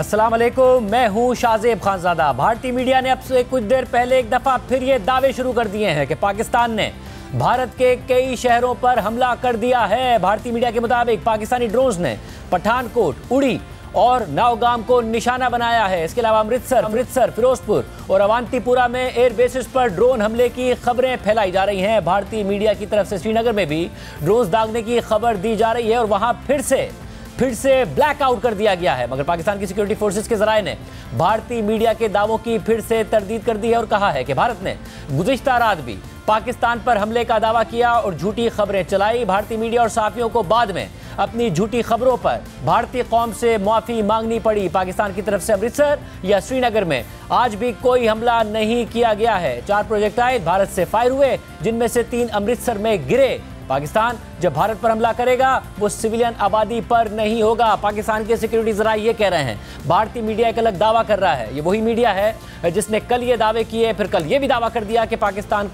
अस्सलाम वालेकुम, मैं हूं शाहजेब खानजादा। भारतीय मीडिया ने अब से कुछ देर पहले एक दफ़ा फिर ये दावे शुरू कर दिए हैं कि पाकिस्तान ने भारत के कई शहरों पर हमला कर दिया है। भारतीय मीडिया के मुताबिक पाकिस्तानी ड्रोन्स ने पठानकोट, उड़ी और नौगाम को निशाना बनाया है। इसके अलावा अमृतसर, फिरोजपुर और अवंतीपुरा में एयर बेसिस पर ड्रोन हमले की खबरें फैलाई जा रही हैं। भारतीय मीडिया की तरफ से श्रीनगर में भी ड्रोन्स दागने की खबर दी जा रही है और वहां फिर से ब्लैकआउट कर दिया गया है। मगर पाकिस्तान की सिक्योरिटी फोर्सेस के जराये ने भारतीय मीडिया के दावों की फिर से तरदीद कर दी है और कहा है कि भारत ने गुज़िश्ता रात भी पाकिस्तान पर हमले का दावा किया और झूठी खबरें चलाई। भारतीय मीडिया और सहाफ़ियों को बाद में अपनी झूठी खबरों पर भारतीय कौम से माफ़ी मांगनी पड़ी। पाकिस्तान की तरफ से अमृतसर या श्रीनगर में आज भी कोई हमला नहीं किया गया है। 4 प्रोजेक्टाइल भारत से फायर हुए, जिनमें से 3 अमृतसर में गिरे। पाकिस्तान जब भारत पर हमला करेगा वो सिविलियन आबादी पर नहीं होगा। पाकिस्तान के सिक्योरिटी जराये ये कह रहे हैं। भारतीय मीडिया एक अलग दावा कर रहा है। ये वही मीडिया है जिसने कल ये दावे किए, फिर कल ये भी दावा कर दिया कि पाकिस्तान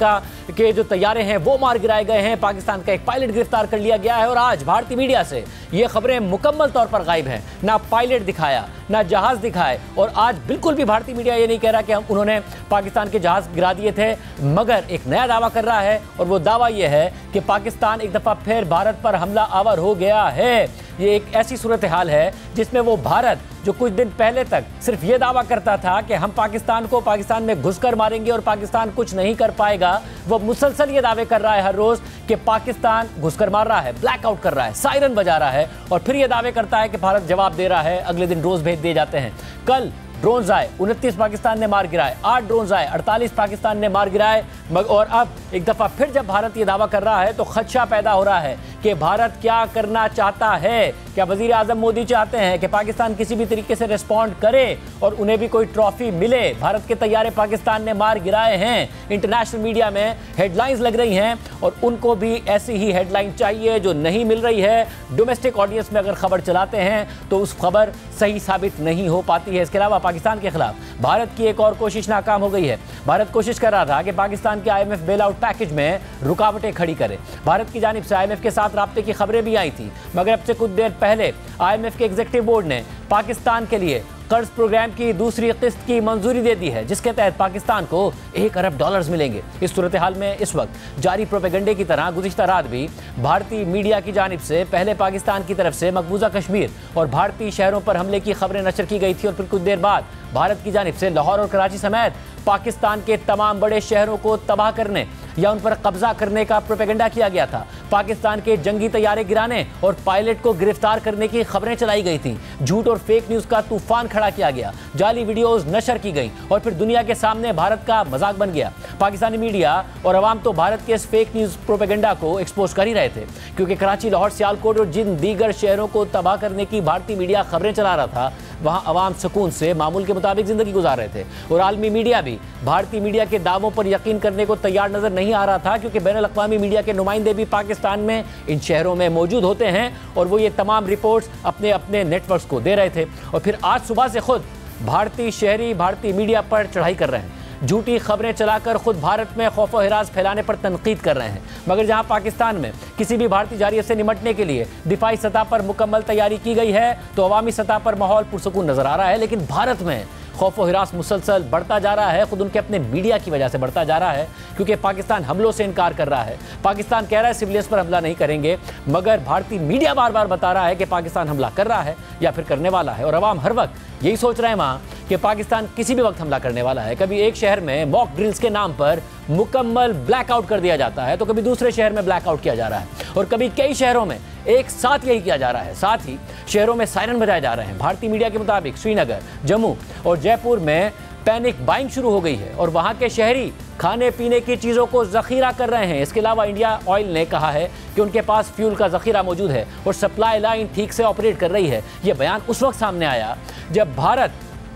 के जो तैयारे हैं वो मार गिराए गए हैं, पाकिस्तान का एक पायलट गिरफ्तार कर लिया गया है। और आज भारतीय मीडिया से ये खबरें मुकम्मल तौर पर गायब हैं। ना पायलट दिखाया, ना जहाज दिखाए, और आज बिल्कुल भी भारतीय मीडिया ये नहीं कह रहा कि उन्होंने पाकिस्तान के जहाज गिरा दिए थे, मगर एक नया दावा कर रहा है। और वो दावा ये है कि पाकिस्तान एक दफ़ा फिर भारत पर हमला आवर हो गया है। ये एक ऐसी सूरत हाल है जिसमें वो भारत जो कुछ दिन पहले तक सिर्फ ये दावा करता था कि हम पाकिस्तान में घुसकर मारेंगे और पाकिस्तान कुछ नहीं कर पाएगा, वो मुसलसल ये दावे कर रहा है हर रोज कि पाकिस्तान घुसकर मार रहा है, ब्लैकआउट कर रहा है, सायरन बजा रहा है, और फिर ये दावे करता है कि भारत जवाब दे रहा है। अगले दिन ड्रोन भेज दिए जाते हैं। कल ड्रोन्स आए, 29 पाकिस्तान ने मार गिराए। 8 ड्रोन्स आए, 48 पाकिस्तान ने मार गिराए। और अब एक दफ़ा फिर जब भारत ये दावा कर रहा है तो खदशा पैदा हो रहा है कि भारत क्या करना चाहता है। क्या वज़ीर आज़म मोदी चाहते हैं कि पाकिस्तान किसी भी तरीके से रिस्पॉन्ड करे और उन्हें भी कोई ट्रॉफी मिले? भारत के तैयारे पाकिस्तान ने मार गिराए हैं। इंटरनेशनल मीडिया में हेडलाइंस लग रही हैं और उनको भी ऐसी ही हेडलाइन चाहिए जो नहीं मिल रही है। डोमेस्टिक ऑडियंस में अगर खबर चलाते हैं तो उस खबर सही साबित नहीं हो पाती है। इसके अलावा पाकिस्तान के खिलाफ भारत की एक और कोशिश नाकाम हो गई है। भारत कोशिश कर रहा था कि पाकिस्तान के IMF बेल आउट पैकेज में रुकावटें खड़ी करे। भारत की जानिब से IMF के साथ राब्ते की खबरें भी आई थी, मगर अब से कुछ देर पहले IMF के एग्जीक्यूटिव बोर्ड ने पाकिस्तान के लिए कर्ज प्रोग्राम की दूसरी किस्त की मंजूरी दे दी है, जिसके तहत पाकिस्तान को $1 अरब मिलेंगे। इस सूरत हाल में इस वक्त जारी प्रोपेगेंडे की तरह गुज़िश्ता रात भी भारतीय मीडिया की जानिब से पहले पाकिस्तान की तरफ से मकबूजा कश्मीर और भारतीय शहरों पर हमले की खबरें नशर की गई थी और फिर कुछ देर बाद भारत की जानिब से लाहौर और कराची समेत पाकिस्तान के तमाम बड़े शहरों को तबाह करने या उन पर कब्जा करने का प्रोपेगेंडा किया गया था। पाकिस्तान के जंगी तैयारे गिराने और पायलट को गिरफ्तार करने की खबरें चलाई गई थी। झूठ और फेक न्यूज़ का तूफान खड़ा किया गया, जाली वीडियोस नशर की गई और फिर दुनिया के सामने भारत का मजाक बन गया। पाकिस्तानी मीडिया और अवाम तो भारत के इस फेक न्यूज़ प्रोपेगेंडा को एक्सपोज कर ही रहे थे, क्योंकि कराची, लाहौर, सियालकोट और जिन दीगर शहरों को तबाह करने की भारतीय मीडिया खबरें चला रहा था, वहाँ अवाम सुकून से मामूल के मुताबिक जिंदगी गुजार रहे थे। और आलमी मीडिया भी भारतीय मीडिया के दावों पर यकीन करने को तैयार नजर नहीं आ रहा था, क्योंकि बैनुल-अक़वामी मीडिया के नुमाइंदे भी पाकिस्तान में इन शहरों में मौजूद होते हैं और वो ये तमाम रिपोर्ट्स अपने अपने नेटवर्क्स को दे रहे थे। और फिर आज सुबह से खुद भारतीय शहरी भारतीय मीडिया पर चढ़ाई कर रहे हैं, झूठी खबरें चलाकर खुद भारत में खौफ और हिरास फैलाने पर तनकीद कर रहे हैं। मगर जहां पाकिस्तान में किसी भी भारतीय जारियत से निमटने के लिए दिफाई सतह पर मुकम्मल तैयारी की गई है तो अवामी सतह पर माहौल पुरसुकून नजर आ रहा है। लेकिन भारत में खौफ और हिरास मुसलसल बढ़ता जा रहा है, खुद उनके अपने मीडिया की वजह से बढ़ता जा रहा है, क्योंकि पाकिस्तान हमलों से इनकार कर रहा है। पाकिस्तान कह रहा है सिविलियंस पर हमला नहीं करेंगे, मगर भारतीय मीडिया बार बार बता रहा है कि पाकिस्तान हमला कर रहा है या फिर करने वाला है। और अवाम हर वक्त यही सोच रहे हैं वहाँ कि पाकिस्तान किसी भी वक्त हमला करने वाला है। कभी एक शहर में मॉक ड्रिल्स के नाम पर मुकम्मल ब्लैकआउट कर दिया जाता है, तो कभी दूसरे शहर में ब्लैकआउट किया जा रहा है, और कभी कई शहरों में एक साथ यही किया जा रहा है। साथ ही शहरों में सायरन बजाए जा रहे हैं। भारतीय मीडिया के मुताबिक श्रीनगर, जम्मू और जयपुर में पैनिक बाइंग शुरू हो गई है और वहाँ के शहरी खाने पीने की चीज़ों को ज़ख़ीरा कर रहे हैं। इसके अलावा इंडिया ऑयल ने कहा है कि उनके पास फ्यूल का ज़ख़ीरा मौजूद है और सप्लाई लाइन ठीक से ऑपरेट कर रही है। ये बयान उस वक्त सामने आया जब भारत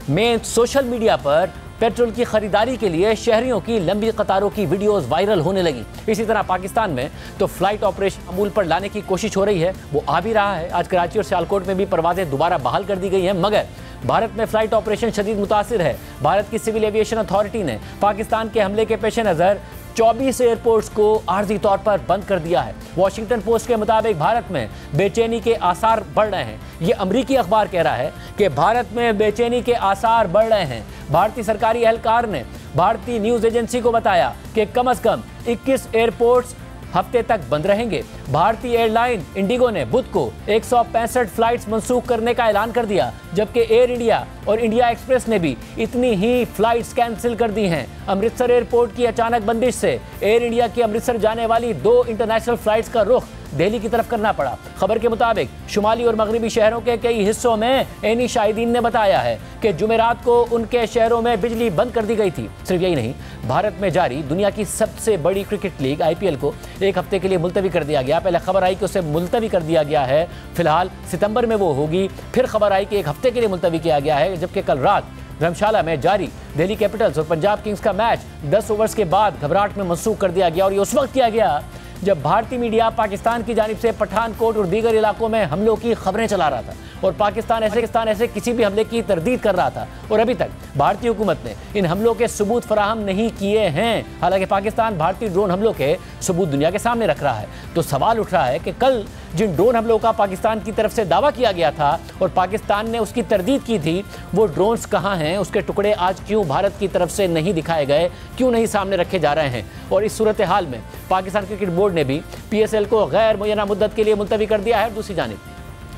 में सोशल मीडिया पर पेट्रोल की खरीदारी के लिए शहरियों की लंबी कतारों की वीडियोस वायरल होने लगी। इसी तरह पाकिस्तान में तो फ्लाइट ऑपरेशन अमूल पर लाने की कोशिश हो रही है, वो आ भी रहा है। आज कराची और सियालकोट में भी परवाजें दोबारा बहाल कर दी गई हैं, मगर भारत में फ्लाइट ऑपरेशन शदीद मुतासिर है। भारत की सिविल एविएशन अथॉरिटी ने पाकिस्तान के हमले के पेश नज़र 24 एयरपोर्ट्स को आर्जी तौर पर बंद कर दिया है। वॉशिंगटन पोस्ट के मुताबिक भारत में बेचैनी के आसार बढ़ रहे हैं। ये अमरीकी अखबार कह रहा है कि भारत में बेचैनी के आसार बढ़ रहे हैं। भारतीय सरकारी एहलकार ने भारतीय न्यूज एजेंसी को बताया कि कम से कम 21 एयरपोर्ट्स हफ्ते तक बंद रहेंगे। भारतीय एयरलाइन इंडिगो ने बुध को 165 फ्लाइट्स मंसूख करने का ऐलान कर दिया, जबकि एयर इंडिया और इंडिया एक्सप्रेस ने भी इतनी ही फ्लाइट्स कैंसिल कर दी हैं। अमृतसर एयरपोर्ट की अचानक बंदिश से एयर इंडिया की अमृतसर जाने वाली 2 इंटरनेशनल फ्लाइट्स का रुख दिल्ली की तरफ करना पड़ा। खबर के मुताबिक शुमाली और मगरबी शहरों के कई हिस्सों में एनी शाहिदीन ने बताया है कि जुमेरात को उनके शहरों में बिजली बंद कर दी गई थी। सिर्फ यही नहीं, भारत में जारी दुनिया की सबसे बड़ी क्रिकेट लीग IPL को एक हफ्ते के लिए मुलतवी कर दिया गया। पहले खबर आई कि उसे मुलतवी कर दिया गया है, फिलहाल सितंबर में वो होगी। फिर खबर आई कि एक हफ्ते के लिए मुलतवी किया गया है, जबकि कल रात धर्मशाला में जारी दिल्ली कैपिटल्स और पंजाब किंग्स का मैच 10 ओवर्स के बाद घबराहट में मनसूख कर दिया गया। और ये उस वक्त किया गया जब भारतीय मीडिया पाकिस्तान की जानिब से पठानकोट और दीगर इलाकों में हमलों की खबरें चला रहा था और पाकिस्तान ऐसे किसी भी हमले की तरदीद कर रहा था। और अभी तक भारतीय हुकूमत ने इन हमलों के सबूत फराहम नहीं किए हैं। हालांकि पाकिस्तान भारतीय ड्रोन हमलों के सबूत दुनिया के सामने रख रहा है। तो सवाल उठ रहा है कि कल जिन ड्रोन हमलों का पाकिस्तान की तरफ से दावा किया गया था और पाकिस्तान ने उसकी तरदीद की थी, वो ड्रोन्स कहाँ हैं? उसके टुकड़े आज क्यों भारत की तरफ से नहीं दिखाए गए, क्यों नहीं सामने रखे जा रहे हैं? और इस सूरत हाल में पाकिस्तान क्रिकेट बोर्ड ने भी PSL को गैर मुय्यना मुद्दत के लिए मुलतवी कर दिया है। दूसरी जानिब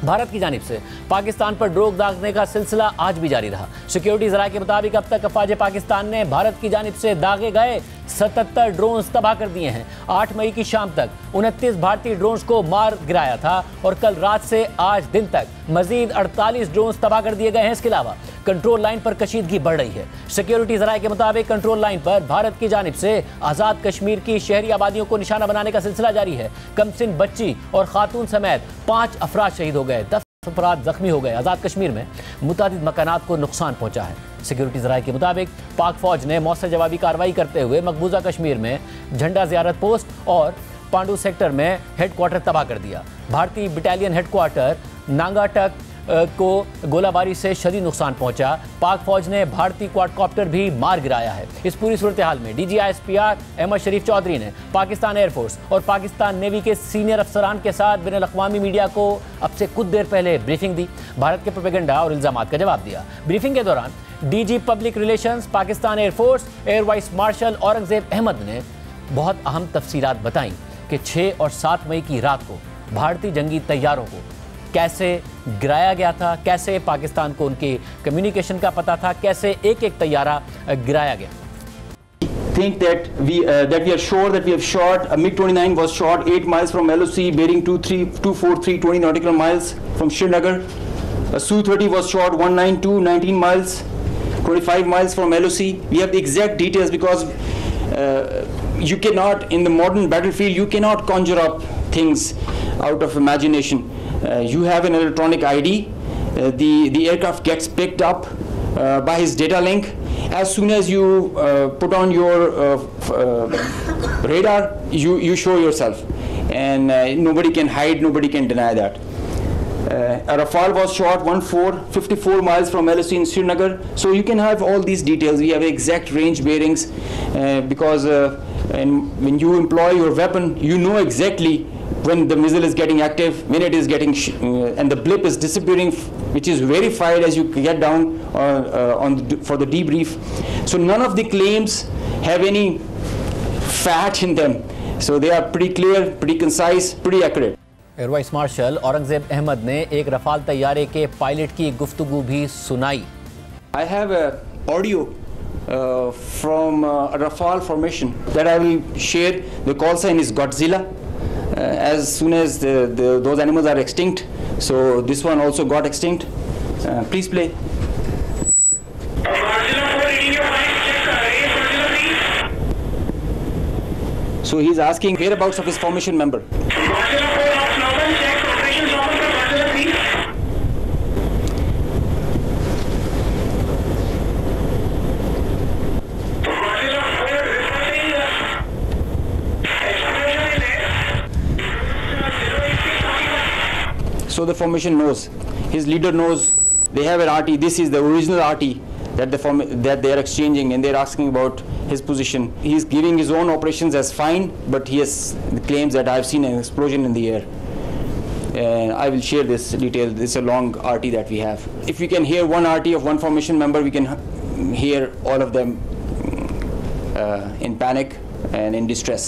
भारत की जानिब से पाकिस्तान पर ड्रोन दागने का सिलसिला आज भी जारी रहा। सिक्योरिटी ज़राए के मुताबिक अब तक अफवाज पाकिस्तान ने भारत की जानिब से दागे गए 77 ड्रोन्स तबाह कर दिए हैं। 8 मई की शाम तक 29 भारतीय ड्रोन्स को मार गिराया था और कल रात से आज दिन तक मजीद 48 ड्रोन्स तबाह कर दिए गए हैं। इसके अलावा कंट्रोल लाइन पर कशीदगी बढ़ रही है। सिक्योरिटी ज़राए के मुताबिक कंट्रोल लाइन पर भारत की जानिब से आज़ाद कश्मीर की शहरी आबादियों को निशाना बनाने का सिलसिला जारी है। कमसिन बच्ची और खातून समेत 5 अफराद शहीद हो गए, 10 अफराद जख्मी हो गए। आज़ाद कश्मीर में मुतादिद मकानात को नुकसान पहुंचा है। सिक्योरिटी ज़राए के मुताबिक पाक फौज ने मौसर जवाबी कार्रवाई करते हुए मकबूजा कश्मीर में झंडा ज़ियारत पोस्ट और पांडू सेक्टर में हेडक्वार्टर तबाह कर दिया। भारतीय बटालियन हेडक्वार्टर नांगाटक को गोलाबारी से शदीद नुकसान पहुंचा। पाक फौज ने भारतीय क्वाडकॉप्टर भी मार गिराया है। इस पूरी सूरत हाल में DG ISPR अहमद शरीफ चौधरी ने पाकिस्तान एयरफोर्स और पाकिस्तान नेवी के सीनियर अफसरान के साथ बैनुल अक़वामी मीडिया को अब से कुछ देर पहले ब्रीफिंग दी, भारत के प्रोपेगेंडा और इल्ज़ामात का जवाब दिया। ब्रीफिंग के दौरान DG public relations Pakistan air force air vice marshal Aurangzeb Ahmed ने बहुत अहम तफसीलात बताई कि 6 और 7 मई की रात को भारतीय जंगी तैयारों को कैसे गिराया गया था, कैसे पाकिस्तान को उनके कम्युनिकेशन का पता था, कैसे एक एक तैयारा गिराया गया। Think that we are sure that we have shot MiG-29 was shot 8 miles from LOC bearing 243 20 nautical miles from Srinagar. Su-30 was shot 192 19 miles 25 miles from LOC. We have the exact details because you cannot, in the modern battlefield, you cannot conjure up things out of imagination. You have an electronic ID. The aircraft gets picked up by his data link. As soon as you put on your radar, you show yourself, and nobody can hide, nobody can deny that. A Rafale was shot 54 miles from LOC in Srinagar. So you can have all these details. We have exact range bearings because and when you employ your weapon, you know exactly when the missile is getting active, when it is getting and the blip is disappearing, which is verified as you get down for the debrief. So none of the claims have any fat in them. So they are pretty clear, pretty concise, pretty accurate. Air vice marshal Aurangzeb Ahmed ने एक Rafale तैयारे के pilot की गुफ्तगू भी सुनाई। I have audio from a Rafale formation that I will share. The call sign is Godzilla. As soon as those animals are extinct, so this one also got extinct. Please play. So he's asking whereabouts of his formation member. So the formation knows, his leader knows, they have an RT, this is the original RT that they are exchanging, and they're asking about his position. He's giving his own operations as fine, but he has claims that I've seen an explosion in the air. And I will share this detail. This is a long RT that we have. If we can hear one RT of one formation member, we can hear all of them in panic and in distress.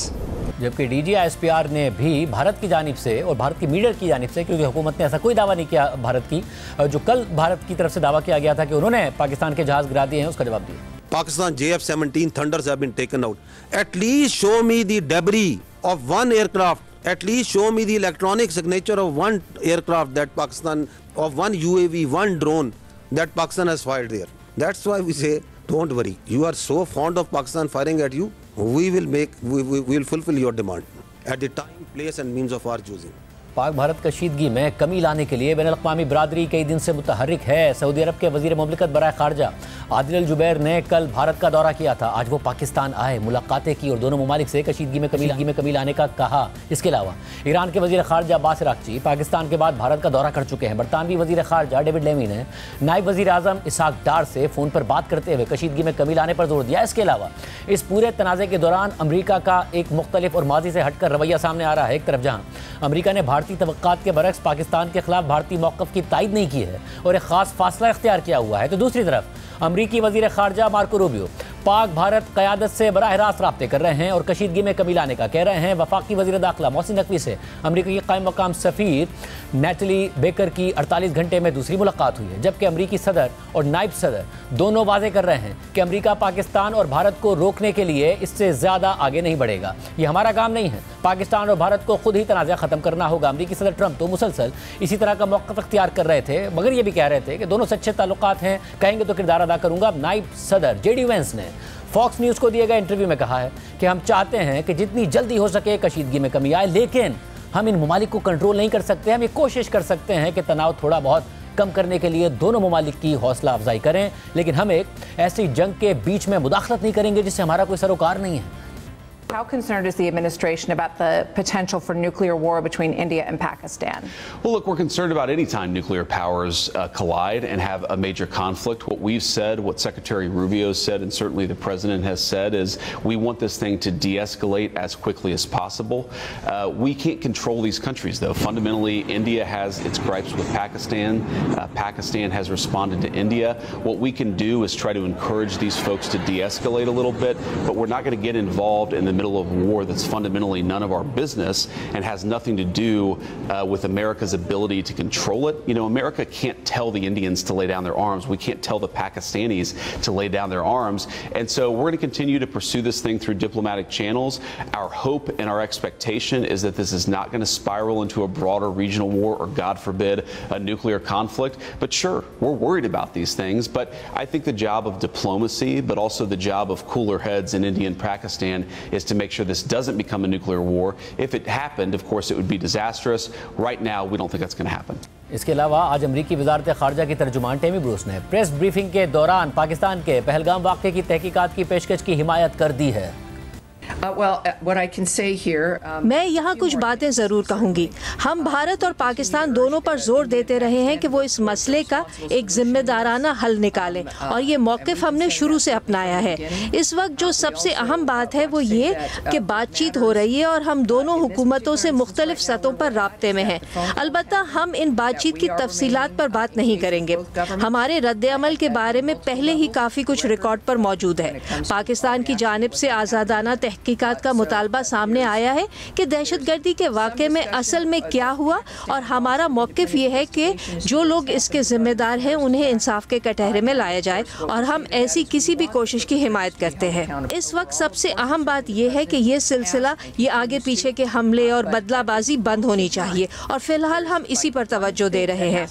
जबकि DGISPR ने भी भारत की जानिब से और भारत की media की जानिब से, क्योंकि हुकूमत ने ऐसा कोई दावा नहीं किया भारत की, जो कल भारत की तरफ से दावा किया गया था कि उन्होंने पाकिस्तान के जहाज गिरा दिए हैं, उसका जवाब दिया। Pakistan JF-17 Thunders have been taken out. At least show me the debris of one aircraft. At least show me the electronic signature of one aircraft that Pakistan, of one UAV, one drone that Pakistan has fired there. That's why we say, don't worry. You are so fond of Pakistan firing at you. We will fulfill your demand at the time, place and means of our choosing. Pak Bharat कशीदगी में कमी लाने के लिए बैनुल-अक़वामी बरादरी कई दिन से मुतहर्रिक है। सऊदी अरब के वज़ीर मुमलिकत बराए ख़ारजा आदिल अल जुबैर ने कल भारत का दौरा किया था। आज वो पाकिस्तान आए, मुलाकातें की और दोनों ममालिक से कशीदगी में कमी लाने का कहा। इसके अलावा ईरान के वज़ीर ख़ारजा अब्बास अराक़ची पाकिस्तान के बाद भारत का दौरा कर चुके हैं। बरतानवी वज़ीर ख़ारजा डेविड लेमी ने नायब वज़ीर आज़म इसहाक डार से फ़ोन पर बात करते हुए कशीदगी में कमी लाने पर जोर दिया। इसके अलावा इस पूरे तनाज़े के दौरान अमरीका का एक मुख्तलिफ और माजी से हटकर रवैया सामने आ रहा है। एक तरफ जहाँ अमरीका ने भारतीय तवक्कात के बरक्स पाकिस्तान के खिलाफ भारतीय मौक़िफ़ की तायद नहीं की है और एक ख़ास फासला इख्तियार किया हुआ है, तो दूसरी तरफ अमरीकी वज़ीर ख़ारजा मार्को रूबियो पाक भारत क़यादत से बराह रास्त राब्ते कर रहे हैं और कशीदगी में कमी लाने का कह रहे हैं। वफाकी वज़ीर दाखिला मोहसिन नकवी से अमरीका की कायम मकाम सफ़ीर नेटली बेकर की 48 घंटे में दूसरी मुलाकात हुई है, जबकि अमरीकी सदर और नायब सदर दोनों वाज़े कर रहे हैं कि अमरीका पाकिस्तान और भारत को रोकने के लिए इससे ज़्यादा आगे नहीं बढ़ेगा। ये हमारा काम नहीं है, पाकिस्तान और भारत को खुद ही तनाज़ा ख़त्म करना होगा। अमरीकी सदर ट्रंप तो मुसलसल इसी तरह का मौक़िफ़ इख्तियार कर रहे थे, मगर ये भी कह रहे थे कि दोनों सच्चे ताल्लुकात हैं, कहेंगे तो किरदार अदा करूँगा। नायब सदर JD वेंस ने फॉक्स न्यूज़ को दिए गए इंटरव्यू में कहा है कि हम चाहते हैं कि जितनी जल्दी हो सके कशीदगी में कमी आए, लेकिन हम इन ममालिक को कंट्रोल नहीं कर सकते। हम ये कोशिश कर सकते हैं कि तनाव थोड़ा बहुत कम करने के लिए दोनों ममालिक की हौसला अफजाई करें, लेकिन हम एक ऐसी जंग के बीच में मुदाखलत नहीं करेंगे जिससे हमारा कोई सरोकार नहीं है। How concerned is the administration about the potential for nuclear war between India and Pakistan? Well, look, we're concerned about any time nuclear powers collide and have a major conflict. What we've said, what Secretary Rubio said, and certainly the President has said, is we want this thing to de-escalate as quickly as possible. We can't control these countries, though. Fundamentally, India has its gripes with Pakistan. Pakistan has responded to India. What we can do is try to encourage these folks to de-escalate a little bit, but we're not going to get involved in the middle of war that's fundamentally none of our business and has nothing to do with America's ability to control it. You know, America can't tell the Indians to lay down their arms. We can't tell the Pakistanis to lay down their arms. And so we're going to continue to pursue this thing through diplomatic channels. Our hope and our expectation is that this is not going to spiral into a broader regional war or, God forbid, a nuclear conflict. But sure, we're worried about these things. But I think the job of diplomacy, but also the job of cooler heads in India and Pakistan, is to make sure this doesn't become a nuclear war. If it happened, of course, it would be disastrous. Right now, we don't think that's going to happen. इसके अलावा आज अमरीकी वज़ारत ख़ारजा की तर्जुमान Temi Bruce ने press briefing के दौरान पाकिस्तान के पहलगाम वाक़े की तहकीकात की पेशकश की हिमायत कर दी है। मैं यहाँ कुछ बातें ज़रूर कहूँगी। हम भारत और पाकिस्तान दोनों पर जोर देते रहे हैं कि वो इस मसले का एक जिम्मेदाराना हल निकालें और ये मौक़िफ़ हमने शुरू से अपनाया है। इस वक्त जो सबसे अहम बात है वो ये कि बातचीत हो रही है और हम दोनों हुकूमतों से मुख्तलिफ सतहों पर राब्ते में हैं। अलबत्ता हम इन बातचीत की तफसीलात पर बात नहीं करेंगे। हमारे रद्द-ए-अमल के बारे में पहले ही काफ़ी कुछ रिकॉर्ड पर मौजूद है। पाकिस्तान की जानिब से आज़ादाना तहकीकात का मुतालबा सामने आया है कि दहशतगर्दी के वाक़े में असल में क्या हुआ, और हमारा मौक़िफ़ ये है कि जो लोग इसके ज़िम्मेदार हैं उन्हें इंसाफ के कटहरे में लाया जाए और हम ऐसी किसी भी कोशिश की हिमायत करते हैं। इस वक्त सबसे अहम बात यह है कि ये सिलसिला, ये आगे पीछे के हमले और बदलाबाजी बंद होनी चाहिए और फ़िलहाल हम इसी पर तवज्जो दे रहे हैं।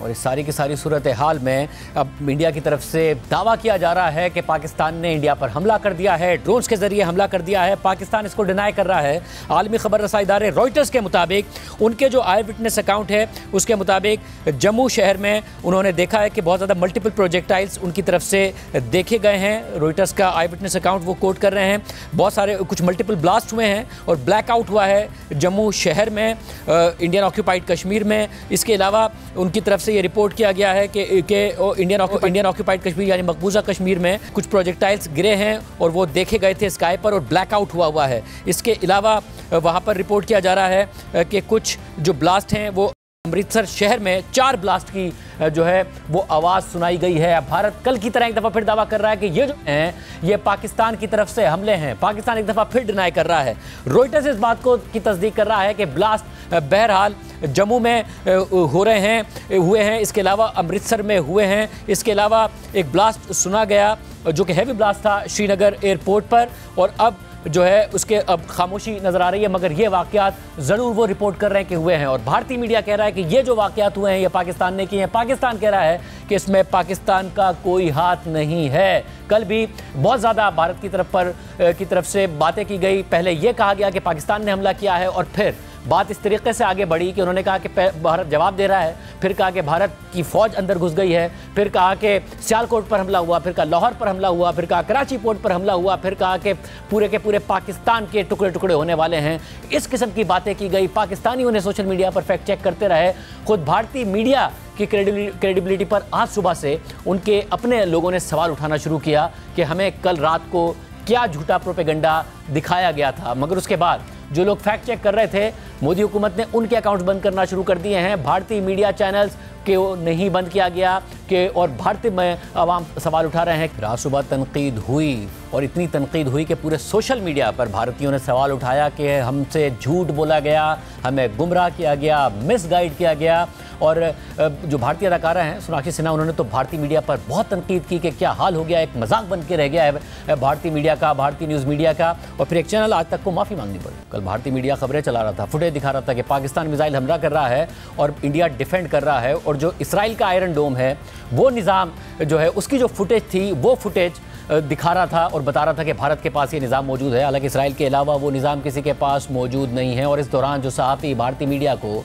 और इस सारी की सारी सूरत हाल में अब इंडिया की तरफ से दावा किया जा रहा है कि पाकिस्तान ने इंडिया पर हमला कर दिया है, ड्रोन्स के ज़रिए हमला कर दिया है। पाकिस्तान इसको डिनाई कर रहा है। आलमी खबर रसाई इदारे रॉयटर्स के मुताबिक, उनके जो आई विटनेस अकाउंट है उसके मुताबिक जम्मू शहर में उन्होंने देखा है कि बहुत ज़्यादा मल्टीपल प्रोजेक्टाइल्स उनकी तरफ से देखे गए हैं। रॉयटर्स का आई विटनेस अकाउंट वो कोट कर रहे हैं। बहुत सारे कुछ मल्टीपल ब्लास्ट हुए हैं और ब्लैकआउट हुआ है जम्मू शहर में, इंडियन ऑक्यूपाइड कश्मीर में। इसके अलावा उनकी तरफ से ये रिपोर्ट किया गया है कि इंडियन ऑक्यूपाइड कश्मीर यानी मकबूजा कश्मीर में कुछ प्रोजेक्टाइल्स गिरे हैं और वो देखे गए थे स्काई पर और ब्लैकआउट हुआ है। इसके अलावा वहाँ पर रिपोर्ट किया जा रहा है कि कुछ जो ब्लास्ट हैं वो अमृतसर शहर में 4 ब्लास्ट की जो है वो आवाज़ सुनाई गई है। भारत कल की तरह एक दफ़ा फिर दावा कर रहा है कि ये जो हैं ये पाकिस्तान की तरफ से हमले हैं। पाकिस्तान एक दफ़ा फिर डिनाई कर रहा है। रॉयटर्स इस बात को की तस्दीक कर रहा है कि ब्लास्ट बहरहाल जम्मू में हुए हैं, इसके अलावा अमृतसर में हुए हैं। इसके अलावा एक ब्लास्ट सुना गया जो कि हैवी ब्लास्ट था श्रीनगर एयरपोर्ट पर, और अब जो है उसके अब खामोशी नज़र आ रही है, मगर ये वाक़यात ज़रूर वो रिपोर्ट कर रहे हैं कि हुए हैं। और भारतीय मीडिया कह रहा है कि ये जो वाक़यात हुए हैं ये पाकिस्तान ने किए हैं। पाकिस्तान कह रहा है कि इसमें पाकिस्तान का कोई हाथ नहीं है। कल भी बहुत ज़्यादा भारत की तरफ से बातें की गई। पहले ये कहा गया कि पाकिस्तान ने हमला किया है, और फिर बात इस तरीके से आगे बढ़ी कि उन्होंने कहा कि भारत जवाब दे रहा है, फिर कहा कि भारत की फ़ौज अंदर घुस गई है, फिर कहा कि सियालकोट पर हमला हुआ, फिर कहा लाहौर पर हमला हुआ, फिर कहा कराची पोर्ट पर हमला हुआ, फिर कहा कि पूरे के पूरे पाकिस्तान के टुकड़े टुकड़े होने वाले हैं। इस किस्म की बातें की गई। पाकिस्तानी उन्हें सोशल मीडिया पर फैक्ट चेक करते रहे। खुद भारतीय मीडिया की क्रेडिबिलिटी पर आज सुबह से उनके अपने लोगों ने सवाल उठाना शुरू किया कि हमें कल रात को क्या झूठा प्रोपेगेंडा दिखाया गया था। मगर उसके बाद जो लोग फैक्ट चेक कर रहे थे, मोदी हुकूमत ने उनके अकाउंट्स बंद करना शुरू कर दिए हैं। भारतीय मीडिया चैनल्स के नहीं बंद किया गया कि और भारतीय में आवाम सवाल उठा रहे हैं। रात सुबह तनकीद हुई और इतनी तनकीद हुई कि पूरे सोशल मीडिया पर भारतीयों ने सवाल उठाया कि हमसे झूठ बोला गया, हमें गुमराह किया गया, मिसगाइड किया गया। और जो भारतीय अदाकारा हैं सोनाक्षी सिन्हा, उन्होंने तो भारतीय मीडिया पर बहुत तनकीद की कि क्या हाल हो गया, एक मजाक बन के रह गया है भारतीय मीडिया का, भारतीय न्यूज़ मीडिया का। और फिर एक चैनल आज तक को माफ़ी मांगनी पड़ी। कल भारतीय मीडिया खबरें चला रहा था, फुटेज दिखा रहा था कि पाकिस्तान मिसाइल हमला कर रहा है और इंडिया डिफेंड कर रहा है, और जो इसराइल का आयरन डोम है वो निज़ाम जो है उसकी जो फुटेज थी वो फुटेज दिखा रहा था और बता रहा था कि भारत के पास ये निज़ाम मौजूद है। हालांकि इसराइल के अलावा वो निज़ाम किसी के पास मौजूद नहीं है। और इस दौरान जो सहाफ़ी भारतीय मीडिया को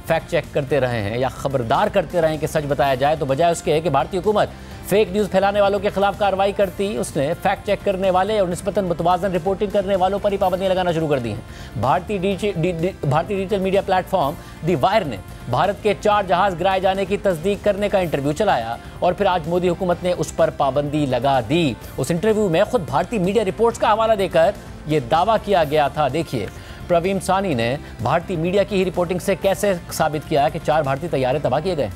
फैक्ट चेक करते रहे हैं या खबरदार करते रहे हैं कि सच बताया जाए, तो बजाय उसके है कि भारतीय हुकूमत फेक न्यूज़ फैलाने वालों के खिलाफ कार्रवाई करती, उसने फैक्ट चेक करने वाले और निस्बतन मुतवाज़न रिपोर्टिंग करने वालों पर ही पाबंदियां लगाना शुरू कर दी हैं। भारतीय डिजिटल मीडिया प्लेटफॉर्म दी वायर ने भारत के 4 जहाज़ गिराए जाने की तस्दीक करने का इंटरव्यू चलाया और फिर आज मोदी हुकूमत ने उस पर पाबंदी लगा दी। उस इंटरव्यू में खुद भारतीय मीडिया रिपोर्ट्स का हवाला देकर यह दावा किया गया था। देखिए प्रवीण सानी ने भारतीय मीडिया की ही रिपोर्टिंग से कैसे साबित किया है कि 4 भारतीय तैयारे तबाह किए गए।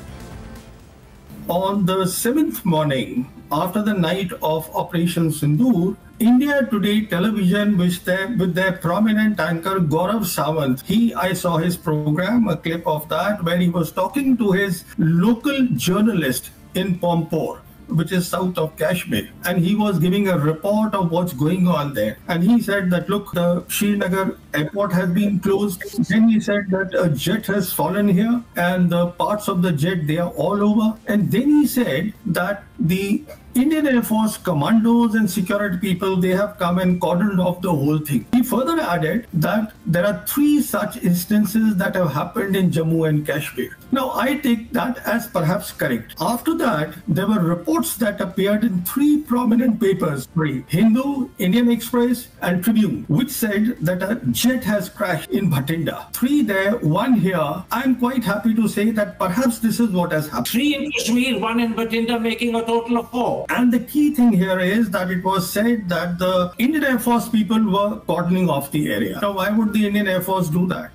On the 7th morning, after the night of Operation Sindoor, India Today television with their prominent anchor Gaurav Sawant, I saw his program, a clip of that, where he was talking to his local journalist in Pampore, which is south of Kashmir, and he was giving a report of what's going on there. And he said that, look, the Srinagar airport has been closed. Then he said that a jet has fallen here and the parts of the jet, they are all over. And then he said that the Indian Air Force commandos and security people, they have come and cordoned off the whole thing. He further added that there are 3 such instances that have happened in Jammu and Kashmir. Now, I take that as perhaps correct. After that, there were reports that appeared in 3 prominent papers, Hindu, Indian Express and Tribune, which said that a jet has crashed in Bhatinda. 3 there, 1 here. I'm quite happy to say that perhaps this is what has happened. 3 in Kashmir, 1 in Bhatinda, making a total of 4. And the key thing here is that it was said that the Indian Air Force people were cordoning off the area. Now, why would the Indian Air Force do that?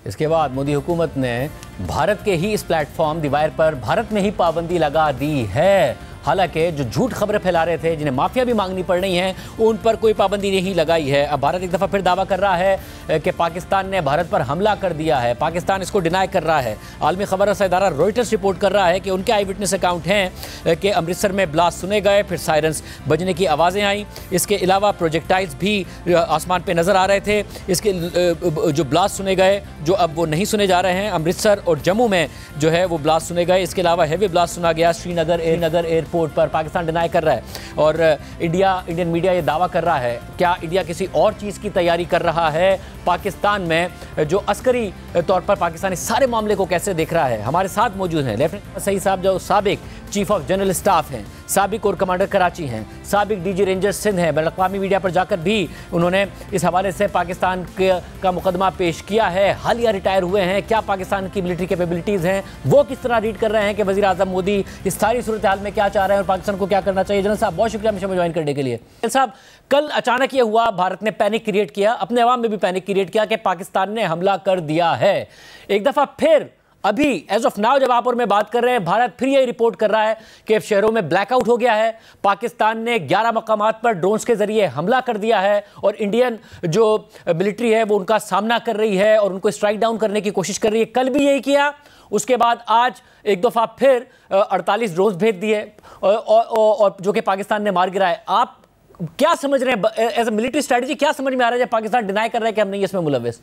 इसके बाद मोदी हुकूमत ने भारत के ही इस platform दी wire पर भारत में ही पाबंदी लगा दी है। हालांकि जो झूठ खबरें फैला रहे थे, जिन्हें माफिया भी मांगनी पड़ रही हैं, उन पर कोई पाबंदी नहीं लगाई है। अब भारत एक दफ़ा फिर दावा कर रहा है कि पाकिस्तान ने भारत पर हमला कर दिया है। पाकिस्तान इसको डिनाई कर रहा है। आलमी खबर रसा इदारा रॉयटर्स रिपोर्ट कर रहा है कि उनके आई विटनेस अकाउंट हैं कि अमृतसर में ब्लास्ट सुने गए, फिर सायरन्स बजने की आवाज़ें आई। इसके अलावा प्रोजेक्टाइल्स भी आसमान पर नज़र आ रहे थे। इसके जो ब्लास्ट सुने गए, जो अब वो नहीं सुने जा रहे हैं, अमृतसर और जम्मू में जो है वो ब्लास्ट सुने गए। इसके अलावा हैवी ब्लास्ट सुना गया श्रीनगर एयरपोर्ट पर। पाकिस्तान डिनाई कर रहा है और इंडियन मीडिया ये दावा कर रहा है। क्या इंडिया किसी और चीज़ की तैयारी कर रहा है? पाकिस्तान में जो अस्करी तौर पर पाकिस्तानी सारे मामले को कैसे देख रहा है। हमारे साथ मौजूद हैं लेफ्टिनेंट सईद साहब, जो साबिक चीफ ऑफ जनरल स्टाफ हैं, साबिक कोर कमांडर कराची हैं, साबिक डीजी रेंजर्स सिंध हैं। बैनुल-अक़वामी मीडिया पर जाकर भी उन्होंने इस हवाले से पाकिस्तान का मुकदमा पेश किया है। हालिया रिटायर हुए हैं, क्या पाकिस्तान की मिलिट्री कैपेबिलिटीज़ हैं, वो किस तरह रीड कर रहे हैं कि वज़ीर आज़म मोदी इस सारी सूरत हाल में क्या चाह रहे हैं और पाकिस्तान को क्या करना चाहिए। जनरल साहब बहुत शुक्रिया हमें ज्वाइन करने के लिए। जनरल साहब, कल अचानक ये हुआ, भारत ने पैनिक क्रिएट किया, अपने अवाम में भी पैनिक क्रिएट किया कि पाकिस्तान ने हमला कर दिया है। एक दफ़ा फिर अभी एज ऑफ नाउ जब आप और मैं बात कर रहे हैं, भारत फिर यही रिपोर्ट कर रहा है कि शहरों में ब्लैकआउट हो गया है, पाकिस्तान ने 11 मकामात पर ड्रोन्स के जरिए हमला कर दिया है और इंडियन जो मिलिट्री है वो उनका सामना कर रही है और उनको स्ट्राइक डाउन करने की कोशिश कर रही है। कल भी यही किया, उसके बाद आज एक दफ़ा फिर 48 ड्रोन्स भेज दिए और जो कि पाकिस्तान ने मार गिराए। आप क्या समझ रहे हैं एज ए मिलिट्री स्ट्रेटजी, क्या समझ में आ रहा है जब पाकिस्तान डिनाई कर रहा है कि हम नहीं इसमें मुलव्विस?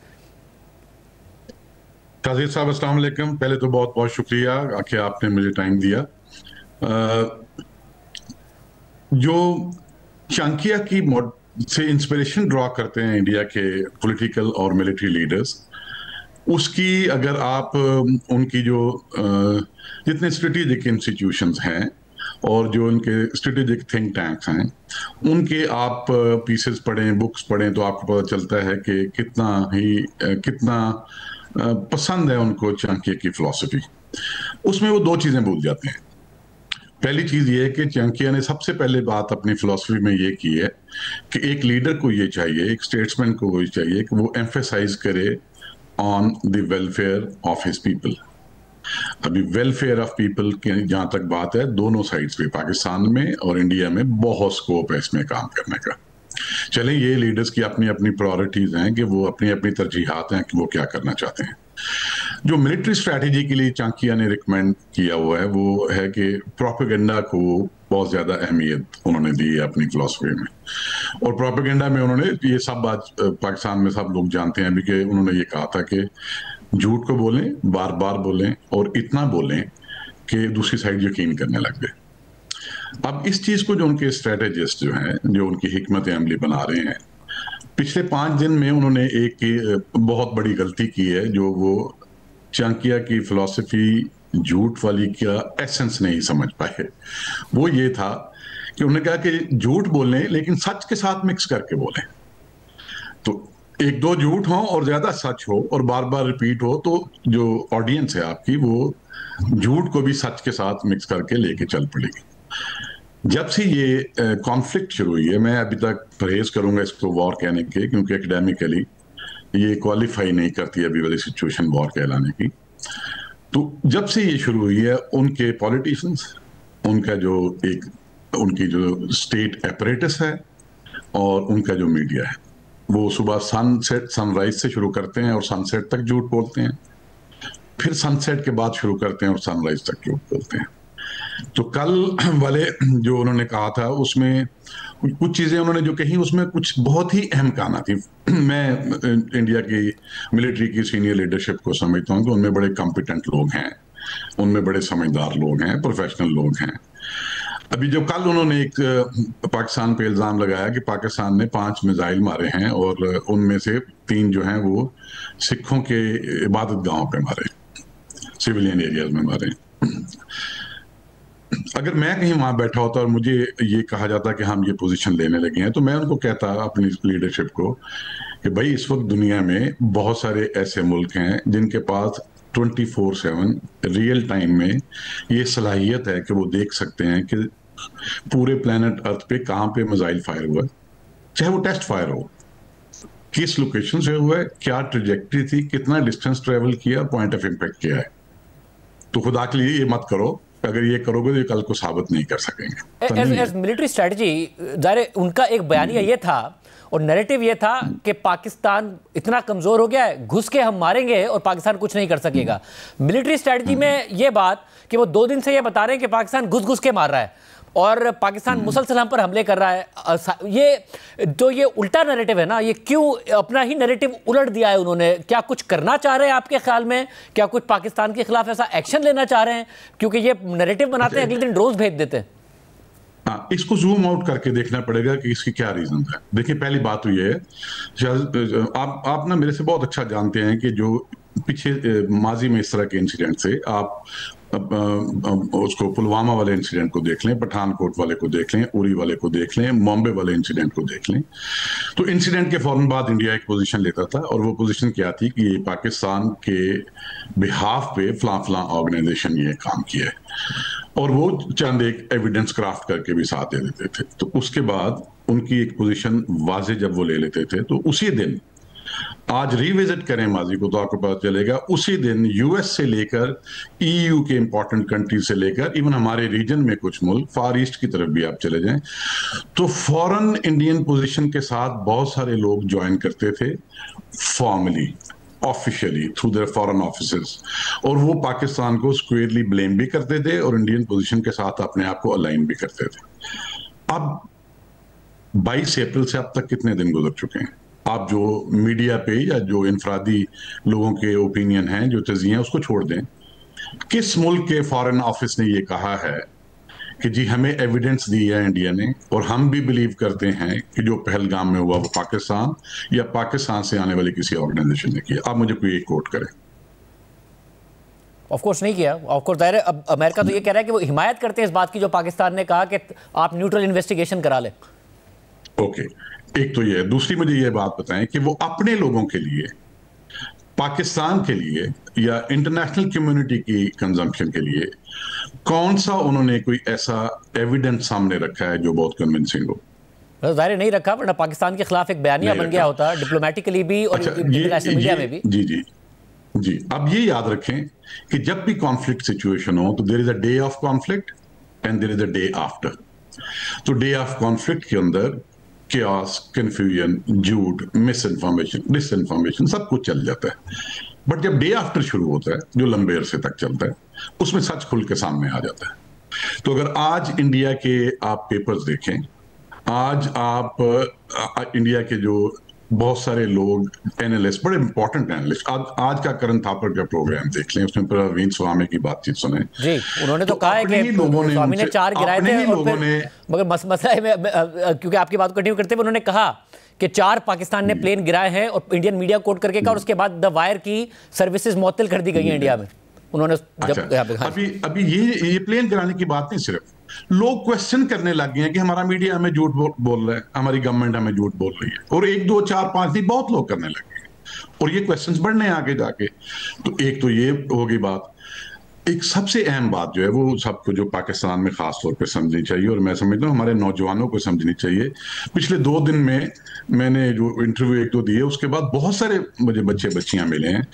काजिर साहब अस्सलाम वालेकुम। पहले तो बहुत बहुत शुक्रिया कि आपने मुझे टाइम दिया। जो चाणक्य की से इंस्पिरेशन ड्रॉ करते हैं इंडिया के पॉलिटिकल और मिलिट्री लीडर्स, उसकी अगर आप उनकी जो जितने स्ट्रेटेजिक इंस्टीट्यूशंस हैं और जो उनके स्ट्रेटेजिक थिंक टैंक्स हैं, उनके आप पीसेस पढ़ें, बुक्स पढ़ें, तो आपको पता चलता है कि कितना पसंद है उनको चाणक्य की फिलॉसफी। उसमें वो दो चीजें भूल जाते हैं। पहली चीज ये है कि चाणक्य ने सबसे पहले बात अपनी फिलॉसफी में ये की है कि एक लीडर को ये चाहिए, एक स्टेट्समैन को ये चाहिए कि वो एम्फेसाइज करे on the welfare of his people. अभी वेलफेयर ऑफ पीपल की जहां तक बात है, दोनों साइड्स पे, पाकिस्तान में और इंडिया में बहुत स्कोप है इसमें काम करने का। चलें, ये लीडर्स की अपनी अपनी प्रायोरिटीज हैं कि वो अपनी अपनी तरजीहात हैं कि वो क्या करना चाहते हैं। जो मिलिट्री स्ट्रैटेजी के लिए चाणक्य ने रिकमेंड किया हुआ है वो है कि प्रोपेगेंडा को बहुत ज्यादा अहमियत उन्होंने दी है अपनी फिलॉसफी में। और प्रोपेगेंडा में उन्होंने ये सब आज पाकिस्तान में सब लोग जानते हैं अभी कि उन्होंने ये कहा था कि झूठ को बोलें, बार बार बोलें और इतना बोलें कि दूसरी साइड यकीन करने लग गए। अब इस चीज को जो उनके स्ट्रेटेजिस्ट जो हैं, जो उनकी हिकमत अमली बना रहे हैं, पिछले 5 दिन में उन्होंने एक बहुत बड़ी गलती की है, जो वो चाणक्य की फिलॉसफी झूठ वाली का एसेंस नहीं समझ पाए। वो ये था कि उन्होंने कहा कि झूठ बोलें लेकिन सच के साथ मिक्स करके बोलें। तो एक दो झूठ हो और ज्यादा सच हो और बार बार रिपीट हो, तो जो ऑडियंस है आपकी वो झूठ को भी सच के साथ मिक्स करके लेके चल पड़ेगी। जब से ये कॉन्फ्लिक्ट शुरू हुई है, मैं अभी तक परहेज करूंगा इसको वॉर कहने के, क्योंकि एकेडमिकली ये क्वालिफाई नहीं करती अभी वाली सिचुएशन वॉर कहलाने की। तो जब से ये शुरू हुई है, उनके पॉलिटिशियंस, उनका जो उनकी जो स्टेट एपरेटस है और उनका जो मीडिया है, वो सुबह सनराइज से शुरू करते हैं और सनसेट तक झूठ बोलते हैं, फिर सनसेट के बाद शुरू करते हैं और सनराइज तक झूठ बोलते हैं। तो कल वाले जो उन्होंने कहा था उसमें कुछ चीजें उन्होंने जो कही उसमें कुछ बहुत ही अहम कहना थी। मैं इंडिया की मिलिट्री की सीनियर लीडरशिप को समझता हूँ कि उनमें बड़े कॉम्पिटेंट लोग हैं, उनमें बड़े समझदार लोग हैं, प्रोफेशनल लोग हैं। अभी जो कल उन्होंने एक पाकिस्तान पे इल्जाम लगाया कि पाकिस्तान ने 5 मिसाइल मारे हैं और उनमें से 3 जो हैं वो सिखों के इबादत गाहों पे मारे, सिविलियन एरियाज में मारे। अगर मैं कहीं वहां बैठा होता और मुझे ये कहा जाता कि हम ये पोजीशन लेने लगे हैं, तो मैं उनको कहता अपनी लीडरशिप को कि भाई इस वक्त दुनिया में बहुत सारे ऐसे मुल्क हैं जिनके पास 24/7 रियल टाइम में ये सलाहियत है कि वो देख सकते हैं कि पूरे प्लेनेट अर्थ पे कहाँ पे मिसाइल फायर हुआ है, चाहे वो टेस्ट फायर हो, किस लोकेशन से हुआ है, क्या ट्रेजेक्टरी थी, कितना डिस्टेंस ट्रेवल किया, पॉइंट ऑफ इम्पैक्ट क्या है। तो खुदा के लिए ये मत करो, अगर ये करोगे तो ये कल को साबित नहीं कर सकेंगे। एज मिलिट्री स्ट्रेटजी जाहिर उनका एक बयानिया ये था और नैरेटिव ये था कि पाकिस्तान इतना कमजोर हो गया है, घुस के हम मारेंगे और पाकिस्तान कुछ नहीं कर सकेगा। मिलिट्री स्ट्रेटजी में ये बात कि वो 2 दिन से ये बता रहे हैं कि पाकिस्तान घुस घुस के मार रहा है और पाकिस्तान मुसलसल हम पर हमले कर रहा है। ये जो ये उल्टा नैरेटिव है ना, ये क्यों अपना ही नैरेटिव उलट दिया है उन्होंने? क्या कुछ करना चाह रहे हैं आपके ख्याल में? क्या कुछ पाकिस्तान के खिलाफ ऐसा एक्शन लेना चाह रहे हैं? क्योंकि ये नैरेटिव बनाते हैं, अगले दिन ड्रोन्स भेज देते हैं। इसको जूम आउट करके देखना पड़ेगा कि इसकी क्या रीजन है। देखिए, पहली बात तो ये है, आप ना मेरे से बहुत अच्छा जानते हैं कि जो पीछे माजी में इस तरह के इंसिडेंट से आप उसको पुलवामा वाले इंसिडेंट को देख लें, पठानकोट वाले को देख लें, उरी वाले को देख लें, बॉम्बे वाले इंसिडेंट को देख लें, तो इंसिडेंट के फौरन बाद इंडिया एक पोजीशन लेता था, और वो पोजीशन क्या थी कि ये पाकिस्तान के बिहाफ पे फला ऑर्गेनाइजेशन ये काम किया है, और वो चंद एक एविडेंस क्राफ्ट करके भी साथ दे देते थे। तो उसके बाद उनकी एक पोजीशन वाजे जब वो ले लेते थे, तो उसी दिन, आज रिविजिट करें माजी को तो आपको पता चलेगा, उसी दिन यूएस से लेकर ईयू के इंपॉर्टेंट कंट्री से लेकर इवन हमारे रीजन में कुछ मुल्क फार ईस्ट की तरफ भी आप चले जाएं, तो फॉरेन इंडियन पोजीशन के साथ बहुत सारे लोग ज्वाइन करते थे formally, officially through their foreign offices, और वो पाकिस्तान को स्क्वेयरली ब्लेम भी करते थे और इंडियन पोजीशन के साथ अपने आप को अलाइन भी करते थे। अब 22 अप्रैल से अब तक कितने दिन गुजर चुके हैं? आप जो मीडिया पे या जो इनफरादी लोगों के ओपिनियन हैं, जो तज़िया, उसको छोड़ दें। किस मुल्क के फॉरेन ऑफिस ने ये कहा है कि जी हमें एविडेंस दी है इंडिया ने, और हम भी बिलीव करते हैं कि जो पहलगाम में हुआ वो पाकिस्तान या पाकिस्तान से आने वाली किसी ऑर्गेनाइजेशन ने किया? आप मुझे कोई एक कोट करें। ऑफ कोर्स नहीं किया। ऑफ कोर्स दायरे, अब अमेरिका तो ये कह रहा है कि वो हिमायत करते हैं इस बात की जो पाकिस्तान ने कहा कि आप न्यूट्रल इन्वेस्टिगेशन करा लें। ओके, एक तो ये, दूसरी मुझे ये बात बताएं कि वो अपने लोगों के लिए, पाकिस्तान के लिए या इंटरनेशनल कम्युनिटी की कंजम्पशन के लिए कौन सा उन्होंने कोई ऐसा एविडेंस सामने रखा है जो बहुत कन्विंसिंग हो? दायरे नहीं रखा, वरना पाकिस्तान के खिलाफ एक बयानिया बन गया होता, डिप्लोमेटिकली भी और इंटरनेशनल मीडिया में भी। जी जी जी। अब ये याद रखें कि जब भी कॉन्फ्लिक्ट सिचुएशन हो तो there is a day of conflict and there is a day after. तो डे ऑफ कॉन्फ्लिक्ट के अंदर chaos, confusion, झूठ, मिस इन्फॉर्मेशन, डिसइन्फॉर्मेशन सब कुछ चल जाता है, बट जब डे आफ्टर शुरू होता है, जो लंबे अरसे तक चलता है, उसमें सच खुल के सामने आ जाता है। तो अगर आज इंडिया के आप पेपर्स देखें, आज आप इंडिया के जो बहुत सारे लोग, एनालिस्ट, बड़े इंपॉर्टेंट एनालिस्ट, आज का करण थापर का प्रोग्राम देख लें, उसमें प्रवीण स्वामी की बातचीत सुने जी, उन्होंने तो कहा है कि स्वामी ने 4 गिराए थे, और फिर मगर मसला है, क्योंकि आपकी बात को कंटिन्यू करते हुए उन्होंने कहा कि 4 पाकिस्तान ने प्लेन गिराए हैं, और इंडियन मीडिया कोट करके कहा, और उसके बाद द वायर की सर्विसेज मुअत्तल कर दी गई है इंडिया में। उन्होंने अभी ये प्लेन गिराने की बात नहीं, सिर्फ लोग क्वेश्चन करने लग गए हैं कि हमारा मीडिया हमें झूठ बोल रहा है, हमारी गवर्नमेंट हमें झूठ बोल रही है, और 1 2 4 5 नहीं, बहुत लोग करने लगे हैं, और ये क्वेश्चंस बढ़ने आगे जाके। तो एक तो ये होगी बात। एक सबसे अहम बात जो है वो सबको जो पाकिस्तान में खास तौर पे समझनी चाहिए, और मैं समझता हूँ हमारे नौजवानों को समझनी चाहिए। पिछले 2 दिन में मैंने जो इंटरव्यू 1-2 दिए, उसके बाद बहुत सारे मुझे बच्चियां मिले हैं,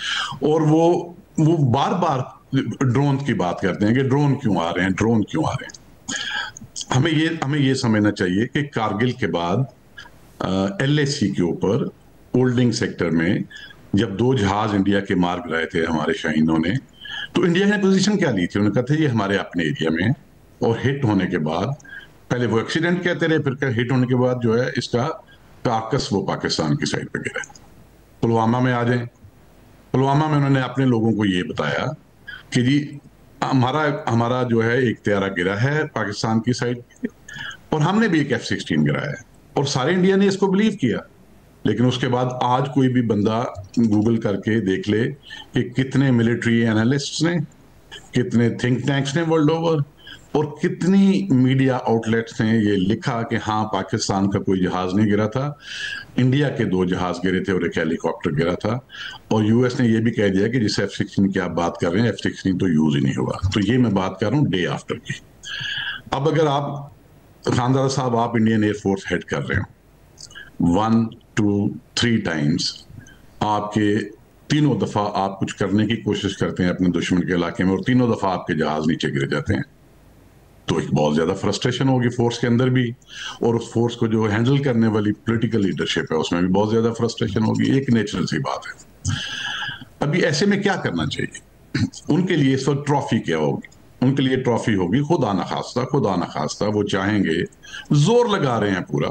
और वो बार बार ड्रोन की बात करते हैं कि ड्रोन क्यों आ रहे हैं, ड्रोन क्यों आ रहे हैं। हमें ये समझना चाहिए कि कारगिल के बाद LAC के ऊपर होल्डिंग सेक्टर में जब 2 जहाज इंडिया के मार गिराए थे हमारे शाहीनों ने, तो इंडिया ने पोजीशन क्या ली थी? उन्होंने कहा था ये हमारे अपने एरिया में है, और हिट होने के बाद, पहले वो एक्सीडेंट कहते रहे, फिर हिट होने के बाद जो है इसका काकस वो पाकिस्तान की साइड पे गिरा। पुलवामा में आ जाए, पुलवामा में उन्होंने अपने लोगों को ये बताया कि जी हमारा जो है एक त्यारा गिरा है पाकिस्तान की साइड, और हमने भी एक F-16 गिराया है, और सारे इंडिया ने इसको बिलीव किया। लेकिन उसके बाद आज कोई भी बंदा गूगल करके देख ले कि कितने मिलिट्री एनालिस्ट्स ने, कितने थिंक टैंक्स ने वर्ल्ड ओवर, और कितनी मीडिया आउटलेट्स ने ये लिखा कि हाँ पाकिस्तान का कोई जहाज नहीं गिरा था, इंडिया के 2 जहाज गिरे थे और एक हेलीकॉप्टर गिरा था, और यूएस ने ये भी कह दिया कि जिस F-16 की आप बात कर रहे हैं, F-16 तो यूज ही नहीं हुआ। तो ये मैं बात कर रहा हूँ डे आफ्टर की। अब अगर आप खानदादा साहब, आप इंडियन एयरफोर्स हेड कर रहे हो, 1 2 3 टाइम्स आपके तीनों दफा आप कुछ करने की कोशिश करते हैं अपने दुश्मन के इलाके में, और तीनों दफा आपके जहाज नीचे गिर जाते हैं, तो एक बहुत ज्यादा फ्रस्ट्रेशन होगी फोर्स के अंदर भी, और उस फोर्स को जो हैंडल करने वाली पॉलिटिकल लीडरशिप है उसमें भी बहुत ज्यादा फ्रस्ट्रेशन होगी। एक नेचुरल सी बात है। अभी ऐसे में क्या करना चाहिए उनके लिए? इस वक्त ट्रॉफी क्या होगी? उनके लिए ट्रॉफी होगी खुदा न खास्ता वो चाहेंगे, जोर लगा रहे हैं पूरा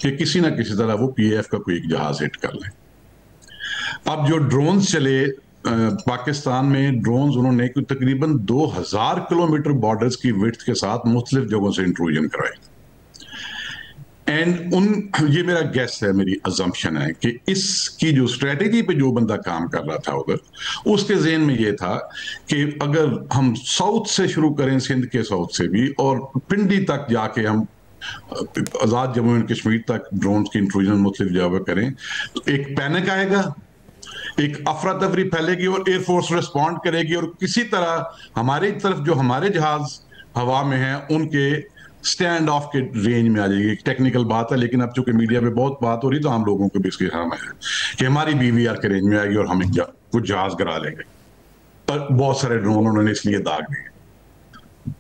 कि किसी ना किसी तरह वो PAF का कोई एक जहाज हिट कर लें। अब जो ड्रोन्स चले पाकिस्तान में, ड्रोन्स उन्होंने तकरीबन 2000 किलोमीटर बॉर्डर्स की विड्थ के साथ मुख्तलिफ जगहों से इंट्रूजन कराई। एंड ये मेरा गेस है, मेरी अजम्पशन है कि इसकी जो स्ट्रेटेजी पे जो बंदा काम कर रहा था उधर, उसके ज़हन में ये था कि अगर हम साउथ से शुरू करें, सिंध के साउथ से भी, और पिंडी तक जाके हम आज़ाद जम्मू एंड कश्मीर तक ड्रोन की इंट्रूजन मुख्तलिफ जगह करें, तो एक पैनिक आएगा, एक अफरा तफरी फैलेगी और एयरफोर्स रिस्पॉन्ड करेगी और किसी तरह हमारी तरफ जो हमारे जहाज हवा में हैं उनके स्टैंड ऑफ के रेंज में आ जाएगी। एक टेक्निकल बात है, लेकिन अब चूंकि मीडिया में बहुत बात हो रही तो हम लोगों को भी इसकी खबर है कि हमारी BVR के रेंज में आएगी और हम कुछ जहाज गिरा लेंगे। पर बहुत सारे ड्रोन उन्होंने इसलिए दाग दिए।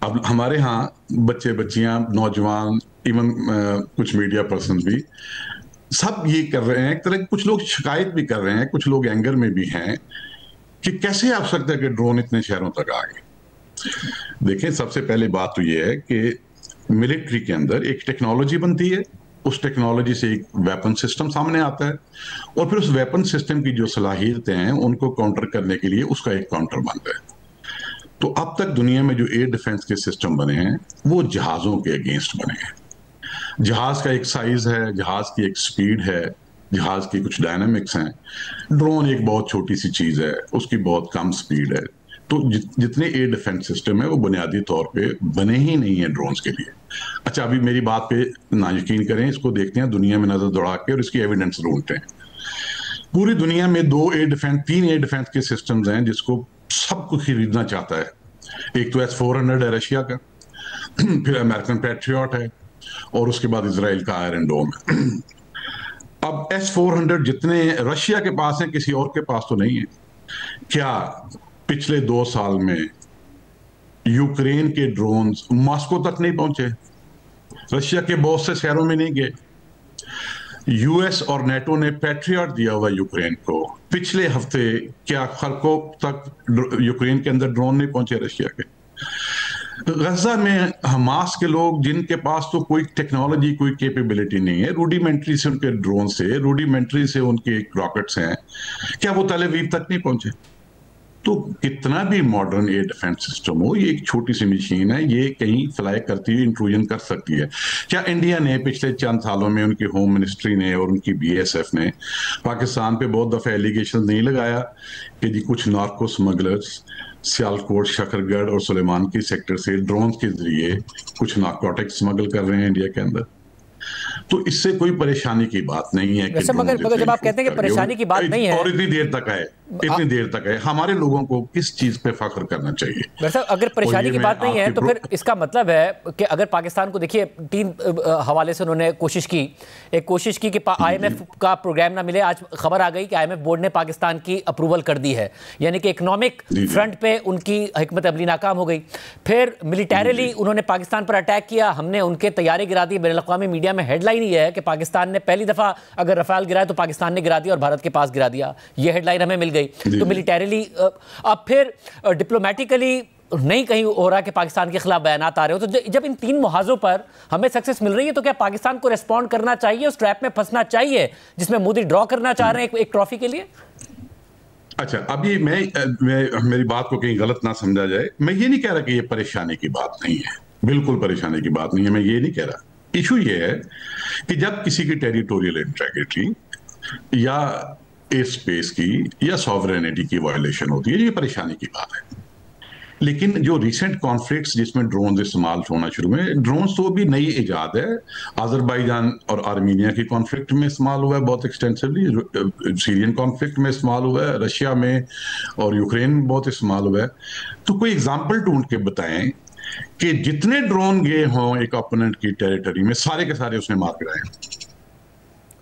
अब हमारे यहाँ बच्चे बच्चियां, नौजवान, इवन कुछ मीडिया पर्सन भी सब ये कर रहे हैं। एक तरह के कुछ लोग शिकायत भी कर रहे हैं, कुछ लोग एंगर में भी हैं कि कैसे आ सकता है कि ड्रोन इतने शहरों तक आ गए। देखें, सबसे पहले बात तो ये है कि मिलिट्री के अंदर एक टेक्नोलॉजी बनती है, उस टेक्नोलॉजी से एक वेपन सिस्टम सामने आता है और फिर उस वेपन सिस्टम की जो सलाहियतें हैं उनको काउंटर करने के लिए उसका एक काउंटर बनता है। तो अब तक दुनिया में जो एयर डिफेंस के सिस्टम बने हैं वो जहाज़ों के अगेंस्ट बने हैं। जहाज का एक साइज है, जहाज की एक स्पीड है, जहाज की कुछ डायनामिक्स हैं। ड्रोन एक बहुत छोटी सी चीज है, उसकी बहुत कम स्पीड है। तो जितने एयर डिफेंस सिस्टम है वो बुनियादी तौर पे बने ही नहीं है ड्रोन्स के लिए। अच्छा, अभी मेरी बात पे ना यकीन करें, इसको देखते हैं दुनिया में नजर दौड़ा के और इसकी एविडेंस ढूंढते हैं। पूरी दुनिया में 3 एयर डिफेंस के सिस्टम्स हैं जिसको सबको खरीदना चाहता है। एक तो S-400 है रशिया का, फिर अमेरिकन पैट्रियट है और उसके बाद इजराइल का आयरन डोम है। अब S-400 जितने रशिया के पास हैं किसी और के पास तो नहीं है। क्या पिछले 2 साल में यूक्रेन के ड्रोन्स मॉस्को तक नहीं पहुंचे? रशिया के बहुत से शहरों में नहीं गए। US और नेटो ने पैट्रियट दिया हुआ यूक्रेन को। पिछले हफ्ते क्या खरकोव तक यूक्रेन के अंदर ड्रोन नहीं पहुंचे रशिया के? गजा में हमास के लोग जिनके पास तो कोई टेक्नोलॉजी, कोई कैपेबिलिटी नहीं है, रूडिमेंट्री से उनके ड्रोन से, रूडिमेंट्री से उनके रॉकेट्स हैं, क्या वो तल अवीव तक नहीं पहुंचे? तो कितना भी मॉडर्न एयर डिफेंस सिस्टम हो, ये एक छोटी सी मशीन है, ये कहीं फ्लाई करती हुई इंट्रूजन कर सकती है। क्या इंडिया ने पिछले चंद सालों में, उनकी होम मिनिस्ट्री ने और उनकी BSF ने पाकिस्तान पे बहुत दफा एलिगेशन नहीं लगाया कि जी कुछ नार्को स्मगलर्स सियालकोट, शकरगढ़ और सुलेमानकी सेक्टर से ड्रोन के जरिए कुछ नार्कोटिक स्मगल कर रहे हैं इंडिया के अंदर? तो इससे कोई परेशानी की बात नहीं है। मगर जब आप कहते हैं कि परेशानी की बात नहीं है और इतनी देर तक है, हमारे लोगों को किस चीज पे फख्र करना चाहिए? अगर परेशानी की बात नहीं है तो फिर इसका मतलब है कि अगर पाकिस्तान को, देखिए 3 हवाले से उन्होंने कोशिश की। एक कोशिश की कि IMF का प्रोग्राम ना मिले। आज खबर आ गई कि IMF बोर्ड ने पाकिस्तान की अप्रूवल कर दी है, यानी कि इकोनॉमिक फ्रंट पे उनकी हिकमत अमली नाकाम हो गई। फिर मिलिटरीली उन्होंने पाकिस्तान पर अटैक किया, हमने उनके तैयारी गिरा दी। बैनुल-अक़वामी मीडिया में हेडलाइन ये है कि पाकिस्तान ने पहली दफा अगर रफाल गिराया तो पाकिस्तान ने गिरा दिया और भारत के पास गिरा दिया। ये हेडलाइन हमें मिल गई। तो मिलिटरीली अब फिर डिप्लोमेटिकली नहीं कहीं हो रहा कि पाकिस्तान के खिलाफ बयानात आ रहे हो। तो जब इन 3 मुहाजों पर हमें सक्सेस मिल रही है तो क्या पाकिस्तान को रिस्पॉन्ड करना चाहिए, उस ट्रैप में फंसना चाहिए जिसमें मोदी ड्रॉ करना चाह रहे हैं एक ट्रॉफी के लिए? अच्छा, अभी मैं मेरी बात को कहीं गलत ना समझा जाए, मैं ये नहीं कह रहा कि ये परेशानी की बात नहीं है, बिल्कुल परेशानी की बात नहीं है, मैं ये नहीं कह रहा। इशू ये है कि जब किसी की टेरिटोरियल इंटीग्रिटी या एयर स्पेस की या सॉवरेनिटी की वायलेशन होती है, ये परेशानी की बात है। लेकिन जो रिसेंट कॉन्फ्लिक्ट्स जिसमें ड्रोन इस्तेमाल होना शुरू हुए, ड्रोन तो भी नई इजाद है। अजरबैजान और आर्मीनिया की कॉन्फ्लिक्ट में इस्तेमाल हुआ है बहुत एक्सटेंसिवली, सीरियन कॉन्फ्लिक्ट में इस्तेमाल हुआ है, रशिया में और यूक्रेन में बहुत इस्तेमाल हुआ है। तो कोई एग्जाम्पल ढूंढ के बताएं कि जितने ड्रोन गए हों एक ओपोनेंट की टेरिटरी में, सारे के सारे उसने मार गिराए।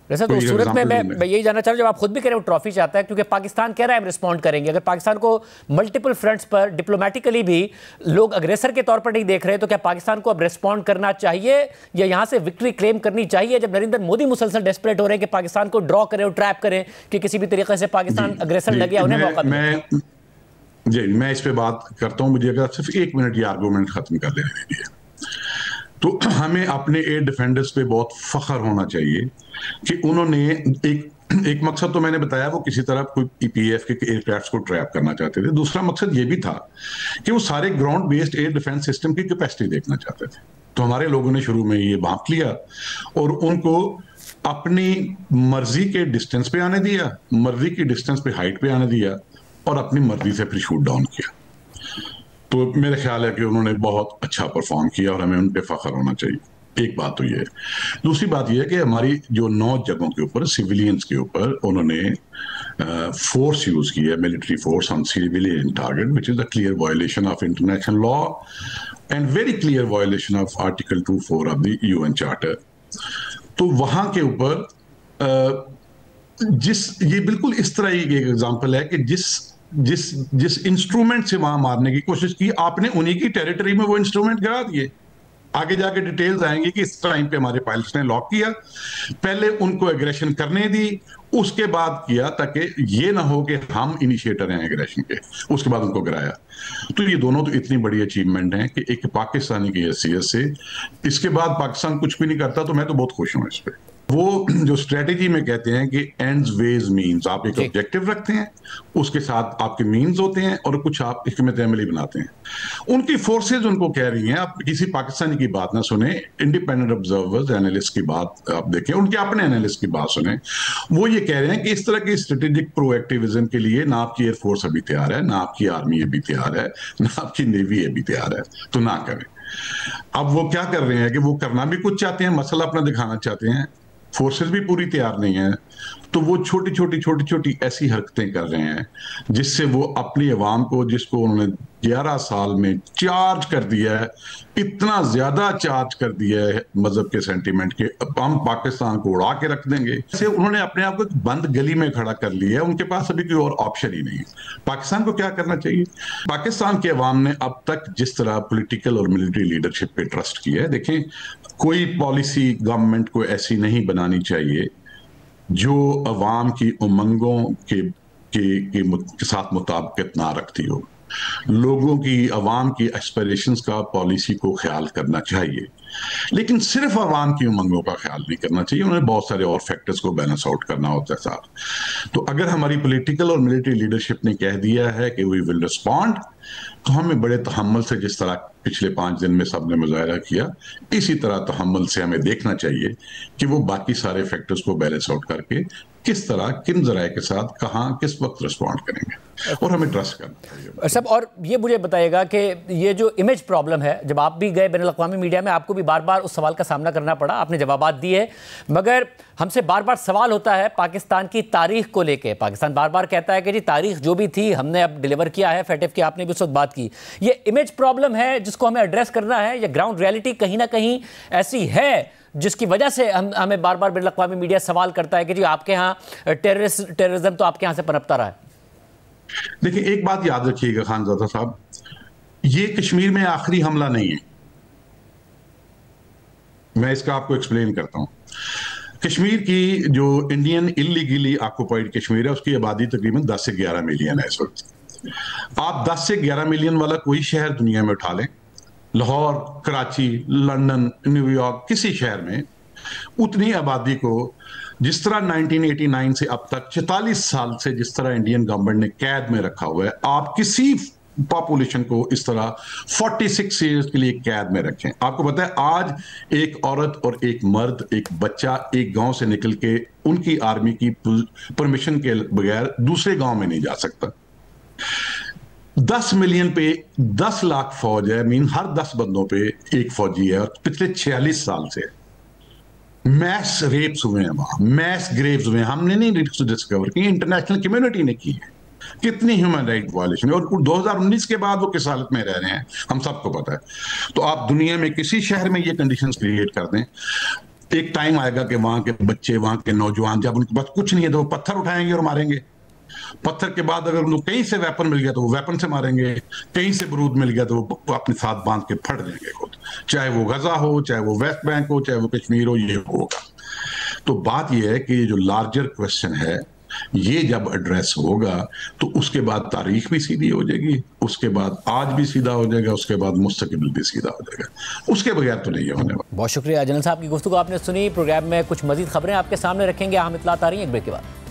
वैसे तो सूरत में मैं यही जानना चाह रहा हूं, जब आप खुद भी कह रहे हो ट्रॉफी चाहता है, क्योंकि पाकिस्तान कह रहा है हम रिस्पॉन्ड करेंगे। अगर पाकिस्तान को मल्टीपल फ्रंट्स पर डिप्लोमेटिकली भी लोग अग्रेसर के तौर पर नहीं देख रहे, तो क्या पाकिस्तान को अब रिस्पॉन्ड करना चाहिए या यहां से विक्ट्री क्लेम करनी चाहिए, जब नरेंद्र मोदी मुसलसल डेस्परेट हो रहे हैं कि पाकिस्तान को ड्रॉ करें और ट्रैप करें कि किसी भी तरीके से पाकिस्तान अग्रेसर लगे, उन्हें मौका मिले? जी, मैं इस पे बात करता हूं। मुझे अगर सिर्फ 1 मिनट ये आर्गूमेंट खत्म कर लेने दीजिए। तो हमें अपने एयर डिफेंडर्स पे बहुत फख्र होना चाहिए कि उन्होंने एक मकसद तो मैंने बताया, वो किसी तरह कोई EPF के एयरक्राफ्ट को ट्रैप करना चाहते थे। दूसरा मकसद ये भी था कि वो सारे ground based air defence system की कैपेसिटी देखना चाहते थे। तो हमारे लोगों ने शुरू में ये भांप लिया और उनको अपनी मर्जी के डिस्टेंस पे आने दिया, मर्जी की डिस्टेंस पे हाइट पे आने दिया और अपनी मर्जी से फिर शूट डाउन किया। तो मेरा ख्याल है कि उन्होंने बहुत अच्छा परफॉर्म किया और हमें उन पे फख्र होना चाहिए। एक बात तो ये है। दूसरी बात ये है कि हमारी जो 9 जगहों के ऊपर सिविलियंस के ऊपर उन्होंने फोर्स यूज की है, military force on civilian target, which is a clear violation of international law and very clear violation of article 24 of the UN charter. तो वहां के ऊपर ये बिल्कुल इस तरह की एक एग्जांपल है कि जिस इंस्ट्रूमेंट से वहां मारने की कोशिश की, आपने उन्हीं की टेरिटरी में वो इंस्ट्रूमेंट गिरा दिए। आगे जाके डिटेल्स आएंगी कि इस टाइम पे हमारे पायलट्स ने लॉक किया, पहले उनको एग्रेशन करने दी, उसके बाद किया ताकि ये ना हो कि हम इनिशिएटर हैं एग्रेशन के, उसके बाद उनको गिराया। तो ये दोनों तो इतनी बड़ी अचीवमेंट हैं कि एक पाकिस्तानी की हैसियत से इसके बाद पाकिस्तान कुछ भी नहीं करता, तो मैं तो बहुत खुश हूं इस पर। वो जो स्ट्रेटेजी में कहते हैं कि एंड्स वेज मीन्स, आप एक ऑब्जेक्टिव रखते हैं, उसके साथ आपके मीन्स होते हैं और कुछ आप हिकमत अमली बनाते हैं। उनकी फोर्सेज उनको कह रही हैं, आप किसी पाकिस्तानी की बात ना सुने, इंडिपेंडेंट ऑब्जर्वर्स एनालिस्ट की बात आप देखें, उनके अपने एनालिस्ट की बात सुने। वो ये कह रहे हैं कि इस तरह की स्ट्रेटेजिक प्रोएक्टिविज्म के लिए ना आपकी एयरफोर्स अभी तैयार है, ना आपकी आर्मी अभी तैयार है, ना आपकी नेवी अभी तैयार है, तो ना करें। अब वो क्या कर रहे हैं कि वो करना भी कुछ चाहते हैं, मसला अपना दिखाना चाहते हैं, फोर्सेस भी पूरी तैयार नहीं है, तो वो छोटी छोटी ऐसी हरकतें कर रहे हैं जिससे वो अपनी अवाम को, जिसको उन्होंने 11 साल में चार्ज कर दिया है, इतना ज्यादा चार्ज कर दिया है मजहब के सेंटीमेंट के, हम पाकिस्तान को उड़ा के रख देंगे, ऐसे उन्होंने अपने आप को एक बंद गली में खड़ा कर लिया है। उनके पास अभी कोई और ऑप्शन ही नहीं है। पाकिस्तान को क्या करना चाहिए? पाकिस्तान के अवाम ने अब तक जिस तरह पॉलिटिकल और मिलिट्री लीडरशिप पे ट्रस्ट किया है, देखें कोई पॉलिसी गवर्नमेंट को ऐसी नहीं बनानी चाहिए जो अवाम की उमंगों के साथ मुताबिकत ना रखती हो। लोगों की, अवाम की एस्पिरेशंस का पॉलिसी को ख्याल करना चाहिए, लेकिन सिर्फ अवाम की उमंगों का ख्याल नहीं करना चाहिए, उन्हें बहुत सारे और फैक्टर्स को बैलेंस आउट करना होता है साथ। तो अगर हमारी पॉलिटिकल और मिलिट्री लीडरशिप ने कह दिया है कि वी विल रिस्पॉन्ड, तो हमें बड़े तहम्मुल से, जिस तरह पिछले 5 दिन में सबने मुजाहरा किया, इसी तरह तहम्मुल से हमें देखना चाहिए कि वो बाकी सारे फैक्टर्स को बैलेंस आउट करके किस तरह, किन जराए के साथ, कहां, किस वक्त रिस्पॉन्ड करेंगे, और हमें ट्रस्ट करना चाहिए। सब और ये मुझे बताइएगा कि ये जो इमेज प्रॉब्लम है, जब आप भी गए बैनुल अक़वामी मीडिया में, आपको भी बार बार उस सवाल का सामना करना पड़ा, आपने जवाबात दिए, मगर हमसे बार बार सवाल होता है पाकिस्तान की तारीख को लेके। पाकिस्तान बार बार कहता है कि जी तारीख जो भी थी हमने अब डिलीवर किया है, फैटिफ की आपने भी उस वक्त बात की। ये इमेज प्रॉब्लम है जिसको हमें एड्रेस करना है, या ग्राउंड रियलिटी कहीं ना कहीं ऐसी है जिसकी वजह से हमें बार बार बैनुल अक़वामी मीडिया सवाल करता है कि जी आपके यहाँ टेररिज्म तो आपके यहाँ से पनपता रहा है? देखिए, एक बात याद रखिएगा खानज़ादा साहब, ये कश्मीर में आखिरी हमला नहीं है। मैं इसका आपको एक्सप्लेन करता हूं। कश्मीर की जो इंडियन इलीगली ऑक्युपाइड कश्मीर है, उसकी आबादी तकरीबन 10 से 11 मिलियन है इस वक्त। आप 10 से 11 मिलियन वाला कोई शहर दुनिया में उठा लें, लाहौर, कराची, लंदन, न्यूयॉर्क, किसी शहर में उतनी आबादी को जिस तरह 1989 से अब तक 44 साल से जिस तरह इंडियन गवर्नमेंट ने कैद में रखा हुआ है, आप किसी पॉपुलेशन को इस तरह 46 ईयर्स के लिए कैद में रखें। आपको पता है आज एक औरत और एक मर्द, एक बच्चा एक गांव से निकल के उनकी आर्मी की परमिशन के बगैर दूसरे गांव में नहीं जा सकता। 10 मिलियन पे 10 लाख फौज है, मीन हर 10 बंदों पे एक फौजी है, और पिछले 46 साल से मैस रेप्स हुए हैं वहां, मैस ग्रेव्स हुए हैं। हमने नहीं डिस्कवर की, इंटरनेशनल कम्युनिटी ने की है। कितनी ह्यूमन राइट वायलेशन है, और 2019 के बाद वो किस हालत में रह रहे हैं हम सबको पता है। तो आप दुनिया में किसी शहर में ये कंडीशंस क्रिएट कर दें, एक टाइम आएगा कि वहां के बच्चे, वहां के नौजवान, जब उनके पास कुछ नहीं है तो वो पत्थर उठाएंगे और मारेंगे। पत्थर के बाद अगर उनको कहीं से वेपन मिल गया तो वो वेपन से मारेंगे, कहीं से बारूद मिल गया तो वो अपने साथ बांध के फट देंगे खुद, चाहे वो गजा हो, चाहे वो वेस्ट बैंक हो, चाहे वो कश्मीर हो, ये होगा। तो बात ये है कि ये जो लार्जर क्वेश्चन है, ये जब एड्रेस होगा तो उसके बाद तारीख भी सीधी हो जाएगी, उसके बाद आज भी सीधा हो जाएगा, उसके बाद मुस्तकबिल भी सीधा हो जाएगा। उसके बगैर तो नहीं होने वाला। बहुत शुक्रिया जनरल साहब की गुफ्तगू आपने सुनी। प्रोग्राम में कुछ मजीद खबरें आपके सामने रखेंगे, अहम इत्तलात आ रही हैं एक ब्रेक के बाद।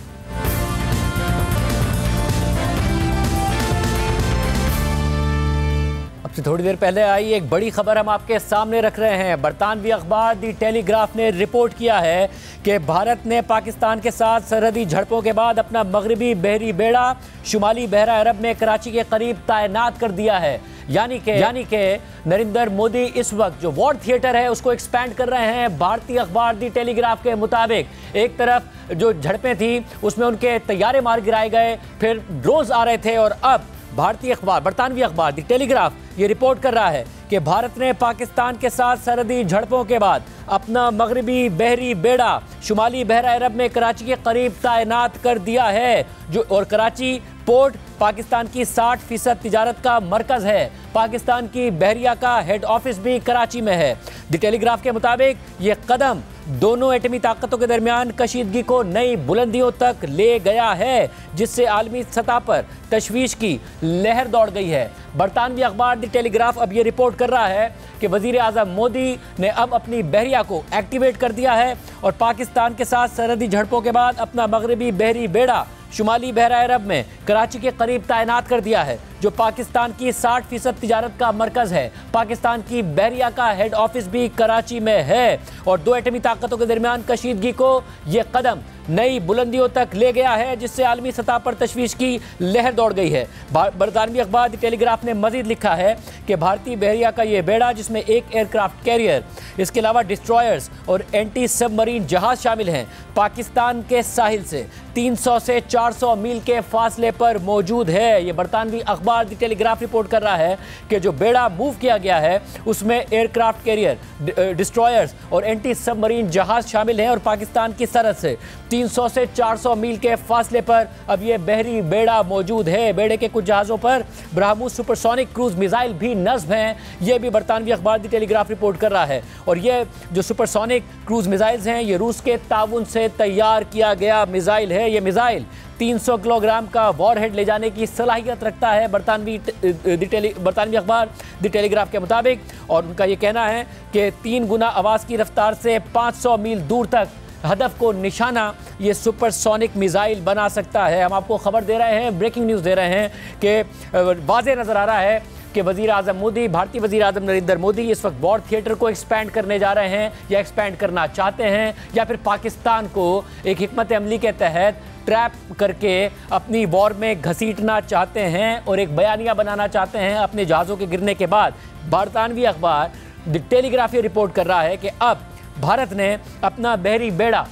से थोड़ी देर पहले आई एक बड़ी खबर हम आपके सामने रख रहे हैं। बरतानवी अखबार दी टेलीग्राफ ने रिपोर्ट किया है कि भारत ने पाकिस्तान के साथ सरहदी झड़पों के बाद अपना मगरबी बहरी बेड़ा शुमाली बहरा अरब में कराची के करीब तैनात कर दिया है। यानी कि नरेंद्र मोदी इस वक्त जो वॉर थिएटर है उसको एक्सपैंड कर रहे हैं। भारतीय अखबार दी टेलीग्राफ के मुताबिक एक तरफ जो झड़पें थी उसमें उनके तैयारे मार गिराए गए, फिर ड्रोन्स आ रहे थे, और अब भारतीय अखबार बरतानवी अखबार दी टेलीग्राफ ये रिपोर्ट कर रहा है कि भारत ने पाकिस्तान के साथ सरहदी झड़पों के बाद अपना मगरबी बहरी बेड़ा शुमाली बहरा अरब में कराची के करीब तैनात कर दिया है। और कराची पोर्ट पाकिस्तान की 60% तिजारत का मरकज है। पाकिस्तान की बहरिया का हेड ऑफिस भी कराची में है। दी टेलीग्राफ के मुताबिक ये कदम दोनों एटमी ताकतों के दरमियान कशीदगी को नई बुलंदियों तक ले गया है, जिससे आलमी सतह पर तशवीश की लहर दौड़ गई है। बरतानवी अखबार दी टेलीग्राफ अब ये रिपोर्ट कर रहा है कि वजीर आज़म मोदी ने अब अपनी बहरिया को एक्टिवेट कर दिया है और पाकिस्तान के साथ सरहदी झड़पों के बाद अपना मगरबी बहरी बेड़ा शुमाली बहरा अरब में कराची के करीब तैनात कर दिया है, जो पाकिस्तान की 60% तिजारत का मरकज है। पाकिस्तान की बहरिया का हेड ऑफिस भी कराची में है और दो एटमी ताकतों के दरमियान कशीदगी को यह कदम नई बुलंदियों तक ले गया है, जिससे आलमी सतह पर तशवीश की लहर दौड़ गई है। बरतानवी अखबार दी टेलीग्राफ ने मजीद लिखा है कि भारतीय बहरिया का यह बेड़ा, जिसमें एक एयरक्राफ्ट कैरियर, इसके अलावा डिस्ट्रॉयर्स और एंटी सबमरीन जहाज शामिल हैं, पाकिस्तान के साहिल से 300 से 400 मील के फासले पर मौजूद है। ये बरतानवी अखबार दी टेलीग्राफ रिपोर्ट कर रहा है कि जो बेड़ा मूव किया गया है उसमें एयरक्राफ्ट कैरियर, डिस्ट्रॉयर्स और एंटी सबमरीन जहाज शामिल हैं और पाकिस्तान की सरहद से 300 से 400 मील के फासले पर अब ये बहरी बेड़ा मौजूद है। बेड़े के कुछ जहाज़ों पर ब्रह्मोस सुपरसोनिक क्रूज मिसाइल भी नस्ब हैं। ये भी बरतानवी अखबार दी टेलीग्राफ रिपोर्ट कर रहा है। और ये जो सुपरसोनिक क्रूज मिसाइल्स हैं ये रूस के ताउन से तैयार किया गया मिसाइल है। ये मिसाइल 300 किलोग्राम का वॉरहेड ले जाने की सलाहियत रखता है बरतानवी अखबार दी टेलीग्राफ के मुताबिक। और उनका ये कहना है कि 3 गुना आवाज़ की रफ्तार से 500 मील दूर तक हदफ को निशाना ये सुपरसोनिक मिसाइल बना सकता है। हम आपको खबर दे रहे हैं, ब्रेकिंग न्यूज़ दे रहे हैं कि वाज़ेह नज़र आ रहा है कि वज़ीर आज़म मोदी, भारतीय वज़ीर आज़म नरेंद्र मोदी इस वक्त वॉर थिएटर को एक्सपैंड करने जा रहे हैं या एक्सपैंड करना चाहते हैं, या फिर पाकिस्तान को एक हिकमत अमली के तहत ट्रैप करके अपनी वॉर में घसीटना चाहते हैं और एक बयानिया बनाना चाहते हैं अपने जहाज़ों के गिरने के बाद। बरतानवी अखबार द टेलीग्राफ रिपोर्ट कर रहा है कि अब भारत ने अपना बहरी बेड़ा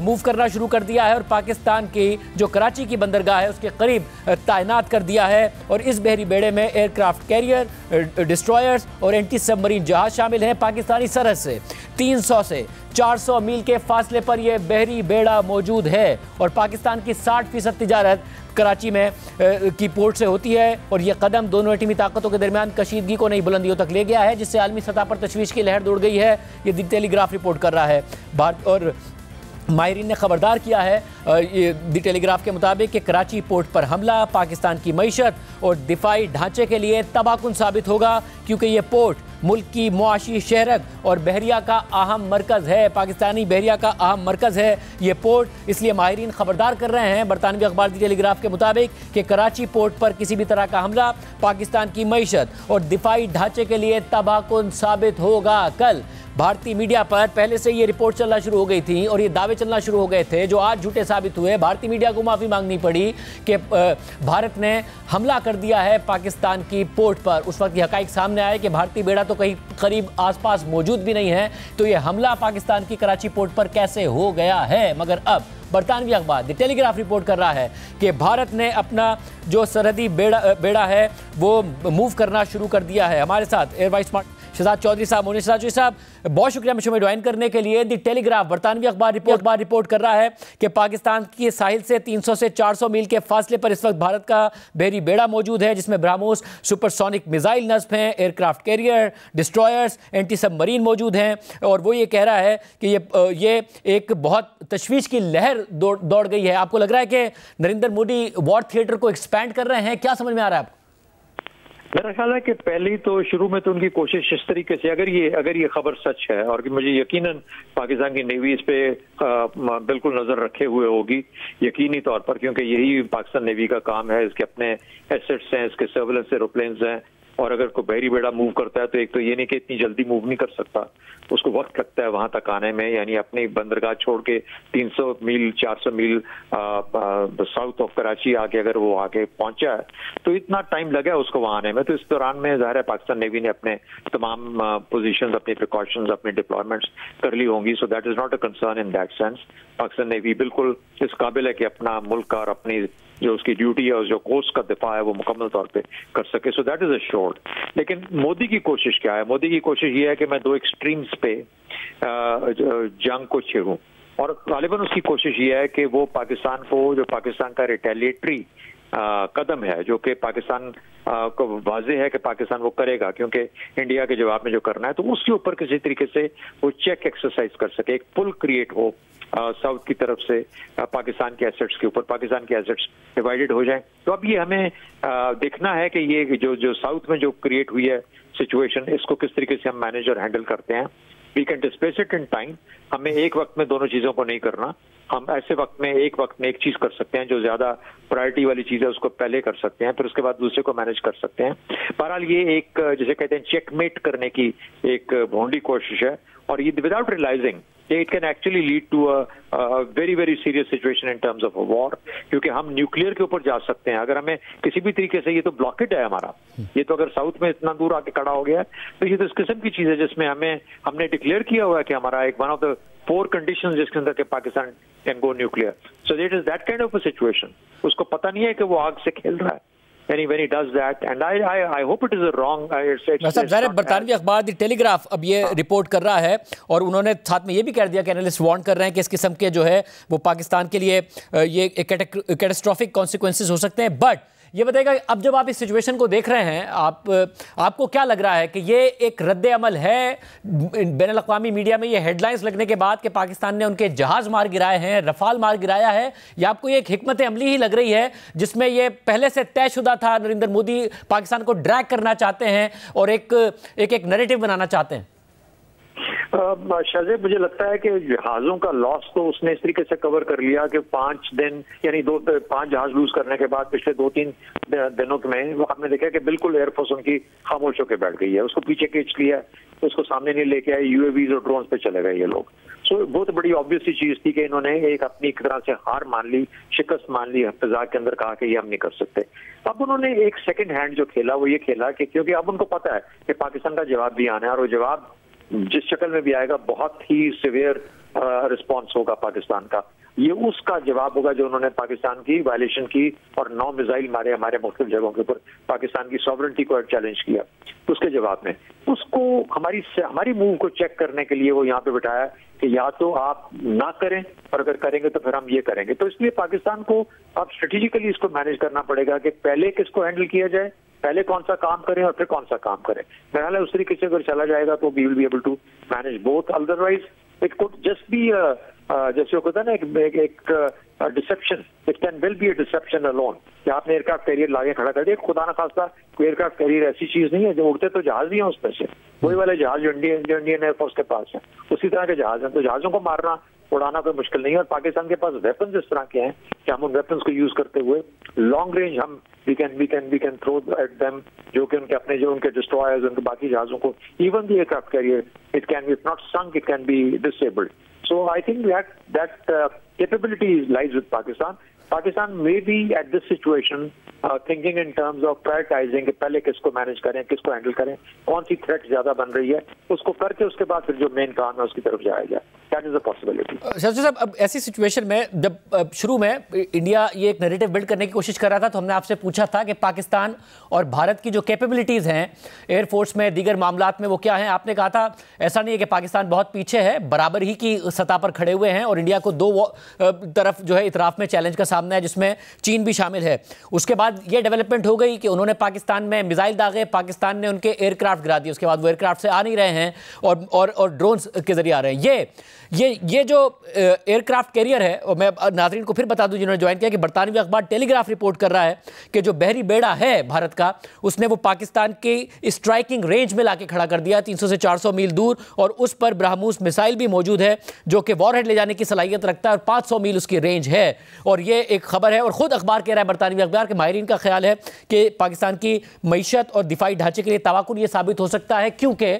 मूव करना शुरू कर दिया है और पाकिस्तान की जो कराची की बंदरगाह है उसके करीब तैनात कर दिया है। और इस बहरी बेड़े में एयरक्राफ्ट कैरियर, डिस्ट्रॉयर्स और एंटी सबमरीन जहाज शामिल हैं। पाकिस्तानी सरहद से 300 से 400 मील के फासले पर यह बहरी बेड़ा मौजूद है और पाकिस्तान की 60% तिजारत कराची में की पोर्ट से होती है। और यह कदम दोनों एटमी ताकतों के दरमियान कशीदगी को नई बुलंदियों तक ले गया है, जिससे आलमी सतह पर तशवीश की लहर दौड़ गई है। ये दी टेलीग्राफ रिपोर्ट कर रहा है। और माहिरीन ने खबरदार किया है दी टेलीग्राफ के मुताबिक कि कराची पोर्ट पर हमला पाकिस्तान की मईशत और दिफाई ढांचे के लिए तबाहकुन साबित होगा, क्योंकि ये पोर्ट मुल्क की मुआशी शहरत और बहरिया का अहम मरकज़ है। पाकिस्तानी बहरिया का अहम मरकज़ है ये पोर्ट, इसलिए माहिरीन खबरदार कर रहे हैं बरतानवी अखबार दी टेलीग्राफ के मुताबिक कि कराची पोर्ट पर किसी भी तरह का हमला पाकिस्तान की मईशत और दिफाई ढांचे के लिए तबाहकुन साबित होगा। कल भारतीय मीडिया पर पहले से ये रिपोर्ट चलना शुरू हो गई थी और ये दावे चलना शुरू हो गए थे जो आज झूठे साबित हुए। भारतीय मीडिया को माफ़ी मांगनी पड़ी कि भारत ने हमला कर दिया है पाकिस्तान की पोर्ट पर। उस वक्त ये हक़ाइक़ सामने आए कि भारतीय बेड़ा तो कहीं करीब आसपास मौजूद भी नहीं है, तो ये हमला पाकिस्तान की कराची पोर्ट पर कैसे हो गया है। मगर अब बरतानवी अखबार द टेलीग्राफ रिपोर्ट कर रहा है कि भारत ने अपना जो सरहदी बेड़ा है वो मूव करना शुरू कर दिया है। हमारे साथ एयर वाइस स्मार्ट शहजाद चौधरी साहब, मोनी शहजाद चौधरी साहब, बहुत शुक्रिया मुझे में ज्वाइन करने के लिए। दी टेलीग्राफ बरतानवी अखबार रिपोर्ट कर रहा है कि पाकिस्तान की साहिल से 300 से 400 मील के फासले पर इस वक्त भारत का बहरी बेड़ा मौजूद है, जिसमें ब्रह्मोस सुपरसोनिक मिसाइल नस्ब हैं, aircraft carrier, destroyers, anti submarine मौजूद हैं। और वो ये कह रहा है कि ये एक बहुत तशवीश की लहर दौड़ गई है। आपको लग रहा है कि नरेंद्र मोदी वॉर थिएटर को एक्सपैंड कर रहे हैं? क्या समझ में आ रहा है आपको? मेरा ख्याल है कि पहली तो शुरू में तो उनकी कोशिश इस तरीके से, अगर ये खबर सच है, और मुझे यकीनन पाकिस्तान की नेवी इस पे बिल्कुल नजर रखे हुए होगी यकीनी तौर पर, क्योंकि यही पाकिस्तान नेवी का काम है। इसके अपने एसेट्स हैं, इसके सर्वेलेंस एरोप्लेन्स हैं, और अगर कोई बहरी बेड़ा मूव करता है तो एक तो ये नहीं कि इतनी जल्दी मूव नहीं कर सकता, उसको वक्त लगता है वहां तक आने में, यानी अपनी बंदरगाह छोड़ के 300 मील 400 मील साउथ ऑफ कराची आके अगर वो आगे पहुंचा है तो इतना टाइम लगा उसको वहां आने में। तो इस दौरान में ज़ाहिर है पाकिस्तान नेवी ने अपने तमाम पोजीशंस, अपने प्रिकॉशंस, अपने डिप्लॉयमेंट्स कर ली होंगी। So that is not a concern in that sense. Pakistan navy बिल्कुल इस काबिल है कि अपना मुल्क और अपनी जो उसकी ड्यूटी है और जो कोस्ट का दिफा है वो मुकम्मल तौर पे कर सके। So that is assured. लेकिन मोदी की कोशिश क्या है? मोदी की कोशिश ये है कि मैं दो एक्सट्रीम्स पे जंग को छेड़ूं, और गालिबन उसकी कोशिश ये है कि वो पाकिस्तान को, जो पाकिस्तान का रिटेलिएटरी कदम है, जो कि पाकिस्तान को वाज़ेह है कि पाकिस्तान वो करेगा क्योंकि इंडिया के जवाब में जो करना है, तो उसके ऊपर किसी तरीके से वो चेक एक्सरसाइज कर सके, एक पुल क्रिएट हो साउथ की तरफ से पाकिस्तान के एसेट्स के ऊपर, पाकिस्तान के एसेट्स डिवाइडेड हो जाए। तो अब ये हमें देखना है कि ये जो साउथ में जो क्रिएट हुई है सिचुएशन, इसको किस तरीके से हम मैनेज और हैंडल करते हैं। We can dispense it in time. हमें एक वक्त में दोनों चीजों को नहीं करना, हम ऐसे वक्त में एक चीज कर सकते हैं, जो ज्यादा प्रायोरिटी वाली चीज है उसको पहले कर सकते हैं, फिर उसके बाद दूसरे को मैनेज कर सकते हैं। बहरहाल ये एक जिसे कहते हैं चेकमेट करने की एक भोंडी कोशिश है, और ये without realizing it can actually lead to a very very serious situation in terms of a war, क्योंकि हम न्यूक्लियर के ऊपर जा सकते हैं अगर हमें किसी भी तरीके से, ये तो ब्लॉकेड है हमारा, ये तो अगर साउथ में इतना दूर आके खड़ा हो गया है तो ये तो इस किस्म की चीज है जिसमें हमने डिक्लेयर किया हुआ है कि हमारा एक वन ऑफ द 4 कंडीशंस जिसके अंदर के Pakistan can go nuclear. So it is that kind of a situation. उसको पता नहीं है कि वो आग से खेल रहा है। When he does that, and I hope it is a wrong. बरतानवी अखबार द टेलीग्राफ अब ये रिपोर्ट कर रहा है, और उन्होंने साथ में ये भी कह दिया कि एनालिस्ट वार्न कर रहे हैं कि इस किस्म के जो है वो पाकिस्तान के लिए ये कैटास्ट्रोफिक कॉन्सिक्वेंसेस हो सकते हैं। बट ये बताइएगा, अब जब आप इस सिचुएशन को देख रहे हैं, आपको क्या लग रहा है कि ये एक रद्द अमल है बैनुल अक़वामी मीडिया में ये हेडलाइंस लगने के बाद कि पाकिस्तान ने उनके जहाज मार गिराए हैं, रफाल मार गिराया है, या आपको ये एक हिकमत अमली ही लग रही है जिसमें ये पहले से तयशुदा था, नरेंद्र मोदी पाकिस्तान को ड्रैग करना चाहते हैं और एक नैरेटिव बनाना चाहते हैं? शाहजेब, मुझे लगता है कि जहाजों का लॉस तो उसने इस तरीके से कवर कर लिया कि 5 दिन यानी 5 जहाज लूज करने के बाद पिछले 2-3 दिनों में आपने देखा कि बिल्कुल एयरफोर्स उनकी खामोश होकर बैठ गई है, उसको पीछे खींच लिया, उसको सामने नहीं लेके आए, यूएवीज और ड्रोन पे चले गए ये लोग। सो बहुत बड़ी ऑब्वियस सी चीज थी कि इन्होंने अपनी एक तरह से हार मान ली, शिकस्त मान ली, फिजा के अंदर कहा कि ये हम नहीं कर सकते। अब उन्होंने एक सेकंड हैंड जो खेला वो ये खेला कि क्योंकि अब उनको पता है कि पाकिस्तान का जवाब भी आना है, और वो जवाब जिस शक्ल में भी आएगा बहुत ही सिवियर रिस्पॉन्स होगा पाकिस्तान का। ये उसका जवाब होगा जो उन्होंने पाकिस्तान की वायलेशन की और 9 मिसाइल मारे हमारे मुख्तलिफ जगहों के ऊपर, पाकिस्तान की सॉवरेंटी को चैलेंज किया। उसके जवाब में उसको हमारी मूव को चेक करने के लिए वो यहाँ पे बिठाया कि या तो आप ना करें, और अगर करेंगे तो फिर हम ये करेंगे। तो इसलिए पाकिस्तान को अब स्ट्रेटेजिकली इसको मैनेज करना पड़ेगा कि पहले किसको हैंडल किया जाए, पहले कौन सा काम करें और फिर कौन सा काम करें। बहरहाल उस तरीके से अगर चला जाएगा तो we will be able to manage both. Otherwise it could just be जैसे होता है ना एक deception, it can will be a deception alone कि आपने एयरक्राफ्ट कैरियर लाके खड़ा कर दिया। खुदा ना खास्ता कोई एयरक्राफ्ट कैरियर ऐसी चीज नहीं है, जो उड़ते तो जहाज भी हैं उसमें से, वही वाले जहाज जो इंडियन एयरफोर्स के पास है, उसी तरह के जहाज हैं। तो जहाजों को मारना उड़ाना कोई मुश्किल नहीं है, और पाकिस्तान के पास वेपन्स इस तरह के हैं कि हम उन वेपन्स को यूज करते हुए लॉन्ग रेंज हम we can throw at them, जो कि उनके डिस्ट्रॉयर्स, उनके बाकी जहाजों को, even the aircraft carrier, it can be if not sunk, it can be disabled. So I think that capability lies with Pakistan. Pakistan may be at this situation thinking in terms of prioritizing कि पहले किसको manage करें, किसको handle करें, कौन सी threat ज्यादा बन रही है, उसको करके उसके बाद फिर जो मेन काम है उसकी तरफ जाया जाए। That is a possibility. Shahaji साहब, अब ऐसी सिचुएशन में जब शुरू में इंडिया ये एक नैरेटिव बिल्ड करने की कोशिश कर रहा था, तो हमने आपसे पूछा था कि पाकिस्तान और भारत की जो कैपेबिलिटीज़ हैं एयरफोर्स में, दीगर मामलात में, वो क्या हैं। आपने कहा था ऐसा नहीं है कि पाकिस्तान बहुत पीछे है, बराबर ही की सतह पर खड़े हुए हैं, और इंडिया को 2 तरफ जो है इतराफ़ में चैलेंज का सामना है, जिसमें चीन भी शामिल है। उसके बाद ये डेवलपमेंट हो गई कि उन्होंने पाकिस्तान में मिसाइल दागे, पाकिस्तान ने उनके एयरक्राफ्ट गिरा दिए, उसके बाद वो एयरक्राफ्ट से आ नहीं रहे हैं और ड्रोन्स के जरिए आ रहे हैं। ये जो एयरक्राफ्ट कैरियर है, और मैं नाज़रीन को फिर बता दूं जिन्होंने ज्वाइन किया कि बरतानवी अखबार टेलीग्राफ रिपोर्ट कर रहा है कि जो बहरी बेड़ा है भारत का, उसने वो पाकिस्तान की स्ट्राइकिंग रेंज में लाके खड़ा कर दिया 300 से 400 मील दूर, और उस पर ब्रह्मोस मिसाइल भी मौजूद है जो कि वॉरहेड ले जाने की सलाहियत रखता है और 500 मील उसकी रेंज है। और ये एक खबर है, और खुद अखबार कह रहा है, बरतानवी अखबार के माहिरीन का ख्याल है कि पाकिस्तान की मईशत और दिफाई ढांचे के लिए तवाकुन ये साबित हो सकता है, क्योंकि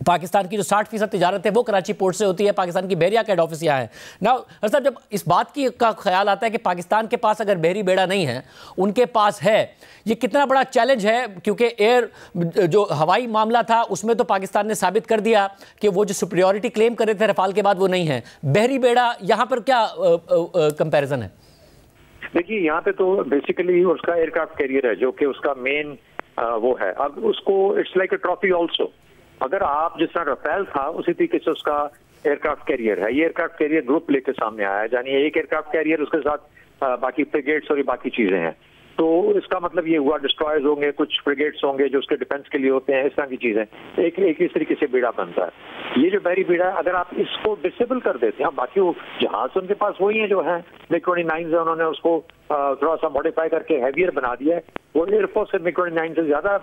पाकिस्तान की जो 60% तिजारत है वो कराची पोर्ट से होती है, पाकिस्तान की बहरिया का हेड ऑफिस यहाँ है ना। साहब, जब इस बात की का ख्याल आता है कि पाकिस्तान के पास अगर बहरी बेड़ा नहीं है, उनके पास है, ये कितना बड़ा चैलेंज है, क्योंकि एयर जो हवाई मामला था उसमें तो पाकिस्तान ने साबित कर दिया कि वो जो सुपीरियॉरिटी क्लेम कर रहे थे रफाल के बाद वो नहीं है। बहरी बेड़ा यहाँ पर क्या कंपैरिजन है? देखिए, यहाँ पे तो बेसिकली उसका एयरक्राफ्ट कैरियर है जो कि उसका मेन वो है। अब उसको it's like a trophy also. अगर आप जिस तरह रफेल था उसी तरीके से उसका एयरक्राफ्ट कैरियर है। ये एयरक्राफ्ट कैरियर ग्रुप लेकर सामने आया है, यानी एक एयरक्राफ्ट कैरियर, उसके साथ बाकी फ्रिगेट्स और ये बाकी चीजें हैं। तो इसका मतलब ये हुआ डिस्ट्रॉयर्स होंगे, कुछ फ्रिगेट्स होंगे जो उसके डिफेंस के लिए होते हैं, इस तरह की चीजें। एक इस तरीके से बेड़ा बनता है। ये जो बहरी बेड़ा है, अगर आप इसको डिसेबल कर देते हैं, बाकी वो जहाज उनके पास वही है जो है MiG-29 है, उन्होंने उसको थोड़ा सा मॉडिफाई करके हैवियर बना दिया है। वो एयरफोर्स से MiG-29 से ज्यादा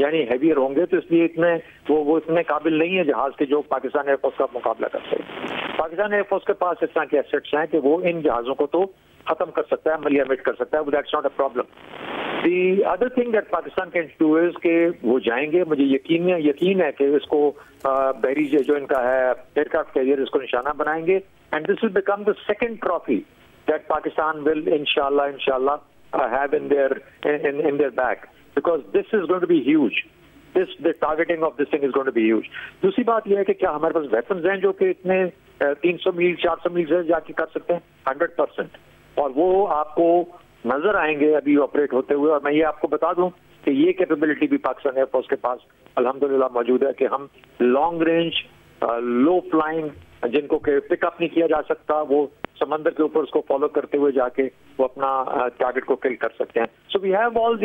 यानी हैवियर होंगे, तो इसलिए इतने वो इतने काबिल नहीं है जहाज के जो पाकिस्तान एयरफोर्स का मुकाबला करते हैं। पाकिस्तान एयरफोर्स के पास इस तरह के एसेट्स हैं कि वो इन जहाजों को तो खत्म कर सकता है, मलियामिट कर सकता है, that's not a problem. The other thing that Pakistan can do is के वो जाएंगे, मुझे यकीन है कि इसको बहरी जो इनका है एयरक्राफ्ट कैरियर, इसको निशाना बनाएंगे, and this will become the second trophy that Pakistan will इंशाल्लाह have in their bag, because this is going to be huge. The targeting of this thing is going to be huge. दूसरी बात यह है कि क्या हमारे पास वेपन्स हैं जो कि इतने 300 मील 400 मील से जाके कर सकते हैं? 100%। और वो आपको नजर आएंगे अभी ऑपरेट होते हुए। और मैं ये आपको बता दूं कि ये कैपेबिलिटी भी पाकिस्तान एयरफोर्स के पास अल्हम्दुलिल्लाह मौजूद है कि हम लॉन्ग रेंज लो फ्लाइंग जिनको के पिकअप नहीं किया जा सकता, वो समंदर के ऊपर उसको फॉलो करते हुए जाके वो अपना टारगेट को किल कर सकते हैं। So we have all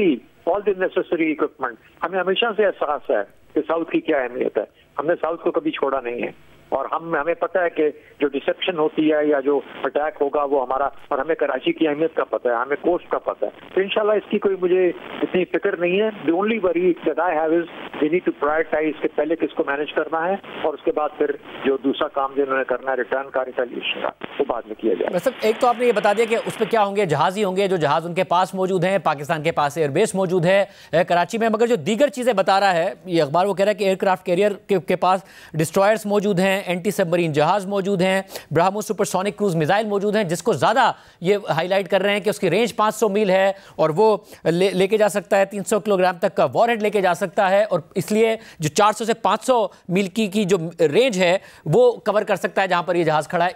the necessary equipment. हमें हमेशा से एहसास है कि साउथ की क्या अहमियत है। हमने साउथ को कभी छोड़ा नहीं है, और हमें पता है कि जो डिसेप्शन होती है या जो अटैक होगा वो हमारा, और हमें कराची की अहमियत का पता है, हमें कोस्ट का पता है। तो इंशाल्लाह इसकी कोई मुझे इतनी फिक्र नहीं है। The only worry that I have is we need to prioritize कि पहले किसको मैनेज करना है, और उसके बाद फिर जो दूसरा काम जिन्होंने करना है रिटर्न का, रिटेलिएशन का, वो बाद में किया जाए। वैसे एक तो आपने ये बता दिया कि उस पर क्या होंगे, जहाज ही होंगे, जो जहाज उनके पास मौजूद हैं। पाकिस्तान के पास एयरबेस मौजूद है कराची में, मगर जो दीगर चीज़ें बता रहा है ये अखबार, वो कह रहा है कि एयरक्राफ्ट कैरियर के पास डिस्ट्रॉयर्स मौजूद हैं, एंटी सबमरीन जहाज मौजूद हैं, ब्रह्मोस सुपरसोनिक क्रूज मिसाइल मौजूद हैं, जिसको ज़्यादा ये हाईलाइट कर रहे हैं कि उसकी रेंज 500 मील है और वो लेके जा सकता है 300 किलोग्राम तक का वॉरहेड लेके जा सकता है, और इसलिए जो 400 से 500 मील की जो रेंज है वो कवर कर सकता है जहां पर ये जहाज खड़ा है।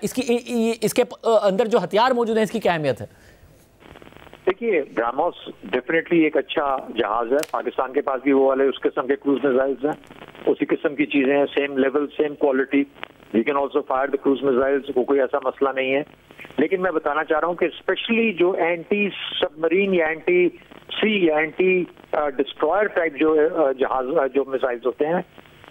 इसके अंदर जो हथियार मौजूद हैं, इसकी क्या अहमियत है? देखिए, ब्रह्मोस डेफिनेटली एक अच्छा जहाज है। पाकिस्तान के पास भी वो वाले उस किस्म के क्रूज मिसाइल्स हैं, उसी किस्म की चीजें हैं, same level same quality. We can also fire the cruise missiles, वो कोई ऐसा मसला नहीं है। लेकिन मैं बताना चाह रहा हूँ कि स्पेशली जो एंटी सबमरीन या एंटी सी या एंटी डिस्ट्रॉयर टाइप जो जहाज जो मिसाइल्स होते हैं,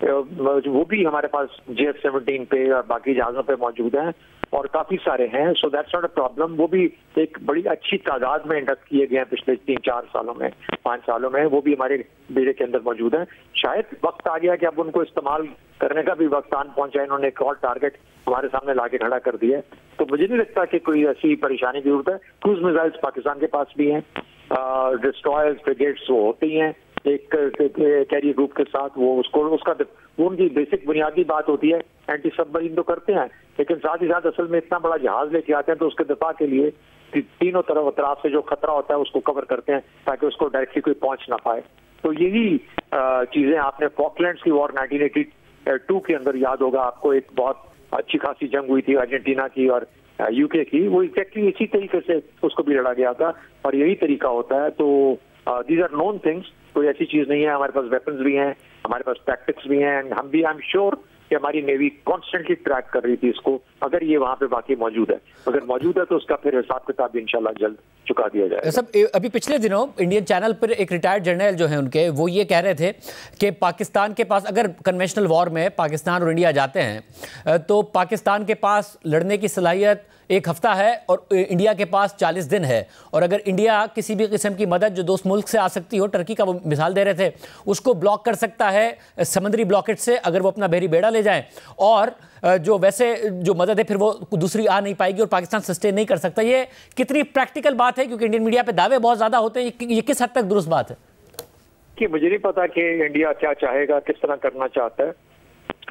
वो भी हमारे पास JF-17 पे और बाकी जहाजों पे मौजूद हैं, और काफी सारे हैं। So that's not a problem. वो भी एक बड़ी अच्छी तादाद में इंडक्ट किए गए हैं पिछले 3-4 सालों में, 5 सालों में, वो भी हमारे बेड़े के अंदर मौजूद है। शायद वक्त आ गया कि अब उनको इस्तेमाल करने का भी वक्त आन पहुंचा। इन्होंने एक और टारगेट हमारे सामने लाके खड़ा कर दिया है, तो मुझे नहीं लगता कि कोई ऐसी परेशानी की जरूरत है। क्रूज मिसाइल्स पाकिस्तान के पास भी हैं, डिस्ट्रॉयर्स फ्रिगेट्स वो होती हैं एक कैरियर ग्रुप के साथ। वो उनकी बेसिक बुनियादी बात होती है, एंटी सबमरीन तो करते हैं, लेकिन साथ ही साथ असल में इतना बड़ा जहाज लेके आते हैं तो उसके दिफा के लिए तीनों तरफ से जो खतरा होता है उसको कवर करते हैं ताकि उसको डायरेक्टली कोई पहुंच ना पाए। तो यही चीजें आपने फॉकलैंड्स की वॉर 1982 के अंदर याद होगा आपको, एक बहुत अच्छी खासी जंग हुई थी अर्जेंटीना की और यूके की, वो एग्जैक्टली इसी तरीके से उसको भी लड़ा गया था, और यही तरीका होता है। तो दीज आर नोन थिंग्स, कोई ऐसी चीज नहीं है। हमारे पास वेपन्स भी हैं, हमारे पास टैक्टिक्स भी हैं, एंड हम भी आई एम श्योर कि हमारी नेवी कॉन्स्टेंटली ट्रैक कर रही थी इसको, अगर ये वहां पे बाकी मौजूद है, अगर मौजूद है तो उसका फिर हिसाब किताब भी इंशाल्लाह जल्द चुका दिया जाएगा। सब अभी पिछले दिनों इंडियन चैनल पर एक रिटायर्ड जनरल जो है उनके, वो ये कह रहे थे कि पाकिस्तान के पास, अगर कन्वेंशनल वॉर में पाकिस्तान और इंडिया जाते हैं तो पाकिस्तान के पास लड़ने की सलाहियत 1 हफ्ता है और इंडिया के पास 40 दिन है, और अगर इंडिया किसी भी किस्म की मदद जो दोस्त मुल्क से आ सकती हो, टर्की का वो मिसाल दे रहे थे, उसको ब्लॉक कर सकता है समुद्री ब्लॉकेट से, अगर वो अपना बहरी बेड़ा ले जाए, और जो वैसे जो मदद है फिर वो दूसरी आ नहीं पाएगी और पाकिस्तान सस्टेन नहीं कर सकता। ये कितनी प्रैक्टिकल बात है, क्योंकि इंडियन मीडिया पे दावे बहुत ज्यादा होते हैं, ये किस हद तक दुरुस्त बात है? कि मुझे नहीं पता कि इंडिया क्या चाहेगा, किस तरह करना चाहता है,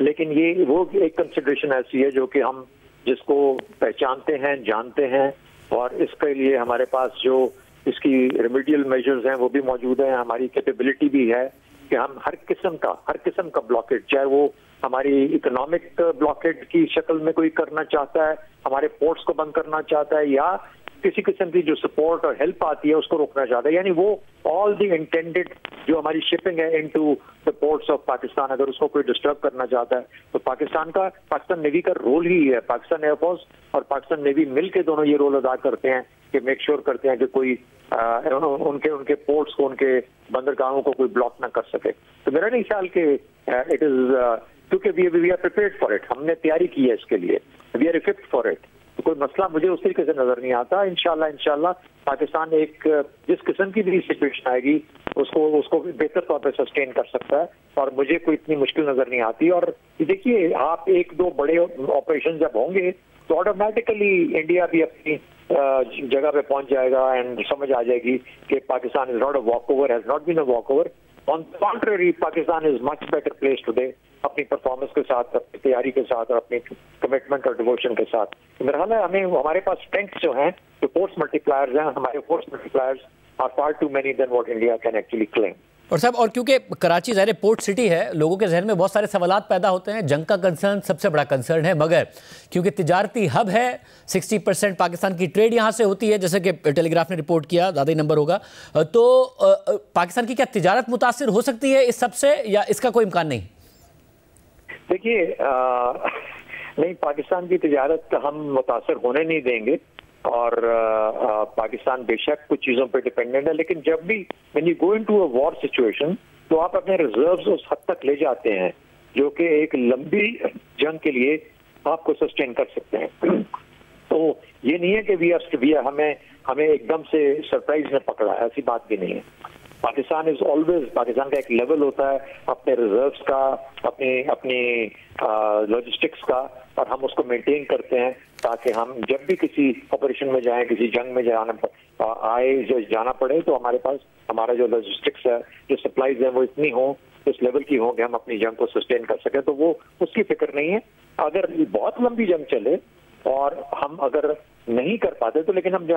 लेकिन ये वो एक कंसिडरेशन ऐसी है जो कि हम जिसको पहचानते हैं, जानते हैं, और इसके लिए हमारे पास जो इसकी रेमेडियल मेजर्स हैं वो भी मौजूद हैं, हमारी कैपेबिलिटी भी है कि हम हर किस्म का ब्लॉकेट, चाहे वो हमारी इकोनॉमिक ब्लॉकेट की शक्ल में कोई करना चाहता है, हमारे पोर्ट्स को बंद करना चाहता है, या किसी किस्म की जो सपोर्ट और हेल्प आती है उसको रोकना चाहता है, यानी वो ऑल द इंटेंडेड जो हमारी शिपिंग है into the ports of Pakistan, अगर उसको कोई डिस्टर्ब करना चाहता है तो पाकिस्तान नेवी का रोल ही है, पाकिस्तान एयरफोर्स और पाकिस्तान नेवी मिलकर दोनों ये रोल अदा करते हैं कि मेक श्योर करते हैं कि कोई उनके पोर्ट्स को, उनके बंदरगाहों को कोई ब्लॉक ना कर सके। तो मेरा नहीं ख्याल कि इट इज, क्योंकि we are prepared for it, हमने तैयारी की है इसके लिए, we are equipped for it, तो कोई मसला मुझे उस तरीके से नजर नहीं आता। इंशाल्लाह पाकिस्तान एक जिस किस्म की भी सिचुएशन आएगी उसको बेहतर तौर पे सस्टेन कर सकता है, और मुझे कोई इतनी मुश्किल नजर नहीं आती। और देखिए, आप 1-2 बड़े ऑपरेशन जब होंगे तो ऑटोमेटिकली इंडिया भी अपनी जगह पे पहुंच जाएगा एंड समझ आ जाएगी कि Pakistan is not a walkover, has not been a walkover. On the contrary, Pakistan is much better place today, अपनी परफॉर्मेंस के साथ, अपनी तैयारी के साथ और अपनी कमिटमेंट और डिवोशन के साथ। मेरा ख्याल है हमारे पास स्ट्रेंथ जो हैं, जो फोर्स मल्टीप्लायर्स हैं, हमारे force multipliers are far too many than what India can actually claim. और साहब, और क्योंकि कराची ज़ाहिर पोर्ट सिटी है, लोगों के जहन में बहुत सारे सवालात पैदा होते हैं। जंग का कंसर्न सबसे बड़ा कंसर्न है, मगर क्योंकि तिजारती हब है, 60% पाकिस्तान की ट्रेड यहाँ से होती है, जैसे कि टेलीग्राफ ने रिपोर्ट किया, ज़्यादा ही नंबर होगा, तो पाकिस्तान की क्या तिजारत मुतासिर हो सकती है इस सबसे, या इसका कोई इम्कान नहीं? देखिए, नहीं, पाकिस्तान की तिजारत हम मुतासिर होने नहीं देंगे, और पाकिस्तान बेशक कुछ चीजों पे डिपेंडेंट है, लेकिन जब भी when you go into a war situation तो आप अपने रिजर्व्स उस हद तक ले जाते हैं जो कि एक लंबी जंग के लिए आपको सस्टेन कर सकते हैं। तो ये नहीं है कि हमें एकदम से सरप्राइज में पकड़ा, ऐसी बात भी नहीं है। पाकिस्तान इज ऑलवेज, पाकिस्तान का एक लेवल होता है अपने रिजर्व्स का, अपनी लॉजिस्टिक्स का, और हम उसको मेंटेन करते हैं ताकि हम जब भी किसी ऑपरेशन में जाएं, किसी जंग में जाना पड़े तो हमारे पास हमारा जो लॉजिस्टिक्स है, जो सप्लाईज है, वो इतनी हो, इस लेवल की हो कि हम अपनी जंग को सस्टेन कर सकें। तो वो उसकी फिक्र नहीं है। अगर बहुत लंबी जंग चले और हम अगर नहीं कर पाते तो, लेकिन हमें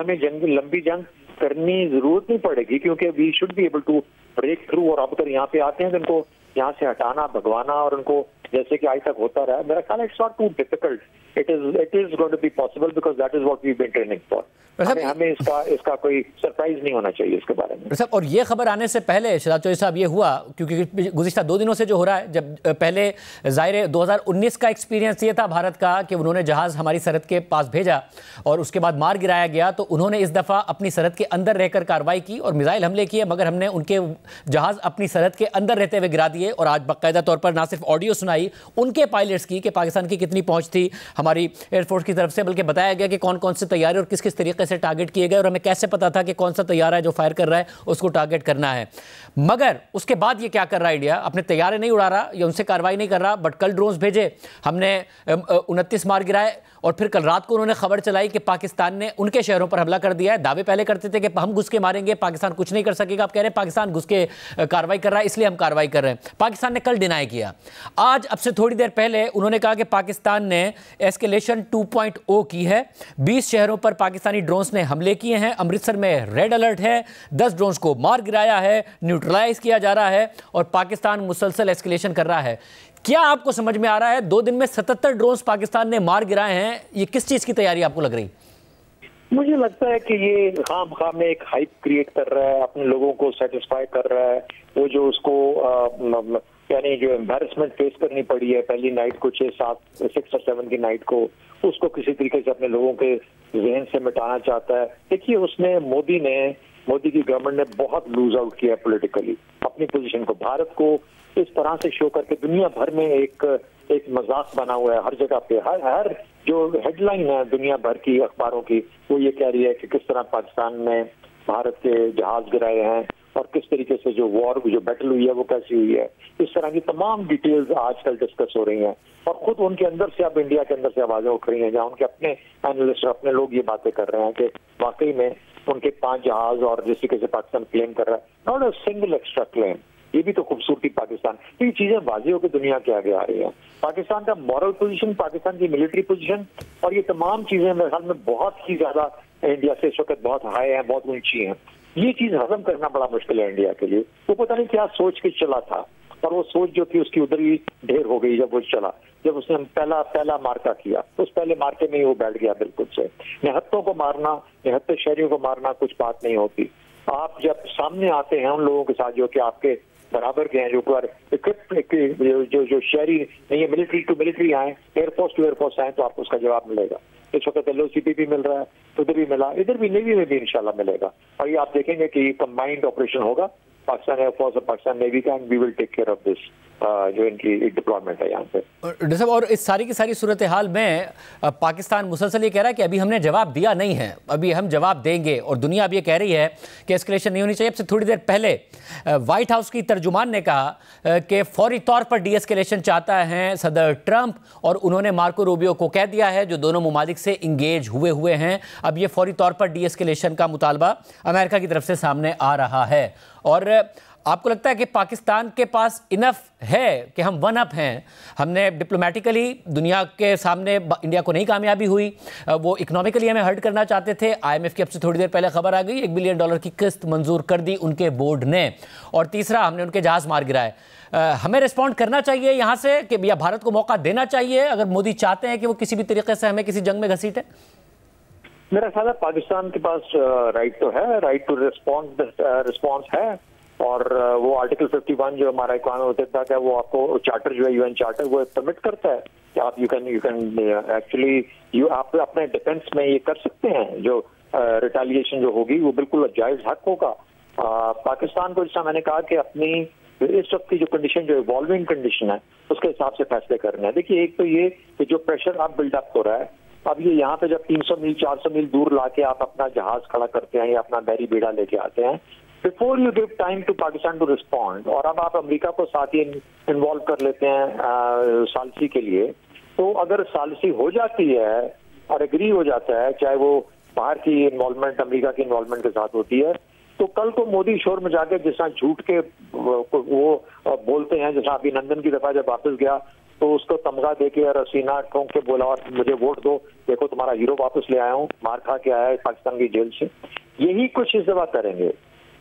लंबी जंग करनी जरूरत नहीं पड़ेगी, क्योंकि we should be able to break through. और अब अगर यहाँ पे आते हैं तो उनको यहाँ से हटाना, भगवाना, और उनको जैसे कि आज तक होता रहा, मेरा ख्याल it's not too difficult, it is going to be possible because that is what we been training for. हमें इसका कोई सरप्राइज नहीं होना चाहिए इसके बारे में। और ये खबर आने से पहले शहजाद चौधरी साहब, ये हुआ क्योंकि गुज़िश्ता 2 दिनों से जो हो रहा है, जब पहले ज़ाहिर 2019 का एक्सपीरियंस ये था भारत का कि उन्होंने जहाज़ हमारी सरहद के पास भेजा और उसके बाद मार गिराया गया, तो उन्होंने इस दफ़ा अपनी सरहद के अंदर रहकर कार्रवाई की और मिसाइल हमले किए, मगर हमने उनके जहाज़ अपनी सरहद के अंदर रहते हुए गिरा दिए। और आज बाकायदा तौर पर ना सिर्फ ऑडियो सुनाई उनके पायलट्स की कि पाकिस्तान की कितनी पहुँच थी हमारी एयरफोर्स की तरफ से, बल्कि बताया गया कि कौन कौन से तैयारी और किस किस तरीके से टारगेट किए गए, और हमें कैसे पता था कि कौन सा तैयारा है जो फायर कर रहा है उसको टारगेट करना है। मगर उसके बाद ये क्या कर रहा है इंडिया, अपने तैयारे नहीं उड़ा रहा या उनसे कार्रवाई नहीं कर रहा, बट कल ड्रोन्स भेजे, हमने 29 मार गिराए, और फिर कल रात को उन्होंने खबर चलाई कि पाकिस्तान ने उनके शहरों पर हमला कर दिया है। दावे पहले करते थे कि हम घुस के मारेंगे, पाकिस्तान कुछ नहीं कर सकेगा, अब कह रहे हैं पाकिस्तान घुस के कार्रवाई कर रहा है इसलिए हम कार्रवाई कर रहे हैं। पाकिस्तान ने कल डिनाई किया। आज अब से थोड़ी देर पहले उन्होंने कहा कि पाकिस्तान ने एस्केलेशन 2.0 की है, 20 शहरों पर पाकिस्तानी ड्रोन्स ने हमले किए हैं, अमृतसर में रेड अलर्ट है, 10 ड्रोन्स को मार गिराया है, न्यूट्रलाइज किया जा रहा है, और पाकिस्तान मुसलसल एस्केलेशन कर रहा है। क्या आपको समझ में आ रहा है 2 दिन में 77 ड्रोन्स पाकिस्तान ने मार गिराए हैं, ये किस चीज की तैयारी आपको लग रही? मुझे लगता है कि ये खाम में एक हाइप क्रिएट कर रहा है, अपने लोगों को सेटिस्फाई कर रहा है। वो जो उसको यानी जो एम्बैरेसमेंट फेस करनी पड़ी है पहली नाइट को 6 और 7 की नाइट को, उसको किसी तरीके से अपने लोगों के जहन से मिटाना चाहता है। देखिए उसने मोदी की गवर्नमेंट ने बहुत लूज आउट किया है पॉलिटिकली अपनी पोजीशन को। भारत को इस तरह से शो करके दुनिया भर में एक मजाक बना हुआ है हर जगह पे। हर जो हेडलाइन है दुनिया भर की अखबारों की वो ये कह रही है कि किस तरह पाकिस्तान ने भारत के जहाज गिराए हैं और किस तरीके से जो बैटल हुई है वो कैसी हुई है। इस तरह की तमाम डिटेल्स आजकल डिस्कस हो रही हैं और खुद उनके अंदर से अब इंडिया के अंदर से आवाजें उठ रही हैं जहां उनके अपने एनालिस्ट अपने लोग ये बातें कर रहे हैं कि वाकई में उनके 5 जहाज और जिस तरीके से पाकिस्तान क्लेम कर रहा है, not a single extra claim. ये भी तो खूबसूरती पाकिस्तान। तो ये चीजें वाज़ेह होकर दुनिया के आगे आ रही हैं। पाकिस्तान का मॉरल पोजीशन, पाकिस्तान की मिलिट्री पोजीशन और ये तमाम चीजें मेरे ख्याल में बहुत ही ज्यादा इंडिया से इस वक्त बहुत हाई है, बहुत ऊंची हैं। ये चीज हजम करना बड़ा मुश्किल है इंडिया के लिए। वो पता नहीं क्या सोच के चला था और वो सोच जो थी उसकी उधर ही ढेर हो गई जब वो चला। जब उसने पहला मार्का किया उस पहले मार्के में ही वो बैठ गया बिल्कुल से। निहत्तों को मारना, निहत्ते शहरियों को मारना कुछ बात नहीं होती। आप जब सामने आते हैं उन लोगों के साथ जो कि आपके बराबर के हैं, जो शहरी नहीं है, मिलिट्री टू मिलिट्री आए, एयरफोर्स टू एयरफोर्स आए, तो आपको उसका जवाब मिलेगा। इस वक्त LOCP भी मिल रहा है, उधर भी मिला, इधर भी नेवी में भी इंशाल्लाह मिलेगा। और ये आप देखेंगे कि कंबाइंड ऑपरेशन होगा पाकिस्तान एयरफोर्स और पाकिस्तान नेवी का, and we will take care of this जो इनकी डिप्लॉयमेंट है यहाँ पे। डॉक्टर साहब, और इस सारी की सारी सूरत हाल में पाकिस्तान मुसलसल ये कह रहा है कि अभी हमने जवाब दिया नहीं है, अभी हम जवाब देंगे, और दुनिया अब ये कह रही है कि एस्केलेशन नहीं होनी चाहिए। अब से थोड़ी देर पहले व्हाइट हाउस की तर्जुमान ने कहा कि फौरी तौर पर डीएस्केलेशन चाहता है सदर ट्रंप, और उन्होंने मार्को रूबियो को कह दिया है जो दोनों ममालिक से इंगेज हुए हैं। अब ये फौरी तौर पर डीएस्केलेशन का मुतालबा अमेरिका की तरफ से सामने आ रहा है। और आपको लगता है कि पाकिस्तान के पास इनफ है कि हम वन अप हैं? हमने डिप्लोमेटिकली दुनिया के सामने इंडिया को नहीं कामयाबी हुई, वो इकोनॉमिकली हमें हर्ट करना चाहते थे। IMF की अब से थोड़ी देर पहले खबर आ गई, $1 बिलियन की किस्त मंजूर कर दी उनके बोर्ड ने। और तीसरा, हमने उनके जहाज मार गिराए। हमें रिस्पॉन्ड करना चाहिए यहाँ से कि या भारत को मौका देना चाहिए अगर मोदी चाहते हैं कि वो किसी भी तरीके से हमें किसी जंग में घसीटे? मेरा ख्याल है पाकिस्तान के पास राइट तो है, राइट टू रिस्पॉन्स है। और वो आर्टिकल 51 जो हमारा इक़वाम मुत्तहिदा का वो आपको चार्टर जो है UN चार्टर वो परमिट करता है कि आप यू कैन एक्चुअली आप अपने डिफेंस में ये कर सकते हैं। जो रिटेलिएशन जो होगी वो बिल्कुल जायज हक होगा। पाकिस्तान को, जैसा मैंने कहा कि अपनी इस वक्त की जो कंडीशन, जो इवॉल्विंग कंडीशन है, उसके हिसाब से फैसले करने हैं। देखिए, एक तो ये कि जो प्रेशर अब बिल्डअप हो रहा है, अब ये यहाँ पे जब 300 मील 400 मील दूर लाके आप अपना जहाज खड़ा करते हैं या अपना बैरी बेड़ा लेके आते हैं, before you give time to Pakistan to respond, और अब आप अमेरिका को साथ ही इन्वॉल्व कर लेते हैं सालसी के लिए, तो अगर सालसी हो जाती है और एग्री हो जाता है, चाहे वो बाहर की इन्वॉल्वमेंट अमेरिका की इन्वॉल्वमेंट के साथ होती है, तो कल को मोदी शोर में जाके जिस तरह झूठ के वो बोलते हैं, जैसा अभिनंदन की दफा जब वापस गया तो उसको तमगा देके और सीना ठोंक के बोला और मुझे वोट दो, देखो तुम्हारा हीरो वापस ले आया हूँ, मार खा के आया है पाकिस्तान की जेल से। यही कुछ इस दफा करेंगे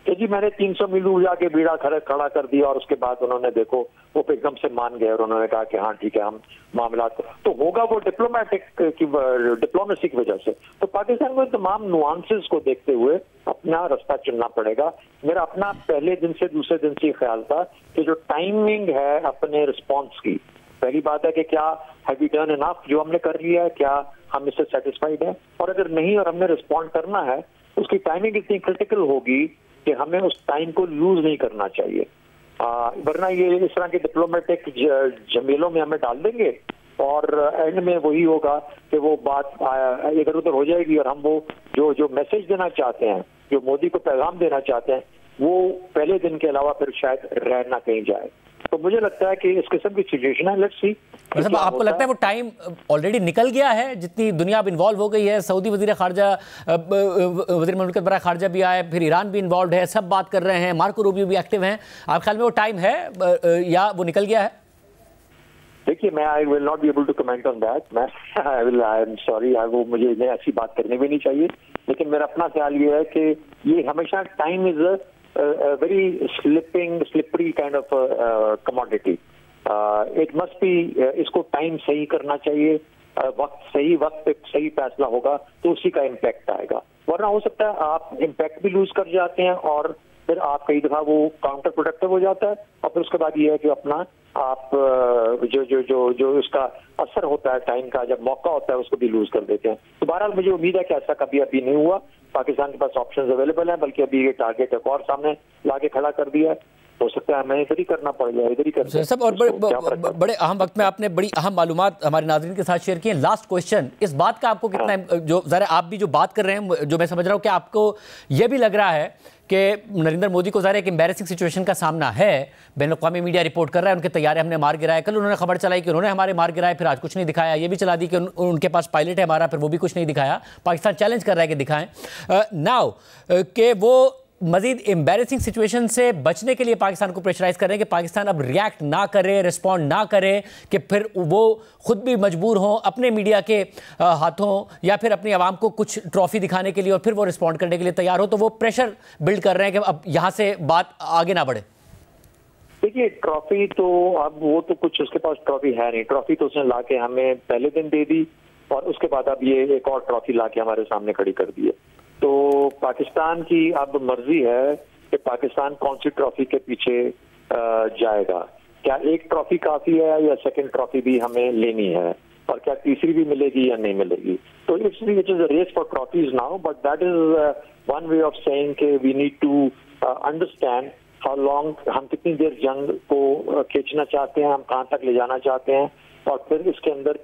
कि जी मैंने 300 मील दूर जाके बीड़ा खड़ा कर दिया, और उसके बाद उन्होंने देखो वो एकदम से मान गए और उन्होंने कहा कि हाँ ठीक है, हम मामला तो होगा वो डिप्लोमेसी की वजह से। तो पाकिस्तान को तमाम नुआंसेस को देखते हुए अपना रास्ता चुनना पड़ेगा। मेरा अपना पहले दिन से दूसरे दिन से ख्याल था कि जो टाइमिंग है अपने रिस्पॉन्स की, पहली बात है कि क्या हैव वी डन इनफ, जो हमने कर लिया है, क्या हम इससे सेटिस्फाइड हैं, और अगर नहीं और हमने रिस्पॉन्ड करना है, उसकी टाइमिंग इतनी क्रिटिकल होगी कि हमें उस टाइम को लूज नहीं करना चाहिए, वरना ये इस तरह के डिप्लोमेटिक झमेलों में हमें डाल देंगे और एंड में वही होगा कि वो बात इधर उधर हो जाएगी और हम वो जो मैसेज देना चाहते हैं, जो मोदी को पैगाम देना चाहते हैं, वो पहले दिन के अलावा फिर शायद रह ना कहीं जाए। तो मुझे लगता है कि इस किस्म की सिचुएशन है, लेट्स सी। मतलब आपको लगता है वो टाइम ऑलरेडी निकल गया है, जितनी दुनिया अब इन्वॉल्व हो गई है, सऊदी वजीर खारजा, वजीर मुमलिकत बराए खारजा भी आए, फिर ईरान भी इन्वॉल्व है, सब बात कर रहे हैं, मार्को रूबियो भी एक्टिव हैं, आप ख्याल में वो टाइम है या वो निकल गया है? देखिए, मैं I will not be able to comment on that. I am sorry, वो मुझे ऐसी बात करनी भी नहीं चाहिए, लेकिन मेरा अपना ख्याल ये है कि ये हमेशा time is very slippery kind of commodity. It must be इसको टाइम सही करना चाहिए, वक्त पे सही फैसला होगा तो उसी का इम्पैक्ट आएगा, वरना हो सकता है आप इम्पैक्ट भी लूज कर जाते हैं और फिर आप कई दफा वो काउंटर प्रोडक्टिव हो जाता है, और फिर उसके बाद ये है कि अपना आप जो जो जो जो उसका असर होता है टाइम का, जब मौका होता है उसको भी लूज कर देते हैं। तो बहरहाल मुझे उम्मीद है कि ऐसा कभी अभी नहीं हुआ, पाकिस्तान के पास ऑप्शंस अवेलेबल हैं, बल्कि अभी ये टारगेट एक और सामने लाके खड़ा कर दिया है। हो सकता है हमें इधर ही करना पड़ जाए, इधर ही करना सब। और बड़े अहम वक्त में आपने बड़ी अहम मालूमात हमारे नाज़रीन के साथ शेयर की हैं। लास्ट क्वेश्चन, इस बात का आपको कितना जो ज़रा आप भी जो बात कर रहे हैं, जो मैं समझ रहा हूँ कि आपको ये भी लग रहा है कि नरेंद्र मोदी को ज़रा एक एम्बैरेसिंग सिचुएशन का सामना है। बैनुल-अक़वामी मीडिया रिपोर्ट कर रहा है उनके तैयारे हमने मार गिराए, कल उन्होंने खबर चलाई कि उन्होंने हमारे मार गिराए, फिर आज कुछ नहीं दिखाया। ये भी चला दी कि उनके पास पायलट है हमारा, फिर वो भी कुछ नहीं दिखाया। पाकिस्तान चैलेंज कर रहा है कि दिखाएं। नाउ कि वो मजीद एम्बैरेसिंग सिचुएशन से बचने के लिए पाकिस्तान को प्रेशराइज कर रहे हैं कि पाकिस्तान अब रिएक्ट ना करे, रिस्पॉन्ड ना करे, कि फिर वो खुद भी मजबूर हों अपने मीडिया के हाथों या फिर अपनी आवाम को कुछ ट्रॉफी दिखाने के लिए, और फिर वो रिस्पॉन्ड करने के लिए तैयार हो। तो वो प्रेशर बिल्ड कर रहे हैं कि अब यहाँ से बात आगे ना बढ़े। देखिए, ट्रॉफी तो अब वो तो कुछ उसके पास ट्रॉफी है नहीं। ट्रॉफी तो उसने लाके हमें पहले दिन दे दी, और उसके बाद अब ये एक और ट्रॉफी लाके हमारे सामने खड़ी कर दी है। तो पाकिस्तान की अब मर्जी है कि पाकिस्तान कौन सी ट्रॉफी के पीछे जाएगा। क्या एक ट्रॉफी काफी है या सेकंड ट्रॉफी भी हमें लेनी है, और क्या तीसरी भी मिलेगी या नहीं मिलेगी। तो it's a race for trophies now, but that is one way of saying कि we need to understand how long, हम कितनी देर जंग को खींचना चाहते हैं, हम कहाँ तक ले जाना चाहते हैं, और फिर इसके अंदर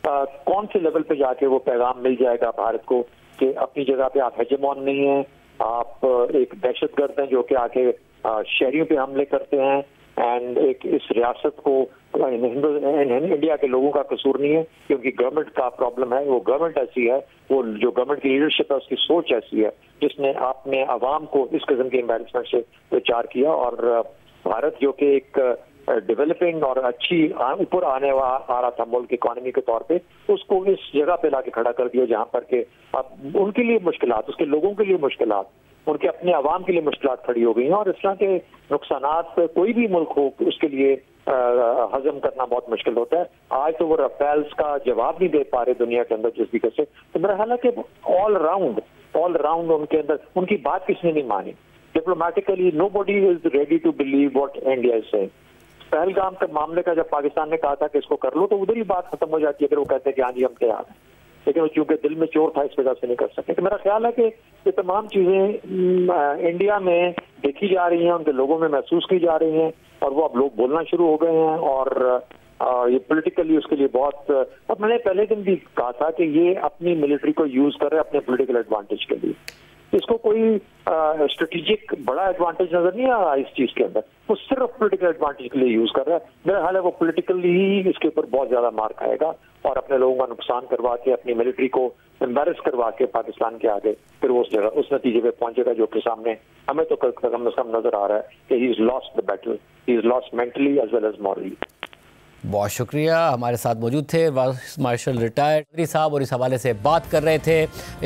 कौन से लेवल पे जाके वो पैगाम मिल जाएगा भारत को कि अपनी जगह पे आप हेजेमॉन नहीं हैं, आप एक दहशतगर्द हैं जो कि आके शहरियों पे हमले करते हैं, एंड एक इस रियासत को इंडिया के लोगों का कसूर नहीं है, क्योंकि गवर्नमेंट का प्रॉब्लम है। वो गवर्नमेंट ऐसी है, वो जो गवर्नमेंट की लीडरशिप है उसकी सोच ऐसी है जिसने अपने अवाम को इस किस्म के एम्बैरेसमेंट से विचार किया। और भारत जो कि एक डेवलपिंग और अच्छी ऊपर आने आ रहा था मुल्क इकोनॉमी के तौर पे, उसको इस जगह पे लाके खड़ा कर दिया जहां पर के अब उनके लिए मुश्किलात, उसके लोगों के लिए मुश्किलात, उनके अपने अवाम के लिए मुश्किलात खड़ी हो गई हैं। और इस तरह के नुकसानात कोई भी मुल्क हो उसके लिए हजम करना बहुत मुश्किल होता है। आज तो वो रफेल्स का जवाब नहीं दे पा रहे दुनिया के अंदर जिस तरीके से। तो मेरा ख्याल है कि ऑल राउंड उनके अंदर उनकी बात किसने नहीं मानी। Diplomatically nobody is ready to believe what India is saying. Pahalgam के मामले का जब पाकिस्तान ने कहा था कि इसको कर लो, तो उधर ही बात खत्म हो जाती है, अगर वो कहते हैं कि हाँ जी हम तैयार हैं, लेकिन वो चूंकि दिल में चोर था इस वजह से नहीं कर सके। तो मेरा ख्याल है कि ये तमाम चीजें इंडिया में देखी जा रही हैं, उनके लोगों में महसूस की जा रही हैं, और वो अब लोग बोलना शुरू हो गए हैं। और ये पॉलिटिकली उसके लिए बहुत, और मैंने पहले दिन भी कहा था कि ये अपनी मिलिट्री को यूज कर रहे हैं अपने पॉलिटिकल एडवांटेज के लिए। इसको कोई स्ट्रेटेजिक बड़ा एडवांटेज नजर नहीं आ रहा इस चीज के अंदर, वो सिर्फ पॉलिटिकल एडवांटेज के लिए यूज कर रहा है। मेरा ख्याल है वो पॉलिटिकली ही इसके ऊपर बहुत ज्यादा मार खाएगा, और अपने लोगों का नुकसान करवा के अपनी मिलिट्री को एम्बैरेस करवा के पाकिस्तान के आगे फिर वो उस नतीजे पे पहुंचेगा जो कि सामने हमें तो कम से कम नजर आ रहा है कि he is lost the battle, he is lost mentally as well as morally. बहुत शुक्रिया। हमारे साथ मौजूद थे वाइस मार्शल रिटायर्ड साहब, और इस हवाले से बात कर रहे थे।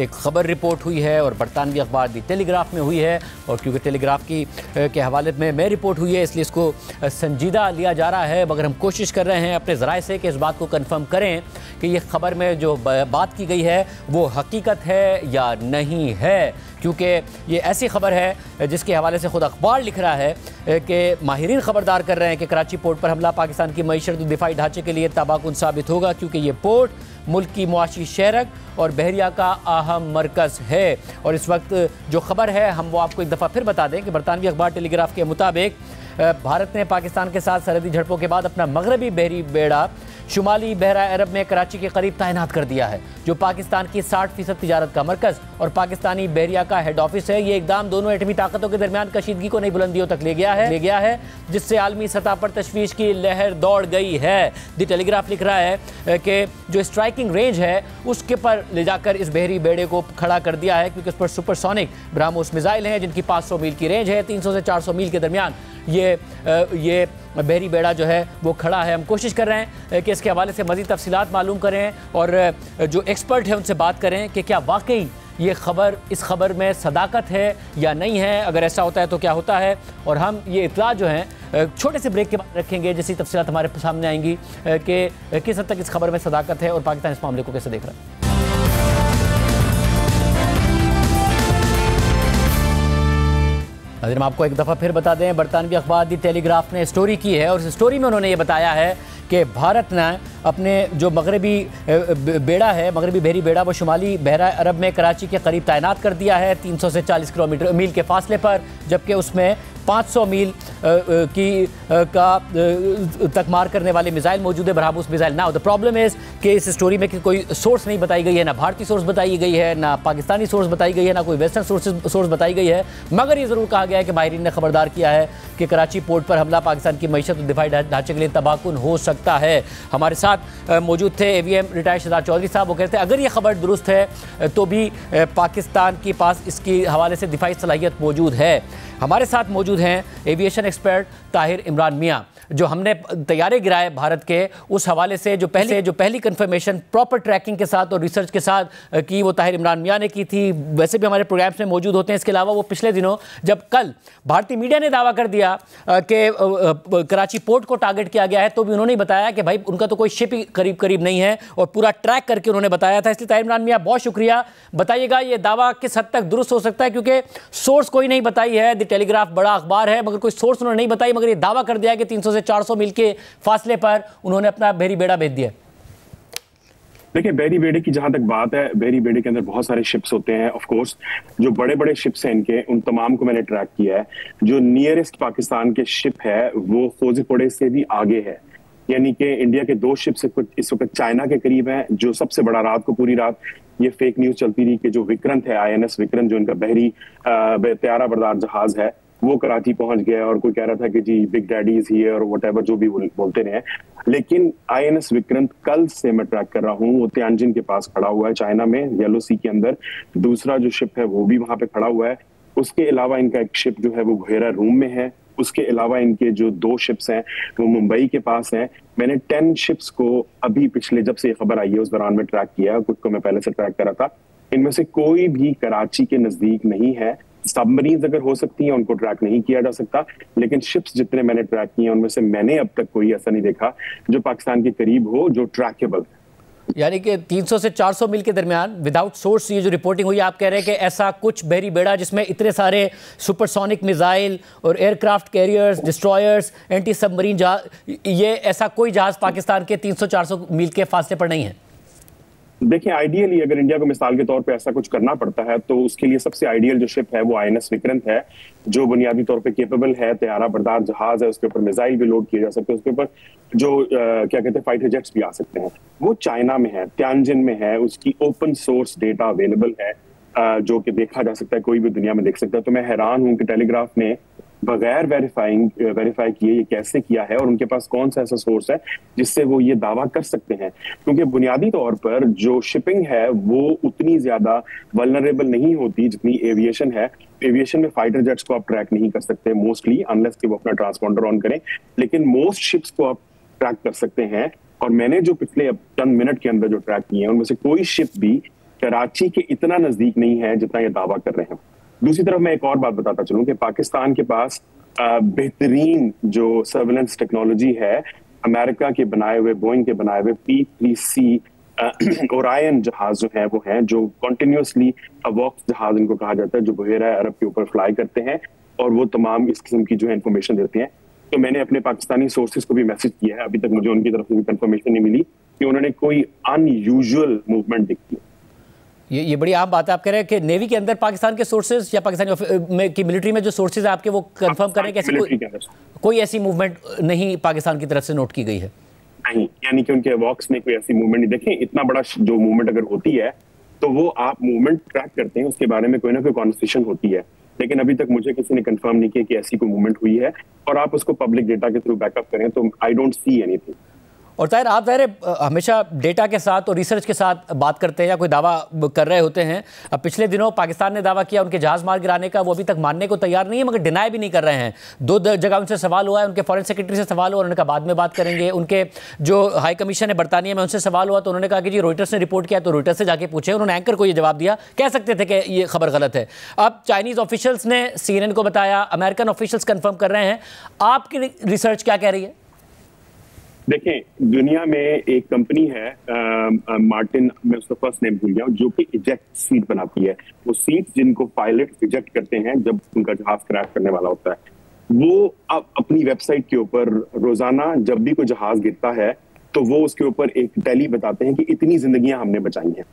एक खबर रिपोर्ट हुई है और बरतानवी अखबार दी टेलीग्राफ में हुई है, और क्योंकि टेलीग्राफ के हवाले में रिपोर्ट हुई है इसलिए इसको संजीदा लिया जा रहा है। मगर हम कोशिश कर रहे हैं अपने ज़राए से कि इस बात को कन्फर्म करें कि ये खबर में जो बात की गई है वो हकीकत है या नहीं है, क्योंकि ये ऐसी खबर है जिसके हवाले से ख़ुद अखबार लिख रहा है कि माहिरीन ख़बरदार कर रहे हैं कि कराची पोर्ट पर हमला पाकिस्तान की मईशत और दिफाई ढांचे के लिए तबाहकुन साबित होगा, क्योंकि ये पोर्ट मुल्क की मुआशी शहरक और बहरिया का अहम मरकज़ है। और इस वक्त जो खबर है हम वो आपको एक दफ़ा फिर बता दें कि बरतानवी अखबार टेलीग्राफ के मुताबिक भारत ने पाकिस्तान के साथ सरहदी झड़पों के बाद अपना मगरबी बहरी बेड़ा शुमाली बहरा अरब में कराची के करीब तैनात कर दिया है, जो पाकिस्तान की 60% तिजारत का मरकज़ और पाकिस्तानी बहरिया का हेड ऑफिस है। ये इकदाम दोनों एटमी ताकतों के दरमियान कशीदगी को नई बुलंदियों तक ले गया है जिससे आलमी सतह पर तशवीश की लहर दौड़ गई है। दी टेलीग्राफ लिख रहा है कि जो स्ट्राइकिंग रेंज है उसके पर ले जाकर इस बहरी बेड़े को खड़ा कर दिया है, क्योंकि उस पर सुपरसोनिक ब्राह्मोस मिसाइल हैं जिनकी 500 मील की रेंज है। 300 से 400 मील के दरमियान ये बहरी बेड़ा जो है वो खड़ा है। हम कोशिश कर रहे हैं कि इसके हवाले से मज़ीद तफसीलात मालूम करें और जो एक्सपर्ट है उनसे बात करें कि क्या वाकई ये खबर, इस खबर में सदाकत है या नहीं है, अगर ऐसा होता है तो क्या होता है। और हम ये इत्तला जो हैं छोटे से ब्रेक के बाद रखेंगे, जैसी तफसीलात हमारे सामने आएंगी कि किस हद तक इस खबर में सदाकत है और पाकिस्तान इस मामले को कैसे देख रहा है। नाज़रीन, हम आपको एक दफ़ा फिर बता दें, बरतानवी अखबार दी टेलीग्राफ ने स्टोरी की है और इस स्टोरी में उन्होंने ये बताया है कि भारत ने अपने जो मगरबी बेड़ा है, मगरबी बहरी बेड़ा, वो शुमाली बहरा अरब में कराची के करीब तैनात कर दिया है 300 से 40 मील के फासले पर, जबकि उसमें 500 मील तक मार करने वाले मिसाइल मौजूद है, बरहाबूस missile. Now the problem is कि इस स्टोरी में कोई सोर्स नहीं बताई गई है, ना भारतीय सोर्स बताई गई है, ना पाकिस्तानी सोर्स बताई गई है, ना कोई वेस्टर्न सोर्स बताई गई है, मगर ये ज़रूर कहा गया है कि माहिरीन ने खबरदार किया है कि कराची पोर्ट पर हमला पाकिस्तान की मईशत और दिफाई ढांचे के लिए तबाहकुन हो सकता है। हमारे साथ मौजूद थे AVM रिटायर्ड शहजाद चौधरी साहब। वो कहते हैं अगर ये खबर दुरुस्त है तो भी पाकिस्तान के पास इसकी हवाले से दिफाई सलाहियत मौजूद है। हमारे साथ मौजूद हैं एविएशन एक्सपर्ट ताहिर इमरान मियाँ, जो हमने तैयारे गिराए भारत के उस हवाले से जो पहली कंफर्मेशन प्रॉपर ट्रैकिंग के साथ और रिसर्च के साथ की वो ताहिर इमरान मियाँ ने की थी। वैसे भी हमारे प्रोग्राम्स में मौजूद होते हैं। इसके अलावा वो पिछले दिनों जब कल भारतीय मीडिया ने दावा कर दिया कि कराची पोर्ट को टारगेट किया गया है, तो भी उन्होंने बताया कि भाई उनका तो कोई शिप ही करीब नहीं है और पूरा ट्रैक करके उन्होंने बताया था। इसलिए ताहिर इमरान मियाँ बहुत शुक्रिया। बताइएगा ये दावा किस हद तक दुरुस्त हो सकता है, क्योंकि सोर्स कोई नहीं बताई है। द टेलीग्राफ बड़ा अखबार है, मगर कोई सोर्स उन्होंने नहीं बताई, मगर ये दावा कर दिया कि 300 से 400 मील के फासले पर उन्होंने अपना बहरी बेड़ा भेज दिया। देखिए, बहरी बेड़े की जहां तक बात है, बहरी बेड़े के अंदर बहुत सारे शिप्स होते हैं। ऑफ कोर्स जो बड़े बड़े शिप्स हैं इनके, उन तमाम को मैंने ट्रैक किया है। जो नियरेस्ट पाकिस्तान के शिप है वो कोझिकोड से भी आगे है, यानी कि इंडिया के 2 शिप इस वक्त चाइना के करीब हैं। जो सबसे बड़ा, रात को पूरी रात ये फेक न्यूज चलती रही कि जो विक्रांत है, INS विक्रांत, जो इनका बहरी त्यारा बरदार जहाज है, वो कराची पहुंच गया और कोई कह रहा था कि जी बिग डैडी इज हियर और व्हाटएवर, जो भी बोलते रहे। लेकिन INS विक्रांत कल से मैं ट्रैक कर रहा हूँ, वो तियानजिन के पास खड़ा हुआ है चाइना में, येलो सी के अंदर। दूसरा जो शिप है वो भी वहां पे खड़ा हुआ है। उसके अलावा इनका एक शिप जो है वो घेरा रूम में है। उसके अलावा इनके जो 2 शिप्स हैं वो मुंबई के पास हैं। मैंने 10 शिप्स को अभी पिछले जब से ये खबर आई है उस दौरान में ट्रैक किया, कुछ को मैं पहले से ट्रैक करा था। इनमें से कोई भी कराची के नजदीक नहीं है। सबमरीन अगर हो सकती हैं उनको ट्रैक नहीं किया जा सकता, लेकिन शिप्स जितने मैंने ट्रैक किए उनमें से मैंने अब तक कोई ऐसा नहीं देखा जो पाकिस्तान के करीब हो, जो ट्रैकेबल। यानी कि 300 से 400 मील के दरमियान विदाउट सोर्स ये जो रिपोर्टिंग हुई, आप कह रहे हैं कि ऐसा कुछ बहरी बेड़ा जिसमें इतने सारे सुपरसोनिक मिसाइल और aircraft carriers, destroyers, anti submarine जहाज, ये ऐसा कोई जहाज पाकिस्तान के 300-400 मील के फासले पर नहीं है? देखिए, आइडियली अगर इंडिया को मिसाल के तौर पे ऐसा कुछ करना पड़ता है तो उसके लिए सबसे आइडियल जो शिप है वो INS विक्रांत है, जो बुनियादी तौर पे केपेबल है, त्यारा बरदार जहाज है, उसके ऊपर मिसाइल भी लोड किए जा सकते हैं, उसके ऊपर जो क्या कहते हैं फाइटर जेट्स भी आ सकते हैं। वो चाइना में है, तियानजिन में है, उसकी ओपन सोर्स डेटा अवेलेबल है जो कि देखा जा सकता है, कोई भी दुनिया में देख सकता है। तो मैं हैरान हूं कि टेलीग्राफ ने बगैर वेरीफाई किए ये कैसे किया है और उनके पास कौन सा ऐसा सोर्स है जिससे वो ये दावा कर सकते हैं। क्योंकि बुनियादी तौर पर जो शिपिंग है वो उतनी ज्यादा वल्नरेबल नहीं होती जितनी एविएशन है। एविएशन में फाइटर जेट्स को आप ट्रैक नहीं कर सकते मोस्टली, अनलेस कि वो अपना ट्रांसपॉन्डर ऑन करें, लेकिन मोस्ट शिप्स को आप ट्रैक कर सकते हैं। और मैंने जो पिछले 10 मिनट के अंदर जो ट्रैक किए हैं उनमें से कोई शिप भी कराची के इतना नजदीक नहीं है जितना ये दावा कर रहे हैं। दूसरी तरफ मैं एक और बात बताता चलूं कि पाकिस्तान के पास बेहतरीन जो सर्वेलेंस टेक्नोलॉजी है, अमेरिका के बनाए हुए, बोइंग के बनाए हुए P-3C ओरायन जहाज जो है वो हैं, जो कॉन्टिन्यूसली अवॉक्स जहाज इनको कहा जाता है, जो बहेरा अरब के ऊपर फ्लाई करते हैं और वो तमाम इस किस्म की जो है इन्फॉर्मेशन देते हैं। तो मैंने अपने पाकिस्तानी सोर्सेज को भी मैसेज किया है, अभी तक मुझे उनकी तरफ से भी कंफर्मेशन नहीं मिली कि उन्होंने कोई अनयूजुअल मूवमेंट दिखी। ये बड़ी आम बात है। आप कह रहे हैं कि नेवी के अंदर पाकिस्तान के सोर्सेज या पाकिस्तानी की मिलिट्री में जो सोर्सेज है आपके, वो कंफर्म करें कि कोई ऐसी मूवमेंट नहीं पाकिस्तान की तरफ से नोट की गई है? नहीं, यानी कि उनके वॉक्स में कोई ऐसी मूवमेंट नहीं। देखें, इतना बड़ा जो मूवमेंट अगर होती है तो वो आप मूवमेंट ट्रैक करते हैं, उसके बारे में कोई ना कोई कॉन्वर्सेशन होती है, लेकिन अभी तक मुझे किसी ने कंफर्म नहीं किया कि ऐसी कोई मूवमेंट हुई है। और आप उसको पब्लिक डेटा के थ्रू बैकअप करें तो आई डोंट सी एनीथिंग। और ताहिर, आप हमेशा डेटा के साथ और रिसर्च के साथ बात करते हैं या कोई दावा कर रहे होते हैं। अब पिछले दिनों पाकिस्तान ने दावा किया उनके जहाज मार गिराने का, वो अभी तक मानने को तैयार नहीं है, मगर डिनाई भी नहीं कर रहे हैं। 2 जगह उनसे सवाल हुआ है, उनके फॉरेन सेक्रेटरी से सवाल हुआ, उन्होंने कहा बाद में बात करेंगे। उनके जो हाई कमीशन है बरतानिया में, उनसे सवाल हुआ तो उन्होंने कहा कि जी रॉयटर्स ने रिपोर्ट किया, तो रॉयटर्स से जाके पूछे। उन्होंने एंकर को ये जवाब दिया, कह सकते थे कि ये खबर गलत है। अब चाइनीज़ ऑफिशियल्स ने CNN को बताया, अमेरिकन ऑफिशियल्स कंफर्म कर रहे हैं। आपकी रिसर्च क्या कह रही है? देखें, दुनिया में एक कंपनी है मार्टिन, मैं उसका फर्स्ट नेम भूल गया हूं, जो कि इजेक्ट सीट बनाती है। वो सीट जिनको पायलट इजेक्ट करते हैं जब उनका जहाज क्रैश करने वाला होता है, वो अब अपनी वेबसाइट के ऊपर रोजाना जब भी कोई जहाज गिरता है तो वो उसके ऊपर एक टैली बताते हैं कि इतनी जिंदगियां हमने बचाई हैं।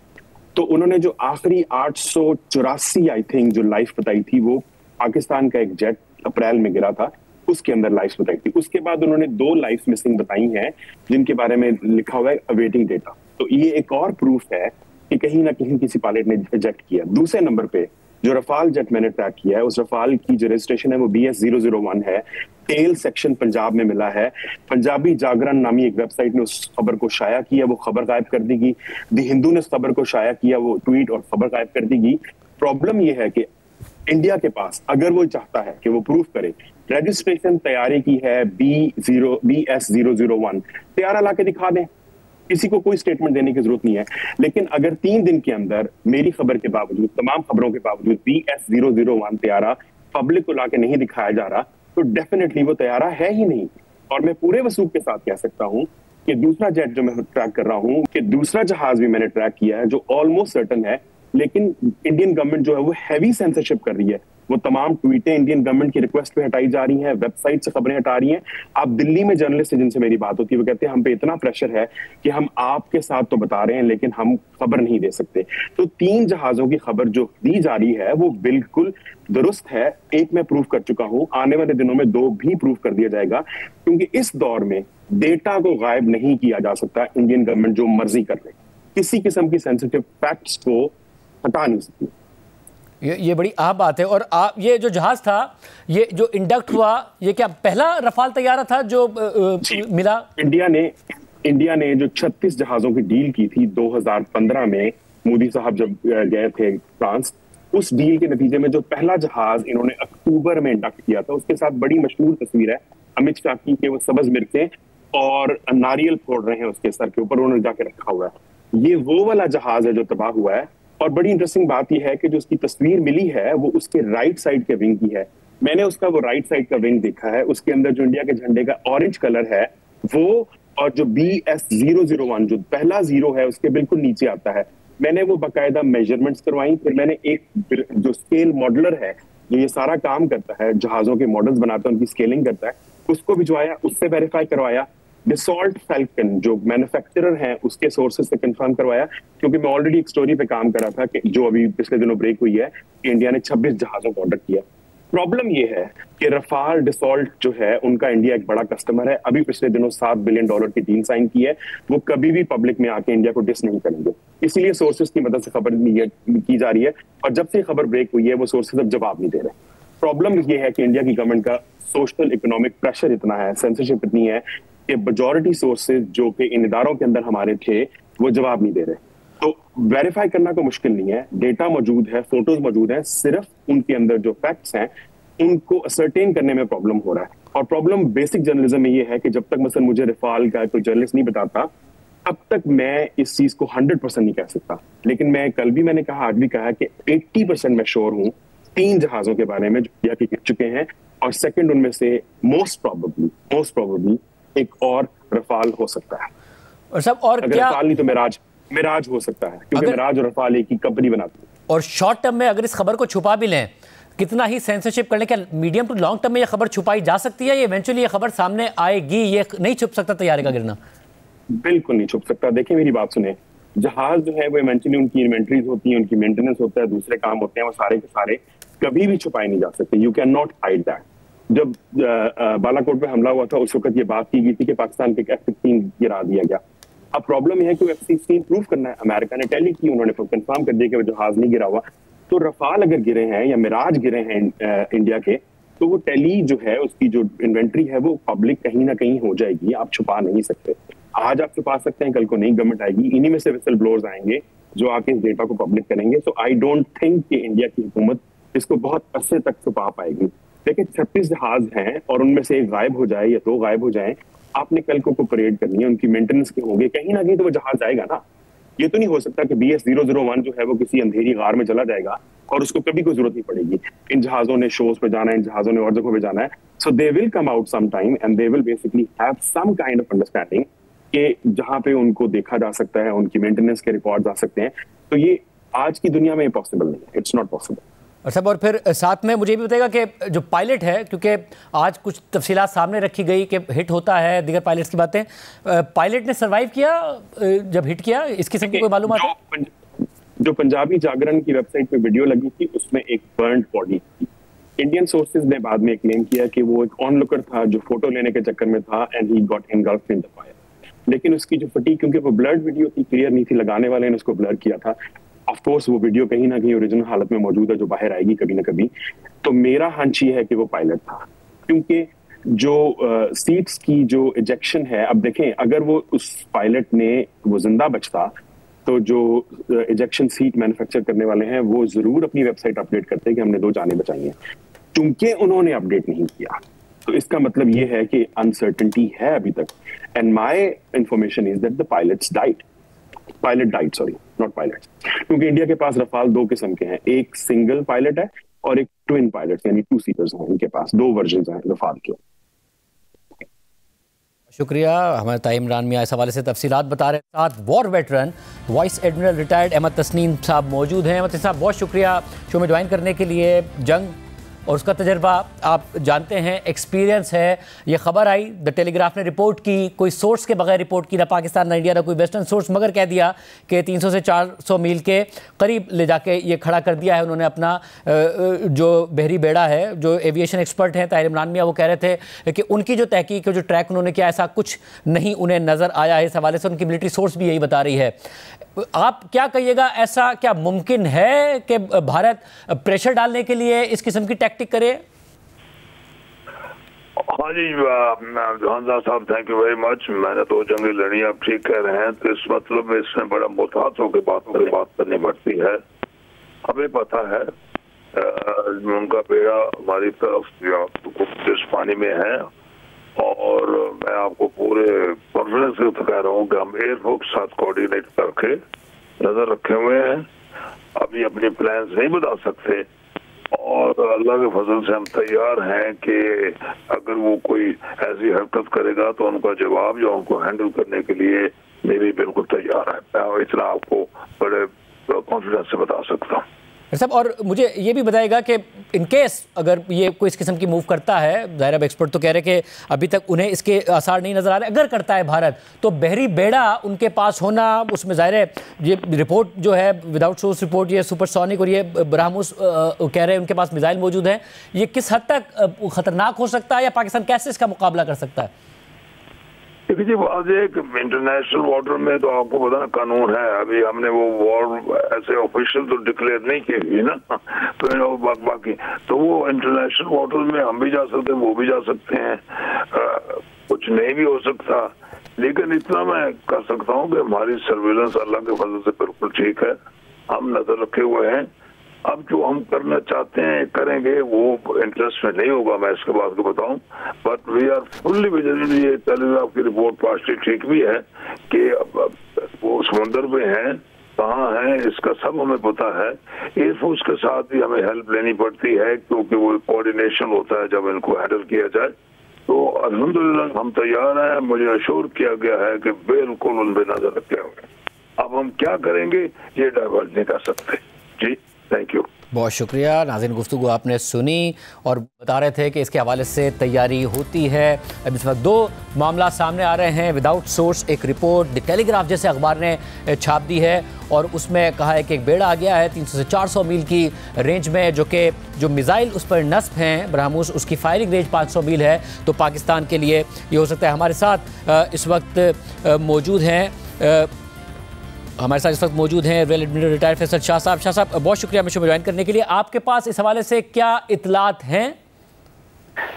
तो उन्होंने जो आखिरी 884 आई थिंक जो लाइफ बताई थी, वो पाकिस्तान का एक जेट अप्रैल में गिरा था, उसके अंदर लाइफ बताई थी। उसके बाद उन्होंने 2 लाइफ मिसिंग बताई हैं जिनके बारे में लिखा हुआ है अवेटिंग डेटा। तो ये एक और प्रूफ है कि कहीं ना कहीं किसी पायलट ने इजेक्ट किया। दूसरे नंबर पे जो रफाल जेट मैंने ट्रैक किया है, उस रफाल की जो रजिस्ट्रेशन है वो BS001 है। टेल सेक्शन पंजाब में मिला है। पंजाबी जागरण नामी एक वेबसाइट ने उस खबर को शाया किया, वो खबर गायब कर दी गई। द हिंदू ने उस खबर को शाया किया, वो ट्वीट और खबर गायब कर दी गई। प्रॉब्लम ये है कि इंडिया के पास अगर वो चाहता है कि वो प्रूफ करे, रजिस्ट्रेशन तैयारी की है BS001, तैयारा ला के दिखा दें, किसी को कोई स्टेटमेंट देने की जरूरत नहीं है। लेकिन अगर 3 दिन के अंदर मेरी खबर के बावजूद, तमाम खबरों के बावजूद BS001 तैयारा पब्लिक को लाके नहीं दिखाया जा रहा, तो डेफिनेटली वो तैयारा है ही नहीं। और मैं पूरे वसूख के साथ कह सकता हूं कि दूसरा जेट जो मैं ट्रैक कर रहा हूं, कि दूसरा जहाज भी मैंने ट्रैक किया है जो ऑलमोस्ट सर्टन है, लेकिन इंडियन गवर्नमेंट जो है वो हैवी सेंसरशिप कर रही है। वो तमाम ट्वीटें इंडियन गवर्नमेंट की रिक्वेस्ट पे हटाई जा रही हैं, वेबसाइट से खबरें हटा रही हैं। आप दिल्ली में जर्नलिस्ट जिनसे मेरी बात होती है वो कहते हैं हम पे इतना प्रेशर है कि हम आपके साथ तो बता रहे हैं लेकिन हम खबर नहीं दे सकते। तो 3 जहाजों की खबर जो दी जा रही है वो बिल्कुल दुरुस्त है। एक मैं प्रूफ कर चुका हूं, आने वाले दिनों में 2 भी प्रूफ कर दिया जाएगा, क्योंकि इस दौर में डेटा को गायब नहीं किया जा सकता। इंडियन गवर्नमेंट जो मर्जी कर ले, किसी किस्म की सेंसिटिव फैक्ट्स को हटा नहीं सकती। ये बड़ी अहम बात है। और ये जो जहाज था, ये जो इंडक्ट हुआ, ये क्या पहला रफाल तैयारा था जो मिला? इंडिया ने जो 36 जहाजों की डील की थी 2015 में, मोदी साहब जब गए थे फ्रांस, उस डील के नतीजे में जो पहला जहाज इन्होंने अक्टूबर में इंडक्ट किया था, उसके साथ बड़ी मशहूर तस्वीर है अमित शाह की के वो सब्ज मिर्चें और नारियल फोड़ रहे हैं उसके सर के ऊपर, उन्होंने जाके रखा हुआ है। ये वो वाला जहाज है जो तबाह हुआ है। और बड़ी इंटरेस्टिंग बात यह है कि जो उसकी तस्वीर मिली है वो उसके राइट साइड के विंग की है। मैंने उसका वो राइट साइड का विंग देखा है, उसके अंदर जो इंडिया के झंडे का ऑरेंज कलर है वो, और जो BS001 जो पहला 0 है उसके बिल्कुल नीचे आता है। मैंने वो बाकायदा मेजरमेंट्स करवाई, फिर मैंने एक जो स्केल मॉडलर है जो ये सारा काम करता है, जहाजों के मॉडल्स बनाता है, उनकी स्केलिंग करता है, उसको भिजवाया, उससे वेरीफाई करवाया। डिसॉल्ट फैल्कन जो मैन्युफैक्चरर हैं उसके सोर्सेज से कंफर्म करवाया, क्योंकि मैं ऑलरेडी एक स्टोरी पे काम कर रहा था कि जो अभी पिछले दिनों ब्रेक हुई है कि इंडिया ने 26 जहाजों को ऑर्डर किया। प्रॉब्लम ये है कि रफाल डिसॉल्ट जो है उनका इंडिया एक बड़ा कस्टमर है। अभी पिछले दिनों $7 बिलियन की डील साइन की है। वो कभी भी पब्लिक में आके इंडिया को डिस नहीं करेंगे, इसीलिए सोर्सेज की मदद से खबर की जा रही है। और जब से खबर ब्रेक हुई है वो सोर्सेज अब जवाब नहीं दे रहे। प्रॉब्लम ये है कि इंडिया की गवर्नमेंट का सोशल इकोनॉमिक प्रेशर इतना है, सेंसरशिप इतनी है कि मेजॉरिटी सोर्सेज जो कि इन इदारों के अंदर हमारे थे वो जवाब नहीं दे रहे। तो वेरीफाई करना कोई मुश्किल नहीं है, डेटा मौजूद है, फोटोज मौजूद है, सिर्फ उनके अंदर जो फैक्ट्स हैं उनको असर्टेन करने में प्रॉब्लम हो रहा है। और प्रॉब्लम बेसिक जर्नलिज्म में ये है कि जब तक मसलन मुझे रफाल का कोई जर्नलिस्ट नहीं बताता, अब तक मैं इस चीज को 100% नहीं कह सकता। लेकिन मैं कल भी मैंने कहा, आज भी कहा कि 80% मैं श्योर हूं 3 जहाजों के बारे में जो इंडिया के गिर चुके हैं, और सेकंड उनमें से मोस्ट प्रोबेबली एक और रफाल हो सकता है। और सब और अगर क्या रफाल नहीं तो मिराज हो सकता है, क्योंकि मिराज और रफाल एक ही कंपनी बनाती है। और शॉर्ट टर्म में अगर इस खबर को छुपा भी लें, कितना ही सेंसरशिप करने के, मीडियम टू लॉन्ग टर्म में ये खबर छुपाई जा सकती है, ये इवेंचुअली ये खबर सामने आएगी, ये नहीं छुप सकता तैयारी का गिरना? बिल्कुल नहीं छुप सकता। देखिए मेरी बात सुने, जहाज जो है वो इवेंचुअली उनकी इन्वेंट्रीज होती है, उनकी मेंटेनेंस होता है, दूसरे काम होते हैं, वो सारे के सारे कभी भी छुपाए नहीं जा सकते। You can not hide that. जब बालाकोट पे हमला हुआ था उस वक्त ये बात की गई थी कि पाकिस्तान के F-16 गिरा दिया गया। अब प्रॉब्लम यह है कि F-16 प्रूव करना है। अमेरिका ने टैली की, उन्होंने कंफर्म कर दिया कि वो जहाज नहीं गिरा हुआ। तो रफाल अगर गिरे हैं या मिराज गिरे हैं इंडिया के, तो वो टैली जो है उसकी जो इन्वेंट्री है वो पब्लिक कहीं ना कहीं हो जाएगी। आप छुपा नहीं सकते। आज आप छुपा सकते हैं, कल को नई गवर्नमेंट आएगी, इन्हीं में से विसल ब्लोअर्स आएंगे जो आके इस डेटा को पब्लिक करेंगे। सो आई डोंट थिंक कि इंडिया की हुकूमत इसको बहुत अरसे तक छुपा पाएगी। देखिए 36 जहाज हैं और उनमें से एक गायब हो जाए या 2 गायब हो जाएं, आपने कल को परेड करनी है, उनकी मेंटेनेंस के होंगे, कहीं ना कहीं तो वो जहाज जाएगा ना। ये तो नहीं हो सकता कि BS001 जो है वो किसी अंधेरी गार में चला जाएगा और उसको कभी कोई जरूरत नहीं पड़ेगी। इन जहाजों ने शोज पे जाना है, इन जहाजों ने और जगहों पे जाना है, so they will come out some time and they will basically have some kind of understanding कि जहां पे उनको देखा जा सकता है, उनकी मेंटेनेंस के रिकॉर्ड आ सकते हैं। तो ये आज की दुनिया में पॉसिबल नहीं है, इट्स नॉट पॉसिबल। और सब और फिर साथ में मुझे भी बताएगा कि जो पायलट है, क्योंकि आज कुछ तफसीलात सामने रखी गई कि हिट होता है, दीगर पायलट्स की बातें, पायलट ने सर्वाइव किया जब हिट किया, इसकी सबको कोई मालूम है? जो पंजाबी जागरण की वेबसाइट पे वीडियो लगी थी उसमें एक बर्न्ड बॉडी थी। इंडियन सोर्सेज ने बाद में क्लेम किया कि वो एक ऑनलुकर था जो फोटो लेने के चक्कर में था and he got engulfed in the fire. लेकिन उसकी जो फटी, क्योंकि वो ब्लर्ड वीडियो थी, क्लियर नहीं थी, लगाने वाले ने उसको ब्लर किया था। ऑफ कोर्स वो वीडियो कहीं ना कहीं ओरिजिनल हालत में मौजूद है जो बाहर आएगी कभी ना कभी। तो मेरा हंच ये है कि वो पायलट था, क्योंकि जो सीट्स की जो इजेक्शन है, अब देखें अगर वो उस पायलट ने वो जिंदा बचता तो जो इजेक्शन सीट मैन्युफैक्चर करने वाले हैं वो जरूर अपनी वेबसाइट अपडेट करते कि हमने 2 जानें बचाई हैं। चूंकि उन्होंने अपडेट नहीं किया तो इसका मतलब ये है कि अनसर्टेनिटी है अभी तक। And my information is that the pilot died, sorry not pilot, क्योंकि इंडिया के पास रफाल 2 किस्म के हैं, एक सिंगल पायलट है और एक ट्विन पायलट यानी 2 सीटर्स हैं। इनके पास 2 वर्जन हैं रफाल के। शुक्रिया, हमारे ताई इमरान मियां इस हवाले से तफसीलात बता रहे हैं। साथ war veteran vice admiral retired Ahmed Tasneem sahab मौजूद हैं। अहमद साहब बहुत शुक्रिया शो में ज्वाइन करने के लिए। जंग और उसका तजर्बा आप जानते हैं, एक्सपीरियंस है। ये खबर आई, द टेलीग्राफ ने रिपोर्ट की, कोई सोर्स के बगैर रिपोर्ट की, ना पाकिस्तान ना इंडिया ना कोई वेस्टर्न सोर्स, मगर कह दिया कि 300 से 400 मील के करीब ले जाके ये खड़ा कर दिया है उन्होंने अपना जो बहरी बेड़ा है। जो एविएशन एक्सपर्ट हैं ताहिर इमरान मियां, वो कह रहे थे कि उनकी जो तहकीक, जो ट्रैक उन्होंने किया, ऐसा कुछ नहीं उन्हें नज़र आया है। इस हवाले से उनकी मिलिट्री सोर्स भी यही बता रही है। आप क्या कहिएगा, ऐसा क्या मुमकिन है कि भारत प्रेशर डालने के लिए इस किस्म की टैक्टिक करे? हाँ जी जहांजा साहब, थैंक यू वेरी मच। मैंने 2 जंगें लड़ी, आप ठीक कह रहे हैं। तो इस मतलब में इसमें बड़ा मुताद होकर बातों की बात करनी पड़ती है। हमें पता है उनका बेड़ा हमारी तरफ जिस पानी में है, और मैं आपको पूरे कॉन्फिडेंस से कह रहा हूँ कि हम एयरफोर्स के साथ कोऑर्डिनेट करके नजर रखे हुए हैं। अभी अपने प्लान्स नहीं बता सकते, और अल्लाह के फजल से हम तैयार हैं कि अगर वो कोई ऐसी हरकत करेगा तो उनका जवाब जो उनको हैंडल करने के लिए मेरी बिल्कुल तैयार है। मैं इतना आपको बड़े कॉन्फिडेंस से बता सकता हूँ साहब। और मुझे ये भी बताएगा कि इन केस अगर ये कोई इस किस्म की मूव करता है, ज़ाहिर अब एक्सपर्ट तो कह रहे हैं कि अभी तक उन्हें इसके आसार नहीं नज़र आ रहे, अगर करता है भारत, तो बहरी बेड़ा उनके पास होना, उसमें ज़ाहिर है ये रिपोर्ट जो है विदाउट सोर्स रिपोर्ट, ये सुपरसोनिक और ये ब्रह्मोस कह रहे हैं उनके पास मिसाइल मौजूद हैं, ये किस हद तक ख़तरनाक हो सकता है या पाकिस्तान कैसे इसका मुकाबला कर सकता है? देखिए जी, आज एक इंटरनेशनल वाटर में तो आपको पता ना कानून है। अभी हमने वो वॉर ऐसे ऑफिशियल तो डिक्लेयर नहीं की हुई ना, तो बाकी तो वो इंटरनेशनल वाटर में हम भी जा सकते हैं, वो भी जा सकते हैं, कुछ नहीं भी हो सकता। लेकिन इतना मैं कर सकता हूँ कि हमारी सर्विलेंस अल्लाह के फजल से बिल्कुल ठीक है, हम नजर रखे हुए हैं। अब जो हम करना चाहते हैं करेंगे, वो इंटरेस्ट में नहीं होगा, मैं इसके बाद को बताऊं। But we are fully vigilant. ये टेलीग्राफ की रिपोर्ट पार्टी ठीक भी है कि वो समुद्र में है, कहाँ है, इसका सब हमें पता है। एयरफोर्स के साथ भी हमें हेल्प लेनी पड़ती है, क्योंकि वो कोऑर्डिनेशन होता है जब इनको हैंडल किया जाए। तो अल्हम्दुलिल्लाह हम तैयार हैं। मुझे अश्योर किया गया है कि बिल्कुल उन पर नजर रखे हुए। अब हम क्या करेंगे ये डाइवर्ट नहीं कर सकते। जी थैंक यू, बहुत शुक्रिया। नाज़रीन, गुफ्तगू आपने सुनी और बता रहे थे कि इसके हवाले से तैयारी होती है। अब इस वक्त 2 मामला सामने आ रहे हैं। विदाउट सोर्स एक रिपोर्ट द टेलीग्राफ जैसे अखबार ने छाप दी है और उसमें कहा है कि एक बेड़ा आ गया है 300 से 400 मील की रेंज में, जो मिसाइल उस पर नस्ब हैं ब्रह्मोस, उसकी फायरिंग रेंज 500 मील है। तो पाकिस्तान के लिए ये हो सकता है। हमारे साथ इस वक्त मौजूद हैं rail admiral retired Faisal Shah साहब। शाह साहब, बहुत शुक्रिया हमें शो में ज्वाइन करने के लिए। आपके पास इस हवाले से क्या इतलात हैं?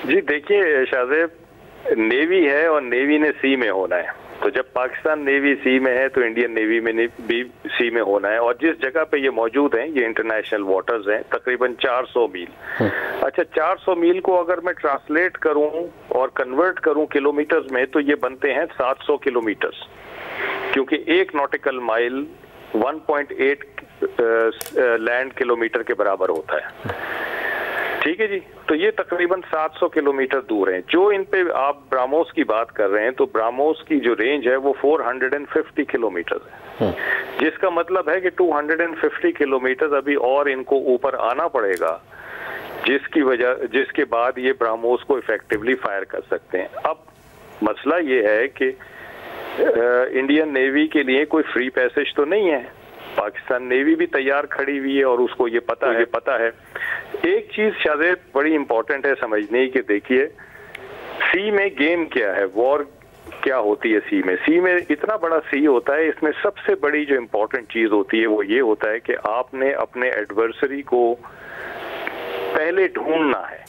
जी देखिए शाहजेब, नेवी है और नेवी ने सी में होना है। तो जब पाकिस्तान नेवी सी में है तो इंडियन नेवी में भी सी में होना है। और जिस जगह पे ये मौजूद हैं, ये इंटरनेशनल वाटर्स हैं, तकरीबन 400 मील। अच्छा, 400 मील को अगर मैं ट्रांसलेट करूं और कन्वर्ट करूं किलोमीटर्स में, तो ये बनते हैं 700 किलोमीटर्स, क्योंकि 1 नॉटिकल माइल 1.8 लैंड किलोमीटर के बराबर होता है। ठीक है जी, तो ये तकरीबन 700 किलोमीटर दूर है। जो इन पे आप ब्राह्मोस की बात कर रहे हैं, तो ब्राह्मोस की जो रेंज है वो 450 किलोमीटर है, जिसका मतलब है कि 250 किलोमीटर अभी और इनको ऊपर आना पड़ेगा, जिसके बाद ये ब्राह्मोस को इफेक्टिवली फायर कर सकते हैं। अब मसला ये है कि इंडियन नेवी के लिए कोई फ्री पैसेज तो नहीं है, पाकिस्तान नेवी भी तैयार खड़ी हुई है और उसको ये पता है। एक चीज शायद बड़ी इंपॉर्टेंट है समझने की, देखिए सी में गेम क्या है, वॉर क्या होती है सी में। सी में इतना बड़ा सी होता है, इसमें सबसे बड़ी जो इंपॉर्टेंट चीज होती है वो ये होता है कि आपने अपने एडवर्सरी को पहले ढूंढना है।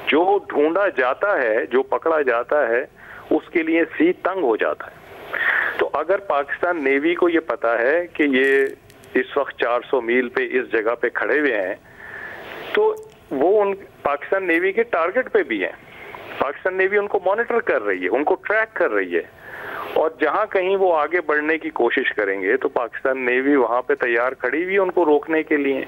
जो ढूंढा जाता है, जो पकड़ा जाता है, उसके लिए सी तंग हो जाता है। तो अगर पाकिस्तान नेवी को ये पता है कि ये इस वक्त 400 मील पे इस जगह पे खड़े हुए हैं, तो वो उन पाकिस्तान नेवी के टारगेट पे भी हैं। पाकिस्तान नेवी उनको मॉनिटर कर रही है, उनको ट्रैक कर रही है, और जहां कहीं वो आगे बढ़ने की कोशिश करेंगे तो पाकिस्तान नेवी वहां पे तैयार खड़ी हुई है उनको रोकने के लिए।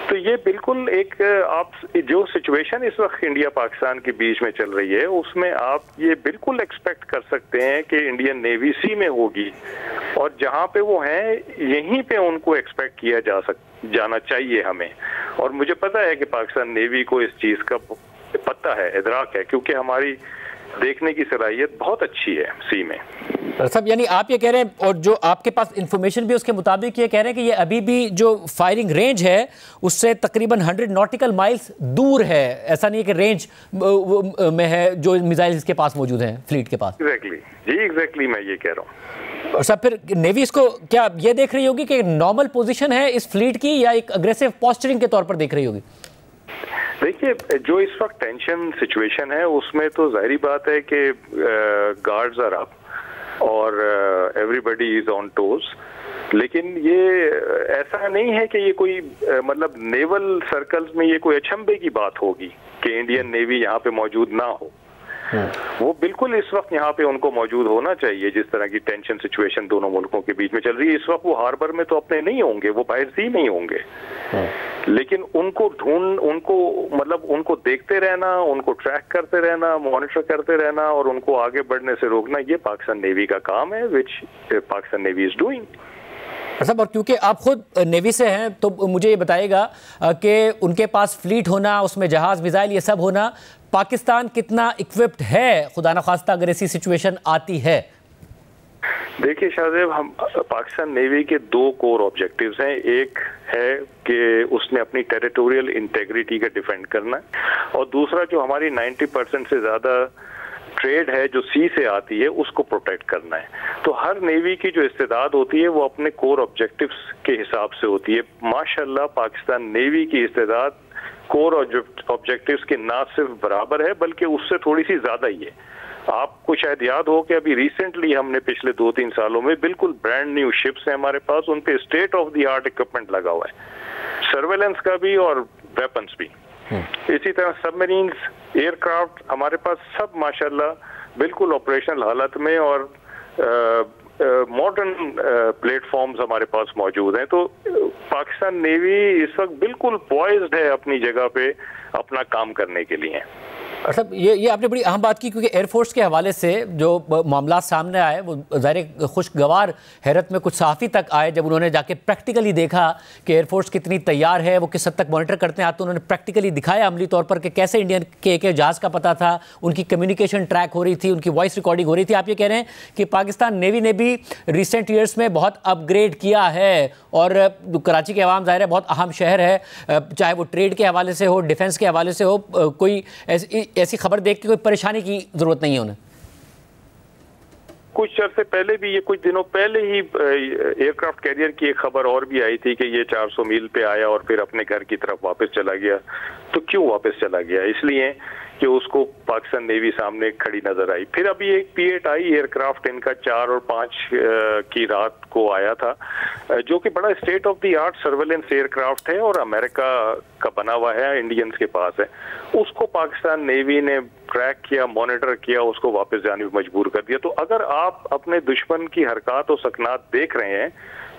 तो ये बिल्कुल एक आप जो सिचुएशन इस वक्त इंडिया पाकिस्तान के बीच में चल रही है, उसमें आप ये बिल्कुल एक्सपेक्ट कर सकते हैं कि इंडियन नेवी सी में होगी, और जहां पे वो हैं यहीं पे उनको एक्सपेक्ट किया जाना चाहिए हमें। और मुझे पता है कि पाकिस्तान नेवी को इस चीज का पता है, इदराक है, क्योंकि हमारी देखने की सलाहियत बहुत अच्छी है सी में। सब यानी आप ये कह रहे हैं, और जो आपके पास इंफॉर्मेशन भी उसके मुताबिक ये कह रहे हैं कि ये अभी भी जो फायरिंग रेंज है उससे तकरीबन 100 नॉटिकल माइल्स दूर है। ऐसा नहीं है कि रेंज में है जो मिसाइल इसके पास मौजूद हैं फ्लीट के पास। एग्जैक्टली मैं ये कह रहा हूँ। और सब फिर नेवी इसको क्या ये देख रही होगी कि नॉर्मल पोजीशन है इस फ्लीट की, या एक अग्रेसिव पोस्चरिंग के तौर पर देख रही होगी? देखिए, जो इस वक्त टेंशन सिचुएशन है उसमें तो जाहिर बात है कि गार्ड्स आर अप और एवरीबडी इज ऑन टोज, लेकिन ये ऐसा नहीं है कि ये कोई मतलब नेवल सर्कल्स में ये कोई अचंभे की बात होगी कि इंडियन नेवी यहाँ पे मौजूद ना हो। वो बिल्कुल इस वक्त यहाँ पे उनको मौजूद होना चाहिए। जिस तरह की टेंशन सिचुएशन दोनों मुल्कों के बीच में चल रही है इस वक्त, वो हार्बर में तो अपने नहीं होंगे, वो बाहर सी नहीं होंगे, लेकिन उनको उनको देखते रहना, उनको ट्रैक करते रहना, मॉनिटर करते रहना और उनको आगे बढ़ने से रोकना, ये पाकिस्तान नेवी का काम है, विच पाकिस्तान नेवी इज डूइंग। सब, और क्योंकि आप खुद नेवी से हैं तो मुझे ये बताइएगा कि उनके पास फ्लीट होना, उसमें जहाज मिसाइल ये सब होना, पाकिस्तान कितना इक्विप्ड है खुदा न खास्ता अगर ऐसी सिचुएशन आती है? देखिए शाहजेब, हम पाकिस्तान नेवी के दो कोर ऑब्जेक्टिव्स हैं। एक है कि उसने अपनी टेरिटोरियल इंटेग्रिटी का डिफेंड करना है, और दूसरा जो हमारी 90% से ज़्यादा ट्रेड है जो सी से आती है उसको प्रोटेक्ट करना है। तो हर नेवी की जो इस्तेदाद होती है वो अपने कोर ऑब्जेक्टिव्स के हिसाब से होती है। माशाल्लाह पाकिस्तान नेवी की इस्तेदाद कोर ऑब्जेक्टिव्स के ना सिर्फ बराबर है बल्कि उससे थोड़ी सी ज्यादा ही है। आपको शायद याद हो कि अभी रिसेंटली हमने पिछले 2-3 सालों में बिल्कुल ब्रांड न्यू शिप्स हैं हमारे पास, उन पे state of the art equipment लगा हुआ है, सर्वेलेंस का भी और वेपन्स भी। इसी तरह सबमरीन्स, एयरक्राफ्ट हमारे पास सब माशाल्लाह बिल्कुल ऑपरेशनल हालत में और मॉडर्न प्लेटफॉर्म्स हमारे पास मौजूद हैं। तो पाकिस्तान नेवी इस वक्त बिल्कुल पॉइज्ड है अपनी जगह पे अपना काम करने के लिए। अच्छा, ये आपने बड़ी अहम बात की, क्योंकि एयरफोर्स के हवाले से जो मामला सामने आए वो ज़ाहिर खुशगवार हैरत में कुछ सहाफ़ी तक आए जब उन्होंने जाके प्रैक्टिकली देखा कि एयरफोर्स कितनी तैयार है, वो किस हद तक मॉनिटर करते हैं। तो उन्होंने प्रैक्टिकली दिखाया अमली तौर पर कि कैसे इंडियन के जहाज़ का पता था, उनकी कम्युनिकेशन ट्रैक हो रही थी, उनकी वॉइस रिकॉर्डिंग हो रही थी। आप ये कह रहे हैं कि पाकिस्तान नेवी ने भी रिसेंट ईयर्स में बहुत अपग्रेड किया है, और कराची के अवाम ज़ाहिर है बहुत अहम शहर है, चाहे वो ट्रेड के हवाले से हो, डिफेंस के हवाले से हो, कोई ऐसी खबर देख के कोई परेशानी की जरूरत नहीं है उन्हें। कुछ अरसे पहले भी, ये कुछ दिनों पहले ही एयरक्राफ्ट कैरियर की एक खबर और भी आई थी कि ये 400 मील पे आया और फिर अपने घर की तरफ वापस चला गया। तो क्यों वापस चला गया? इसलिए कि उसको पाकिस्तान नेवी सामने खड़ी नजर आई। फिर अभी एक P-8I एयरक्राफ्ट इनका 4 और 5 की रात को आया था, जो कि बड़ा state of the art surveillance aircraft है और अमेरिका का बना हुआ है, इंडियंस के पास है। उसको पाकिस्तान नेवी ने ट्रैक किया, मॉनिटर किया, उसको वापस जाने पर मजबूर कर दिया। तो अगर आप अपने दुश्मन की हरकत और सकनात देख रहे हैं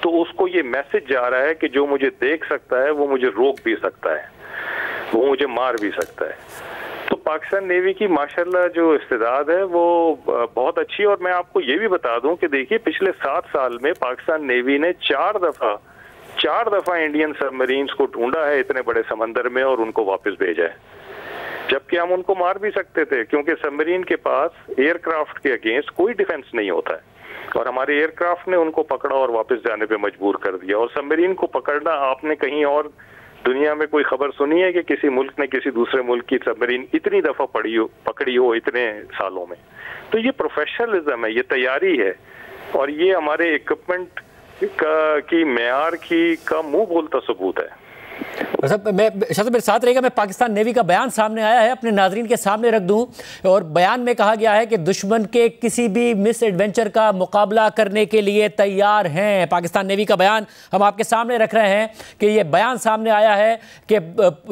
तो उसको ये मैसेज जा रहा है कि जो मुझे देख सकता है वो मुझे रोक भी सकता है, वो मुझे मार भी सकता है। तो पाकिस्तान नेवी की माशाल्लाह जो इस्तेदाद है वो बहुत अच्छी है। और मैं आपको ये भी बता दूं कि देखिए पिछले 7 साल में पाकिस्तान नेवी ने 4 दफा इंडियन सबमरीन्स को ढूंढा है इतने बड़े समंदर में और उनको वापस भेजा है, जबकि हम उनको मार भी सकते थे क्योंकि सबमरीन के पास एयरक्राफ्ट के अगेंस्ट कोई डिफेंस नहीं होता है। और हमारे एयरक्राफ्ट ने उनको पकड़ा और वापस जाने पे मजबूर कर दिया। और सबमरीन को पकड़ना, आपने कहीं और दुनिया में कोई खबर सुनी है कि किसी मुल्क ने किसी दूसरे मुल्क की सबमरीन इतनी दफा पकड़ी हो इतने सालों में? तो ये प्रोफेशनलिज्म है, ये तैयारी है और ये हमारे इक्विपमेंट की मेयार का मुंह बोलता सबूत है। मेरे साथ रहेगा, मैं पाकिस्तान नेवी का बयान सामने आया है, अपने नाजरीन के सामने रख दूं। और बयान में कहा गया है कि दुश्मन के किसी भी मिस एडवेंचर का मुकाबला करने के लिए तैयार हैं। पाकिस्तान नेवी का बयान हम आपके सामने रख रहे हैं कि ये बयान सामने आया है कि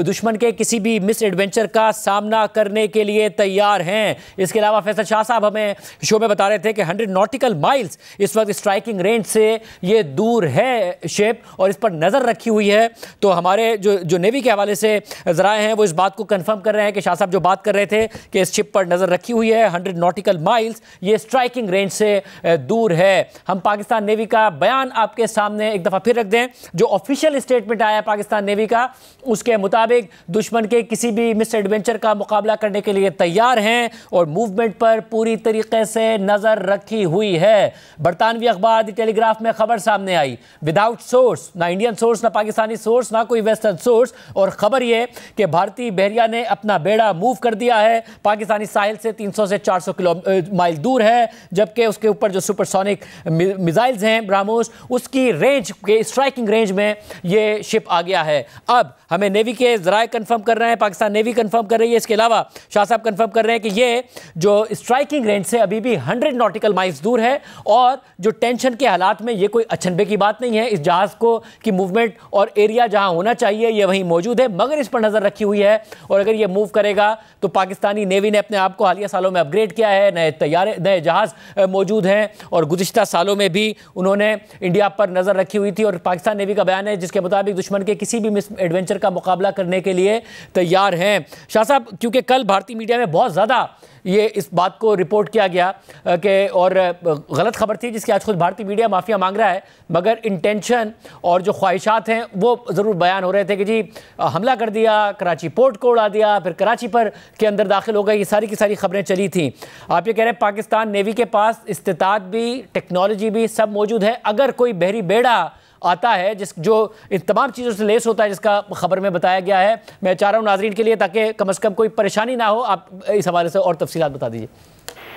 दुश्मन के किसी भी मिस एडवेंचर का सामना करने के लिए तैयार हैं। इसके अलावा फैसल शाह साहब हमें शो में बता रहे थे कि 100 नॉटिकल माइल्स इस वक्त स्ट्राइकिंग रेंज से ये दूर है शिप, और इस पर नज़र रखी हुई है। तो हमारे जो नेवी के हवाले से जराए हैं वो इस बात को कंफर्म कर रहे हैं कि शाह साहब जो बात कर रहे थे कि इस शिप पर नजर रखी हुई है, 100 नॉटिकल माइल्स ये स्ट्राइकिंग रेंज से दूर है। हम पाकिस्तान नेवी का बयान आपके सामने एक दफा फिर रख दें। जो ऑफिशियल स्टेटमेंट आया पाकिस्तान नेवी का, उसके मुताबिक दुश्मन के किसी भी मिस एडवेंचर का मुकाबला करने के लिए तैयार हैं और मूवमेंट पर पूरी तरीके से नजर रखी हुई है। बरतानवी अखबार द टेलीग्राफ में खबर सामने आई, विदाउट सोर्स, ना इंडियन सोर्स, ना पाकिस्तानी सोर्स, ना कोई वेस्टर्न सोर्स, और खबर यह कि भारतीय बहरिया ने अपना बेड़ा मूव कर दिया है, पाकिस्तानी साहिल से 300 से 400 माइल दूर है, जबकि उसके ऊपर जो सुपरसोनिक मिसाइल्स हैं ब्रह्मोस, उसकी रेंज के स्ट्राइकिंग रेंज में ये शिप आ गया है। अब हमें नेवी के जराए कंफर्म कर रहे हैं, पाकिस्तान नेवी कंफर्म कर रही है, इसके अलावा शाह साहब कंफर्म कर रहे हैं कि ये जो स्ट्राइकिंग रेंज से अभी भी 100 नॉटिकल माइल्स दूर है और जो टेंशन के हालात में ये कोई अचंभे की बात नहीं है। इस जहाज को की मूवमेंट और एरिया जहां होना चाहिए ये वहीं मौजूद है, मगर इस पर नजर रखी हुई है और अगर ये मूव करेगा तो पाकिस्तानी नेवी ने अपने आप को हालिया सालों में अपग्रेड किया है, नए जहाज मौजूद हैं और गुज़िश्ता सालों में भी उन्होंने इंडिया पर नजर रखी हुई थी। और पाकिस्तान नेवी का बयान है जिसके मुताबिक दुश्मन के किसी भी मिस एडवेंचर का मुकाबला करने के लिए तैयार हैं। शाह साहब, क्योंकि कल भारतीय मीडिया में बहुत ज़्यादा ये इस बात को रिपोर्ट किया गया कि और गलत खबर थी जिसकी आज खुद भारतीय मीडिया माफिया मांग रहा है, मगर इंटेंशन और जो ख्वाहिशात हैं वो ज़रूर बयान हो रहे थे कि जी हमला कर दिया, कराची पोर्ट को उड़ा दिया, फिर कराची पर के अंदर दाखिल हो गए, ये सारी की सारी खबरें चली थी। आप ये कह रहे हैं पाकिस्तान नेवी के पास इस्तिताअत भी, टेक्नोलॉजी भी सब मौजूद है, अगर कोई बहरी बेड़ा आता है जो इन तमाम चीज़ों से लेस होता है जिसका खबर में बताया गया है। मैं चाह रहा हूँ नाजरीन के लिए ताकि कम से कम कोई परेशानी ना हो, आप इस हवाले से और तफसीलात बता दीजिए।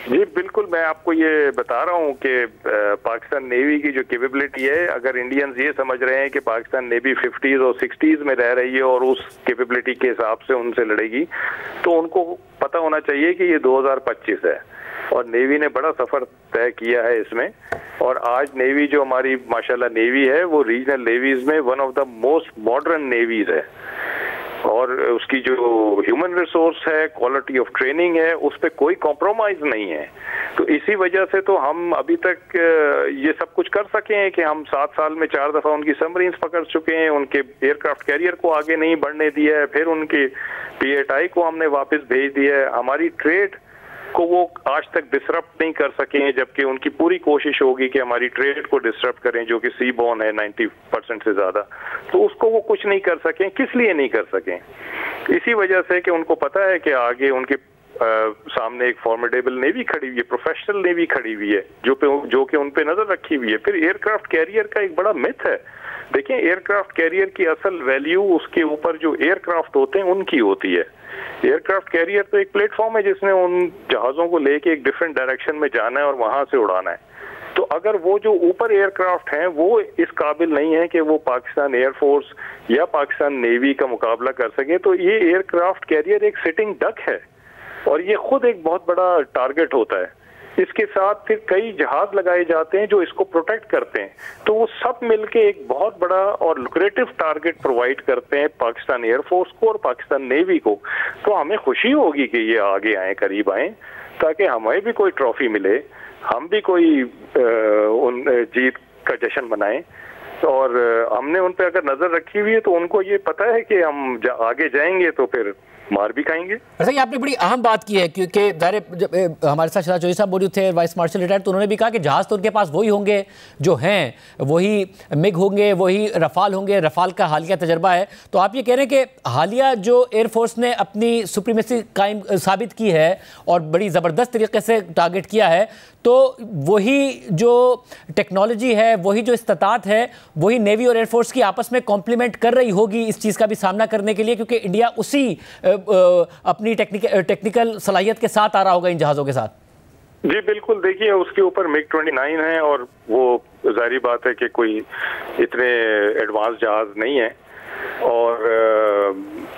जी बिल्कुल, मैं आपको ये बता रहा हूँ कि पाकिस्तान नेवी की जो कैपेबिलिटी है, अगर इंडियंस ये समझ रहे हैं कि पाकिस्तान नेवी 50s और 60s में रह रही है और उस कैपेबिलिटी के हिसाब से उनसे लड़ेगी, तो उनको पता होना चाहिए कि ये 2025 है और नेवी ने बड़ा सफर तय किया है इसमें। और आज नेवी जो हमारी माशाल्लाह नेवी है वो रीजनल नेवीज में one of the most modern navies है और उसकी जो ह्यूमन रिसोर्स है, क्वालिटी ऑफ ट्रेनिंग है, उस पर कोई कॉम्प्रोमाइज नहीं है। तो इसी वजह से तो हम अभी तक ये सब कुछ कर सके हैं कि हम 7 साल में 4 दफा उनकी सबमरीन्स पकड़ चुके हैं, उनके एयरक्राफ्ट कैरियर को आगे नहीं बढ़ने दिया है, फिर उनके PATI को हमने वापस भेज दिया है। हमारी ट्रेड को वो आज तक डिसरप्ट नहीं कर सके हैं, जबकि उनकी पूरी कोशिश होगी कि हमारी ट्रेड को डिसरप्ट करें, जो कि सी बॉर्न है 90% से ज्यादा, तो उसको वो कुछ नहीं कर सकें। किस लिए नहीं कर सकें? इसी वजह से कि उनको पता है कि आगे उनके सामने एक फॉर्मिडेबल नेवी खड़ी हुई है, प्रोफेशनल नेवी खड़ी हुई है, जो कि उन पे नजर रखी हुई है। फिर एयरक्राफ्ट कैरियर का एक बड़ा मिथ है। देखिए, एयरक्राफ्ट कैरियर की असल वैल्यू उसके ऊपर जो एयरक्राफ्ट होते हैं उनकी होती है। एयरक्राफ्ट कैरियर तो एक प्लेटफॉर्म है जिसने उन जहाजों को लेके एक डिफरेंट डायरेक्शन में जाना है और वहां से उड़ाना है। तो अगर वो जो ऊपर एयरक्राफ्ट हैं वो इस काबिल नहीं है कि वो पाकिस्तान एयरफोर्स या पाकिस्तान नेवी का मुकाबला कर सके, तो ये एयरक्राफ्ट कैरियर एक सिटिंग डक है और ये खुद एक बहुत बड़ा टारगेट होता है। इसके साथ फिर कई जहाज लगाए जाते हैं जो इसको प्रोटेक्ट करते हैं, तो वो सब मिलके एक बहुत बड़ा और लुक्रेटिव टारगेट प्रोवाइड करते हैं पाकिस्तान एयरफोर्स को और पाकिस्तान नेवी को। तो हमें खुशी होगी कि ये आगे आए, करीब आए, ताकि हमें भी कोई ट्रॉफी मिले, हम भी कोई उन जीत का जश्न मनाएं। और हमने उन पे अगर नजर रखी हुई है तो उनको ये पता है कि हम आगे जाएंगे तो फिर मार भी खाएंगे। वैसे ये आपने बड़ी अहम बात की है, क्योंकि जब हमारे साथ शहजाद चौधरी साहब मौजूद थे, वाइस मार्शल रिटायर्ड, तो उन्होंने भी कहा कि जहाज़ तो उनके पास वही होंगे जो हैं, वही मिग होंगे, वही रफाल होंगे। रफाल का हालिया तजर्बा है। तो आप ये कह रहे हैं कि हालिया जो एयरफोर्स ने अपनी सुप्रीमेसी कायम साबित की है और बड़ी ज़बरदस्त तरीके से टारगेट किया है, तो वही जो टेक्नोलॉजी है, वही जो इस्तात है, वही नेवी और एयरफोर्स की आपस में कॉम्प्लीमेंट कर रही होगी इस चीज़ का भी सामना करने के लिए, क्योंकि इंडिया उसी अपनी टेक्निकल सलाहियत के साथ आ रहा होगा इन जहाज़ों के साथ। जी बिल्कुल, देखिए उसके ऊपर मिग 29 है और वो जाहिर बात है कि कोई इतने एडवांस जहाज नहीं है, और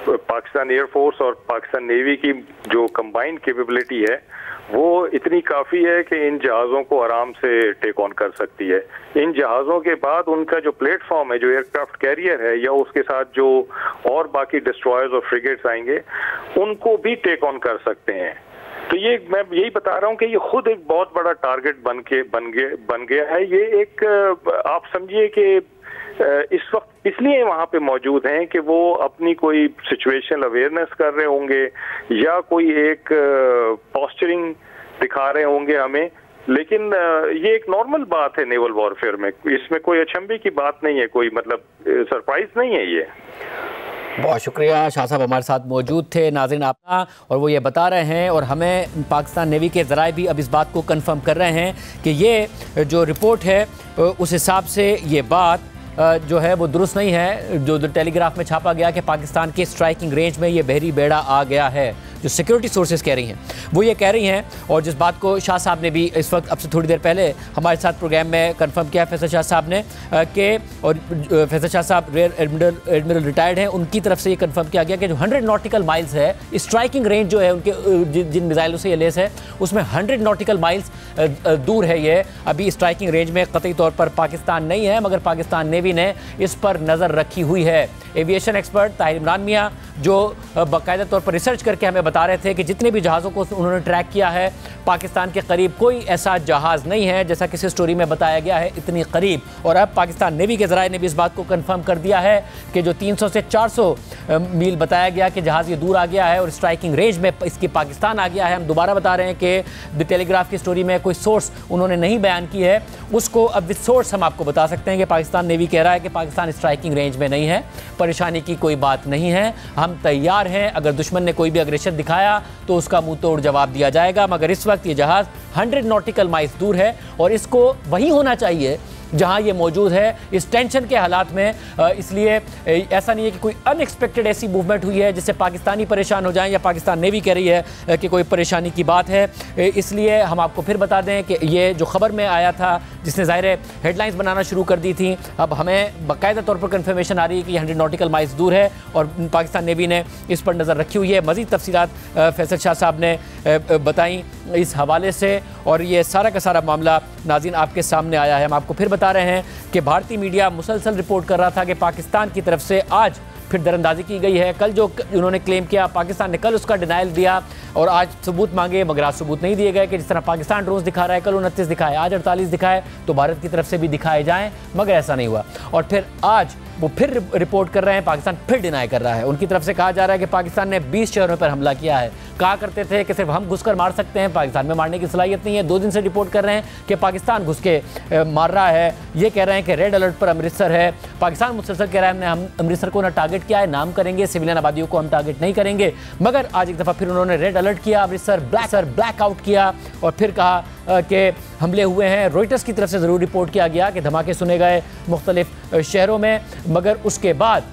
पाकिस्तान एयरफोर्स और पाकिस्तान नेवी की जो कंबाइंड कैपेबिलिटी है वो इतनी काफ़ी है कि इन जहाज़ों को आराम से टेक ऑन कर सकती है। इन जहाज़ों के बाद उनका जो प्लेटफॉर्म है, जो एयरक्राफ्ट कैरियर है, या उसके साथ जो और बाकी डिस्ट्रॉयर्स और फ्रिगेट्स आएंगे, उनको भी टेक ऑन कर सकते हैं। तो ये मैं यही बता रहा हूँ कि ये खुद एक बहुत बड़ा टारगेट बन गया है। ये एक आप समझिए कि इस वक्त इसलिए वहां पे मौजूद हैं कि वो अपनी कोई सिचुएशनल अवेयरनेस कर रहे होंगे या कोई एक पोस्चरिंग दिखा रहे होंगे हमें, लेकिन ये एक नॉर्मल बात है नेवल वॉरफेयर में, इसमें कोई अचंभे की बात नहीं है, कोई मतलब सरप्राइज नहीं है ये। बहुत शुक्रिया, शाह साहब हमारे साथ मौजूद थे। नाज़रीन आपका, और वो ये बता रहे हैं और हमें पाकिस्तान नेवी के ज़राए भी अब इस बात को कंफर्म कर रहे हैं कि ये जो रिपोर्ट है उस हिसाब से ये बात जो है वो दुरुस्त नहीं है। जो टेलीग्राफ में छापा गया कि पाकिस्तान के स्ट्राइकिंग रेंज में ये बहरी बेड़ा आ गया है, जो सिक्योरिटी सोर्सेज कह रही हैं वो ये कह रही हैं, और जिस बात को शाह साहब ने भी इस वक्त अब से थोड़ी देर पहले हमारे साथ प्रोग्राम में कंफर्म किया फैसल शाह साहब ने कि, और फैसल शाह साहब रेयर एडमिरल रिटायर्ड हैं, उनकी तरफ से ये कंफर्म किया गया कि जो 100 नॉटिकल माइल्स है स्ट्राइकिंग रेंज जो है उनके जिन मिसाइलों से ये लेस है उसमें 100 नॉटिकल माइल्स दूर है। ये अभी स्ट्राइकिंग रेंज में कतई तौर पर पाकिस्तान नहीं है, मगर पाकिस्तान नेवी ने इस पर नज़र रखी हुई है। एविएशन एक्सपर्ट ताहिर इमरान मियाँ जो बाकायदा तौर पर रिसर्च करके हमें बता रहे थे कि जितने भी जहाज़ों को उन्होंने ट्रैक किया है, पाकिस्तान के करीब कोई ऐसा जहाज़ नहीं है जैसा किसी स्टोरी में बताया गया है इतनी करीब। और अब पाकिस्तान नेवी के ज़राए ने भी इस बात को कंफर्म कर दिया है कि जो 300 से 400 मील बताया गया कि जहाज़ ये दूर आ गया है और स्ट्राइकिंग रेंज में इसकी पाकिस्तान आ गया है। हम दोबारा बता रहे हैं कि द टेलीग्राफ की स्टोरी में कोई सोर्स उन्होंने नहीं बयान की है, उसको अब विद सोर्स हम आपको बता सकते हैं कि पाकिस्तान नेवी कह रहा है कि पाकिस्तान स्ट्राइकिंग रेंज में नहीं है, परेशानी की कोई बात नहीं है, हम तैयार हैं, अगर दुश्मन ने कोई भी अग्रेशन दिखाया तो उसका मुंह तोड़ जवाब दिया जाएगा। मगर इस वक्त ये जहाज़ 100 नॉटिकल माइल्स दूर है और इसको वहीं होना चाहिए जहां ये मौजूद है इस टेंशन के हालात में। इसलिए ऐसा नहीं है कि कोई अनएक्सपेक्टेड ऐसी मूवमेंट हुई है जिससे पाकिस्तानी परेशान हो जाएं, या पाकिस्तान नेवी कह रही है कि कोई परेशानी की बात है। इसलिए हम आपको फिर बता दें कि ये जो खबर में आया था जिसने ज़ाहिर है हेडलाइंस बनाना शुरू कर दी थी, अब हमें बाकायदा तौर पर कन्फर्मेशन आ रही है कि 100 नॉटिकल माइल्स दूर है और पाकिस्तान नेवी ने इस पर नज़र रखी हुई है। मज़ीद तफसीलात फैसल शाह साहब ने बताई इस हवाले से, और ये सारा का सारा मामला नाज़रीन आपके सामने आया है। हम आपको फिर बता रहे हैं कि भारतीय मीडिया मुसलसल रिपोर्ट कर रहा था कि पाकिस्तान की तरफ से आज फिर दरअंदाजी की गई है। कल जो उन्होंने क्लेम किया, पाकिस्तान ने कल उसका डिनाइल दिया और आज सबूत मांगे, मगर आज सबूत नहीं दिए गए कि जिस तरह पाकिस्तान ड्रोन्स दिखा रहा है, कल 29 दिखाए, आज 48 दिखाए, तो भारत की तरफ से भी दिखाए जाएं, मगर ऐसा नहीं हुआ। और फिर आज वो फिर रिपोर्ट कर रहे हैं, पाकिस्तान फिर डिनाई कर रहा है। उनकी तरफ से कहा जा रहा है कि पाकिस्तान ने 20 शहरों पर हमला किया है। कहा करते थे कि सिर्फ हम घुसकर मार सकते हैं, पाकिस्तान में मारने की सलाहियत नहीं है। 2 दिन से रिपोर्ट कर रहे हैं कि पाकिस्तान घुस के मार रहा है। ये कह रहे हैं कि रेड अलर्ट पर अमृतसर है। पाकिस्तान मुसलसल कह रहा है हम अमृतसर को ना टारगेट किया है, नाम करेंगे, सिविलियन आबादियों को हम टारगेट नहीं करेंगे। मगर आज एक दफ़ा फिर उन्होंने रेड अलर्ट किया, अमृतसर ब्लैक आउट किया और फिर कहा कि हमले हुए हैं। रॉयटर्स की तरफ से ज़रूर रिपोर्ट किया गया कि धमाके सुने गए मुख्तलिफ शहरों में, मगर उसके बाद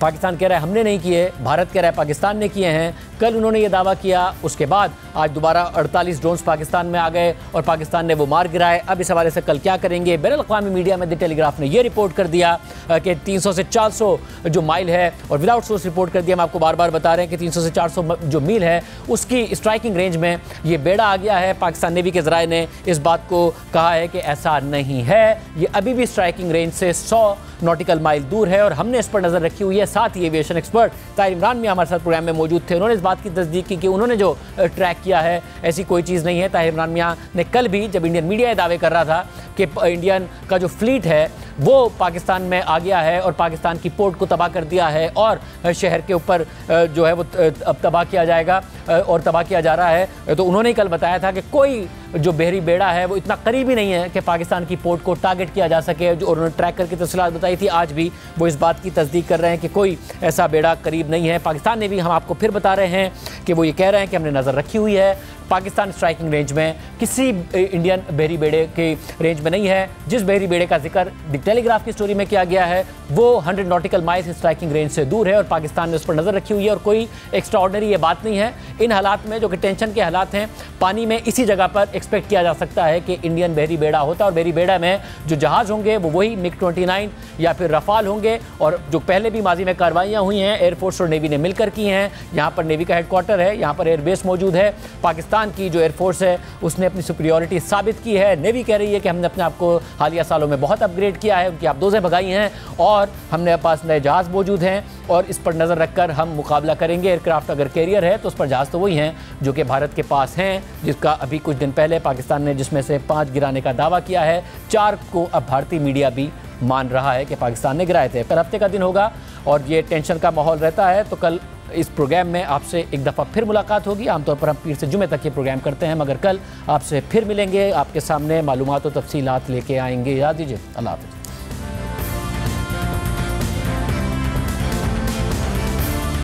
पाकिस्तान कह रहा है हमने नहीं किए, भारत कह रहा है पाकिस्तान ने किए हैं। कल उन्होंने ये दावा किया, उसके बाद आज दोबारा 48 ड्रोन्स पाकिस्तान में आ गए और पाकिस्तान ने वो मार गिराए। अब इस हवाले से कल क्या करेंगे? बैनुल-अक़वामी मीडिया में द टेलीग्राफ ने ये रिपोर्ट कर दिया कि 300 से 400 जो माइल है, और विदाउट सोर्स रिपोर्ट कर दिया। हम आपको बार बार बता रहे हैं कि 300 से 400 जो मील है उसकी स्ट्राइकिंग रेंज में ये बेड़ा आ गया है। पाकिस्तान नेवी के ज़राए ने इस बात को कहा है कि ऐसा नहीं है, ये अभी भी स्ट्राइकिंग रेंज से 100 नॉटिकल माइल दूर है और हमने इस पर नज़र रखी हुई है। साथ ही एविएशन एक्सपर्ट ताहिर इमरान भी हमारे साथ प्रोग्राम में मौजूद थे, उन्होंने इस बात की तस्दीक की कि उन्होंने जो ट्रैक किया है, ऐसी कोई चीज़ नहीं है। ताहिर इमरान मियाँ ने कल भी जब इंडियन मीडिया ये दावे कर रहा था कि इंडियन का जो फ्लीट है वो पाकिस्तान में आ गया है और पाकिस्तान की पोर्ट को तबाह कर दिया है और शहर के ऊपर जो है वो अब तबाह किया जाएगा और तबाह किया जा रहा है, तो उन्होंने कल बताया था कि कोई जो बहरी बेड़ा है वो इतना करीबी नहीं है कि पाकिस्तान की पोर्ट को टारगेट किया जा सके। जो उन्होंने ट्रैक करके तफसीलात बताई थी, आज भी वो इस बात की तस्दीक कर रहे हैं कि कोई ऐसा बेड़ा करीब नहीं है। पाकिस्तान ने भी, हम आपको फिर बता रहे हैं कि वो ये कह रहे हैं कि हमने नज़र रखी हुई है, पाकिस्तान स्ट्राइकिंग रेंज में किसी इंडियन बहरी बेड़े के रेंज में नहीं है। जिस बहरी बेड़े का जिक्र द टेलीग्राफ की स्टोरी में किया गया है वो 100 नॉटिकल माइल्स स्ट्राइकिंग रेंज से दूर है और पाकिस्तान ने उस पर नज़र रखी हुई है और कोई एक्स्ट्रा ऑर्डिनरी ये बात नहीं है। इन हालात में, जो कि टेंशन के हालात हैं, पानी में इसी जगह पर एक्सपेक्ट किया जा सकता है कि इंडियन बहरी बेड़ा होता और बहरी बेड़ा में जो जहाज़ होंगे वो वही MiG-29 या फिर रफाल होंगे और जो पहले भी माजी में कार्रवाइयाँ हुई हैं एयरफोर्स और नेवी ने मिलकर की हैं। यहाँ पर नेवी का हेडक्वार्टर है, यहाँ पर एयरबेस मौजूद है। पाकिस्तान की जो एयरफोर्स है उसने अपनी सुपीरियॉरिटी साबित की है। नेवी कह रही है कि हमने अपने आप को हालिया सालों में बहुत अपग्रेड किया है, उनकी आबदोज़ें भगाई हैं और हमने पास नए जहाज़ मौजूद हैं और इस पर नज़र रखकर हम मुकाबला करेंगे। एयरक्राफ्ट अगर कैरियर है तो उस पर जहाज़ तो वही हैं जो कि भारत के पास हैं, जिसका अभी कुछ दिन पहले पाकिस्तान ने जिसमें से 5 गिराने का दावा किया है, 4 को अब भारतीय मीडिया भी मान रहा है कि पाकिस्तान ने गिराए थे। कल हफ्ते का दिन होगा और ये टेंशन का माहौल रहता है, तो कल इस प्रोग्राम में आपसे एक दफ़ा फिर मुलाकात होगी। आमतौर पर हम पीर से जुमे तक ये प्रोग्राम करते हैं, मगर कल आपसे फिर मिलेंगे, आपके सामने मालूमात और तफसीलात लेके आएंगे। याद दीजिए, अल्लाह हाफ़िज़।